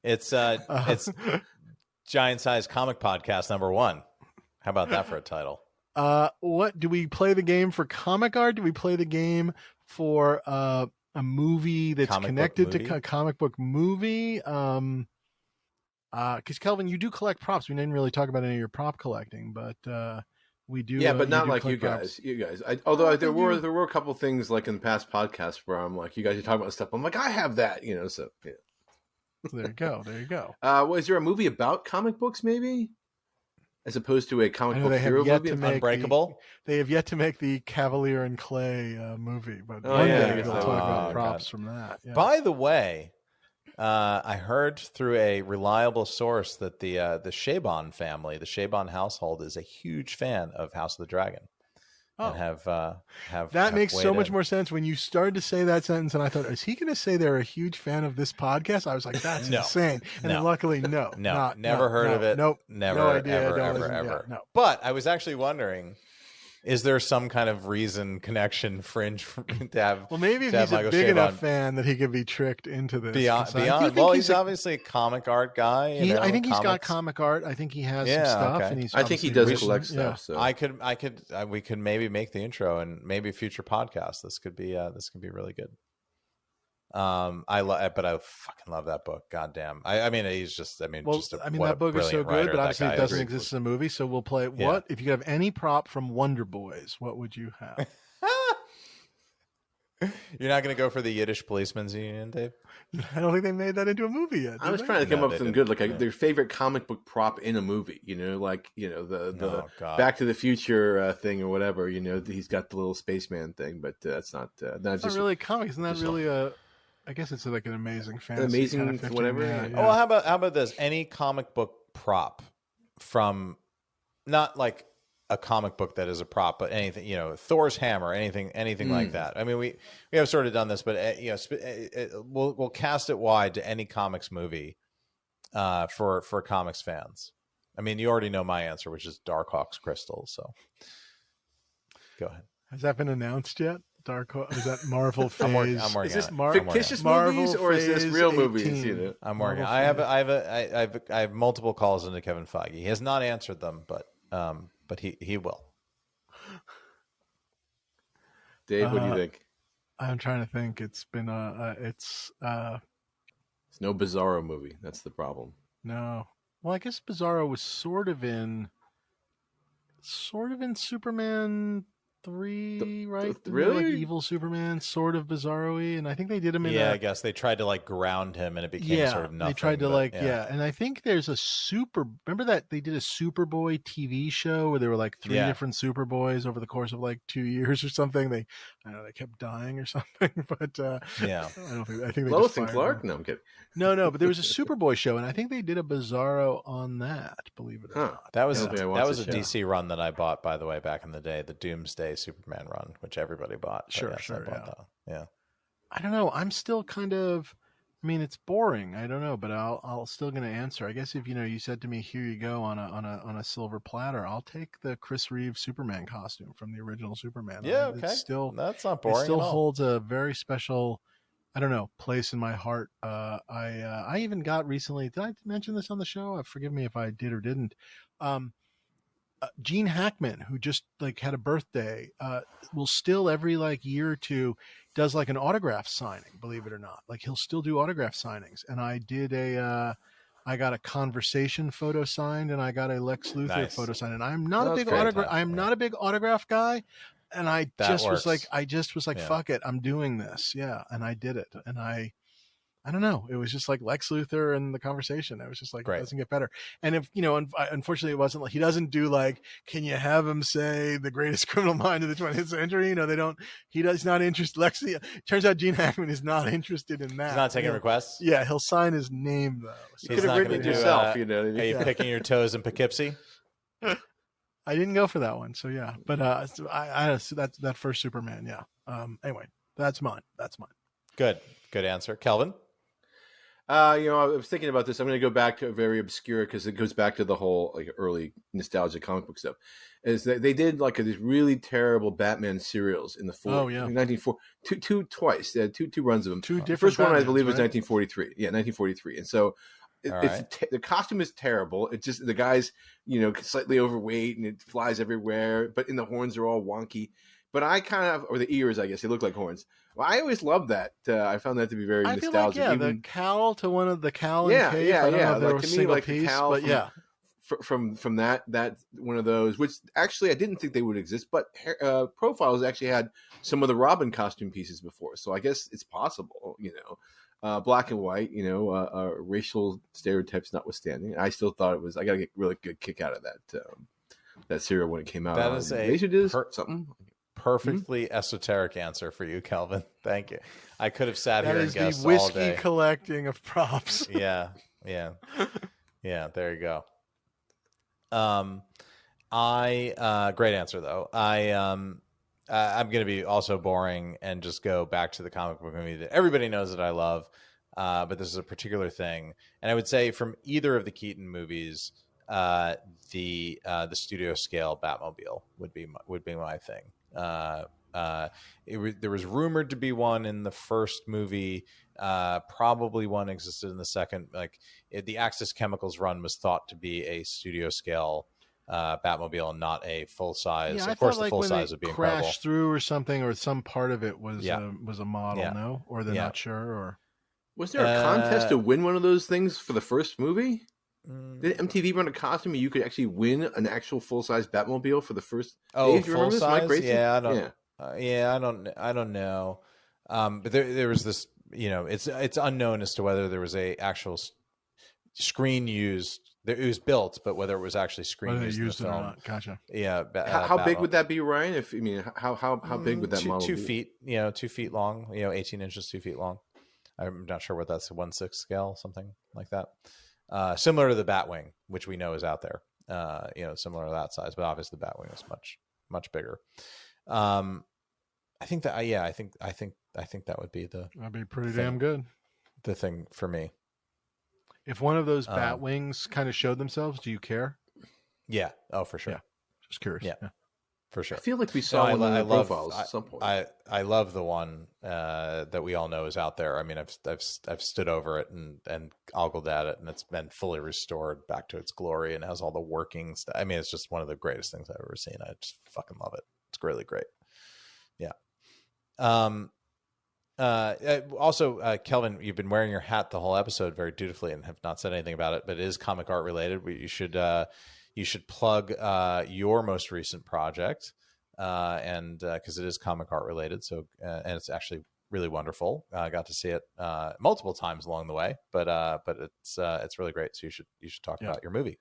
It's Giant Size Comic Podcast #1. How about that for a title? What do we play the game for comic art? Do we play the game for a movie that's connected to a comic book movie? Because Kelvin, you do collect props. We didn't really talk about any of your prop collecting, but we do. Yeah, but not like you guys. Props. Although there were a couple things like in past podcasts where I'm like, you guys are talking about stuff. I'm like, I have that, So yeah. There you go. There you go. Was there a movie about comic books, maybe, as opposed to a comic book hero movie? Unbreakable. They have yet to make the Cavalier and Clay movie, but one day we'll talk about props from that. Yeah. By the way, I heard through a reliable source that the Chabon family, the Chabon household, is a huge fan of House of the Dragon. And have that makes so much more sense when you started to say that sentence, and I thought, is he going to say they're a huge fan of this podcast? I was like, that's insane. And then luckily, never heard of it. Nope, never, no idea, ever. No. But I was actually wondering, is there some kind of reason, connection, fringe to have? Well, maybe if he's a big enough fan that he could be tricked into this. Beyond. Well, he's obviously a comic art guy. I think he's got comic art. I think he has some stuff, and I think he does collect stuff. So we could maybe make the intro and maybe a future podcast. This could be really good. But I fucking love that book. Goddamn. That book is so good, but obviously it doesn't exist as a movie. So we'll play it. What if you could have any prop from Wonder Boys? What would you have? You're not going to go for the Yiddish Policemen's Union, Dave? I don't think they made that into a movie yet. I was trying to come up with something good, like their favorite comic book prop in a movie. The Back to the Future thing or whatever. He's got the little spaceman thing, but that's not. That's not really a comic. Isn't that really a? I guess it's like an amazing fantasy. Amazing kind of whatever. Yeah. Oh, how about this? Any comic book prop from, not like a comic book that is a prop, but anything, Thor's hammer, anything like that. I mean, we have sort of done this, but we'll cast it wide to any comics movie for comics fans. I mean, you already know my answer, which is Darkhawk's crystal. So go ahead. Has that been announced yet? Darkhawk, is that Marvel phase? I'm working is this on fictitious movies or is this real movies? I'm working. I have multiple calls into Kevin Feige. He has not answered them, but he will. Dave, what do you think? I'm trying to think. It's been it's no Bizarro movie. That's the problem. No. Well, I guess Bizarro was sort of in Superman 3, right? Really? Like evil Superman, sort of bizarro-y, and I think they did him in I guess they tried to like ground him, and it became sort of nothing. They tried to and I think there's a remember that they did a Superboy TV show where there were like 3 different Superboys over the course of like 2 years or something. They kept dying or something, but I think they Lois and Clark. No, I'm kidding. No, but there was a Superboy show, and I think they did a Bizarro on that. Believe it or not. That was a DC run that I bought, by the way, back in the day, the Doomsday Superman run, which everybody bought. Sure. Yeah. I don't know. I'm still kind of. I mean, it's boring. I don't know, but I'll still going to answer. I guess if you said to me, "Here you go on a silver platter," I'll take the Chris Reeve Superman costume from the original Superman. Yeah, okay. That's not boring. It still holds a very special, I don't know, place in my heart. I even got recently. Did I mention this on the show? Forgive me if I did or didn't. Gene Hackman, who just like had a birthday, will still every like year or two does like an autograph signing, believe it or not. Like he'll still do autograph signings. And I did I got a Conversation photo signed, and I got a Lex Luthor photo signed. And I'm not a big autograph. I'm not a big autograph guy. And I just was like, fuck it, I'm doing this. Yeah. And I did it. And I don't know. It was just like Lex Luthor and the Conversation. It was just like, It doesn't get better. And if, unfortunately it wasn't like, he doesn't do like, can you have him say the greatest criminal mind of the 20th century? He's not interested. Turns out Gene Hackman is not interested in that. He's not taking requests. Yeah. He'll sign his name though. So you could have written it yourself. Are you picking your toes in Poughkeepsie? I didn't go for that one. So yeah, but that's that first Superman. Yeah. Anyway, that's mine. Good answer. Kelvin? I was thinking about this. I'm going to go back to a very obscure, because it goes back to the whole like early nostalgia comic book stuff. Is that they did like these really terrible Batman serials in the 1940, twice. They had two runs of them. Two different. The first one I believe was right? 1943. Yeah, 1943. And so the costume is terrible. It's just the guy's slightly overweight and it flies everywhere, but the horns are all wonky. But I or the ears, I guess, they look like horns. Well, I always loved that. I found that to be very nostalgic. Like, the cowl to one of the cowl and cape. I don't know if there was a single piece, the cowl from that one of those, which actually I didn't think they would exist, but Profiles actually had some of the Robin costume pieces before, so I guess it's possible. Black and white. Racial stereotypes notwithstanding, I still thought it was. I got a really good kick out of that serial when it came out. That is something. Perfectly esoteric answer for you, Kelvin. Thank you. I could have sat here and guessed all day. That is the whiskey collecting of props. Yeah. There you go. Great answer though. I'm going to be also boring and just go back to the comic book movie that everybody knows that I love. But this is a particular thing, and I would say from either of the Keaton movies, the studio scale Batmobile would be my thing. There was rumored to be one in the first movie. Probably one existed in the second. The Axis Chemicals run was thought to be a studio scale Batmobile and not a full size. Yeah, of course, the full size would be incredible. Crashed through or something, or some part of it was a model. No, or they're not sure. Or was there a contest to win one of those things for the first movie? Did MTV run a costume and you could actually win an actual full size Batmobile for the first? Oh, full size? Yeah, I don't know. But there was this. It's unknown as to whether there was a actual screen used. It was built, but whether it was actually screen used in the film. Or not. Gotcha. Yeah. How big would that be, Ryan? How big would that model be? 2 feet. 2 feet long. 18 inches, 2 feet long. I'm not sure what that's, a 1/6 scale, something like that. Similar to the Batwing, which we know is out there. Similar to that size, but obviously the Batwing is much, much bigger. I think that I think that would be that'd be pretty damn good. The thing for me. If one of those Batwings kind of showed themselves, do you care? Yeah. Oh, for sure. Yeah. Just curious. Yeah. For sure. I feel like we saw one in the Profiles at some point. I love the one that we all know is out there. I mean, I've stood over it and ogled at it, and it's been fully restored back to its glory and has all the workings. I mean, it's just one of the greatest things I've ever seen. I just fucking love it. It's really great. Yeah. Also, Kelvin, you've been wearing your hat the whole episode very dutifully and have not said anything about it, but it is comic art related. You should plug your most recent project, and because it is comic art related, so and it's actually really wonderful. I got to see it multiple times along the way, but it's really great. So you should talk about your movie.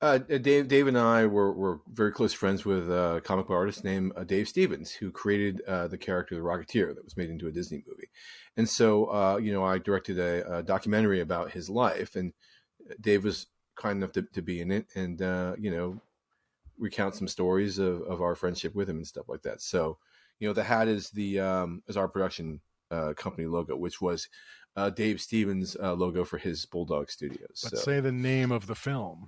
Dave and I were very close friends with a comic book artist named Dave Stevens, who created the character the Rocketeer that was made into a Disney movie. And so, I directed a documentary about his life, and Dave was kind enough to be in it and, recount some stories of our friendship with him and stuff like that. So, the hat is is our production company logo, which was Dave Stevens' logo for his Bulldog Studios. Let's say the name of the film.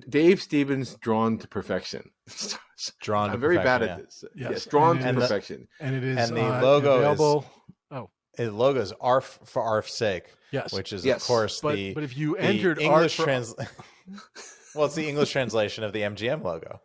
Dave Stevens, Drawn to Perfection. I'm very bad at this. Yes, Drawn to Perfection. And it is, and the logo available. The logo is ARF for ARF's sake. Yes. Which is, of course, but if you entered English well, it's the English translation of the MGM logo.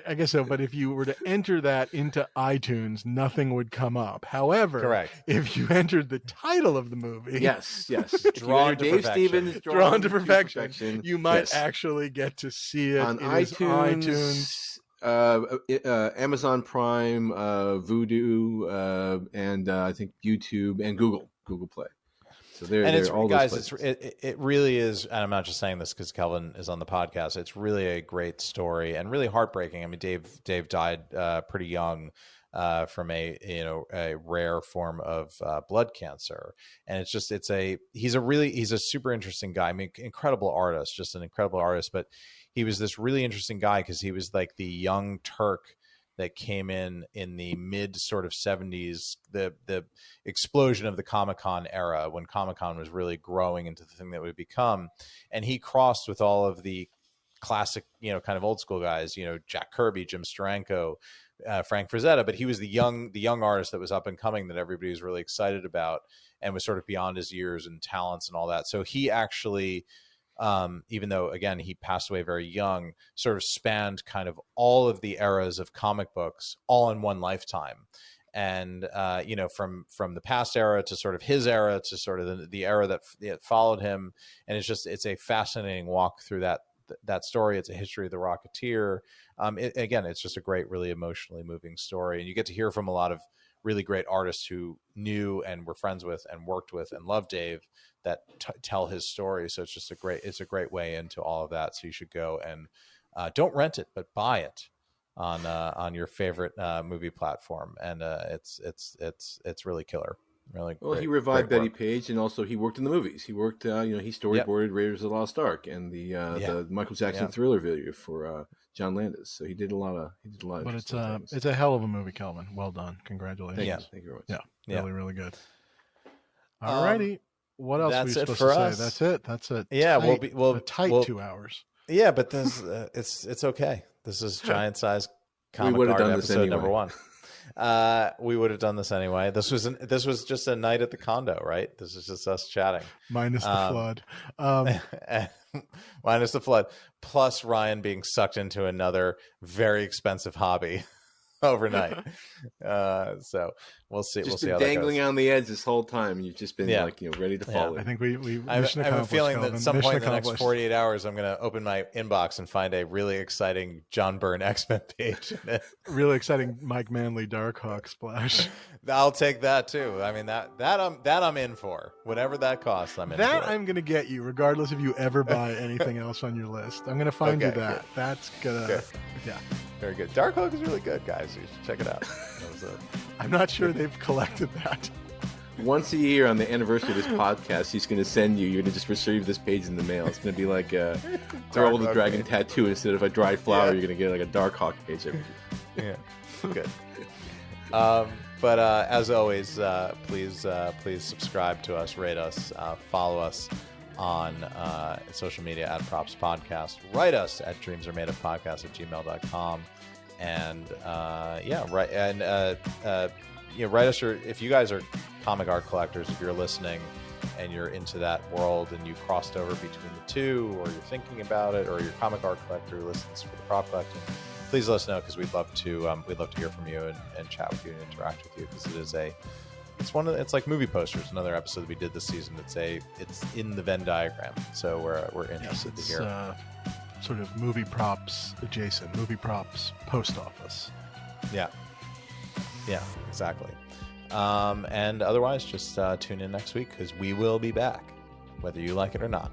I guess so, but if you were to enter that into iTunes, nothing would come up. However, correct. If you entered the title of the movie, yes, Drawn to Dave Perfection. Stevens, Drawn to Perfection, you might actually get to see it on iTunes, Amazon Prime, Vudu, and I think YouTube and Google Play. So it's all guys, it really is, and I'm not just saying this because Kelvin is on the podcast. It's really a great story and really heartbreaking. I mean, Dave died pretty young from a rare form of blood cancer, and he's a super interesting guy. I mean, incredible artist, just an incredible artist. But he was this really interesting guy because he was like the young Turk that came in the mid sort of 70s, the explosion of the Comic-Con era, when Comic-Con was really growing into the thing that it would become. And he crossed with all of the classic, kind of old school guys, Jack Kirby, Jim Steranko, Frank Frazetta, but he was the young artist that was up and coming that everybody was really excited about and was sort of beyond his years and talents and all that. So he actually, even though, again, he passed away very young, sort of spanned kind of all of the eras of comic books all in one lifetime. And, from the past era to sort of his era to sort of the era that followed him. And it's a fascinating walk through that story. It's a history of the Rocketeer. It's just a great, really emotionally moving story. And you get to hear from a lot of really great artists who knew and were friends with and worked with and loved Dave that tell his story. So it's a great way into all of that. So you should go and don't rent it, but buy it on your favorite movie platform. And it's really killer. Really well, he revived Betty Page, and also he worked in the movies. He worked, he storyboarded Raiders of the Lost Ark and the Michael Jackson Thriller video for John Landis. So he did a lot of. But it's a hell of a movie, Kelvin. Well done, congratulations. Thank you very much. Really, really good. All righty. What else are we supposed to us. say? That's it. Yeah, we'll tight 2 hours. Yeah, but this it's okay. This is giant size comic art episode number 1. We would have done this anyway. This was just a night at the condo, right? This is just us chatting. Minus the flood. Minus the flood. Plus Ryan being sucked into another very expensive hobby overnight. So we'll see. Just been dangling on the edge this whole time. You've just been ready to fall in. I think we I have a feeling that at some point in the next 48 hours, I'm going to open my inbox and find a really exciting John Byrne X-Men page. Really exciting Mike Manley Darkhawk splash. I'll take that too. I mean that I'm in for. Whatever that costs, I'm in that for. I'm going to get you, regardless if you ever buy anything else on your list. I'm going to find you that. Good. That's gonna Very good. Darkhawk is really good, guys. You should check it out. I'm not sure they've collected that. Once a year on the anniversary of this podcast, he's going to send you. You're going to just receive this page in the mail. It's going to be like a Throw the Dragon tattoo. Instead of a dried flower, you're going to get like a Darkhawk page every year. Yeah, good. But as always, please subscribe to us, rate us, follow us on social media at Props Podcast. Write us at dreamsaremadeofpodcast@gmail.com. And write us if you guys are comic art collectors, if you're listening and you're into that world and you crossed over between the two, or you're thinking about it, or you're a comic art collector who listens for the prop collecting, please let us know, because we'd love to hear from you and chat with you and interact with you, because it's like movie posters, another episode that we did this season. It's in the Venn diagram, so we're interested to hear. Sort of movie props adjacent, movie props post office. Yeah. Yeah, exactly. And otherwise, just tune in next week because we will be back, whether you like it or not.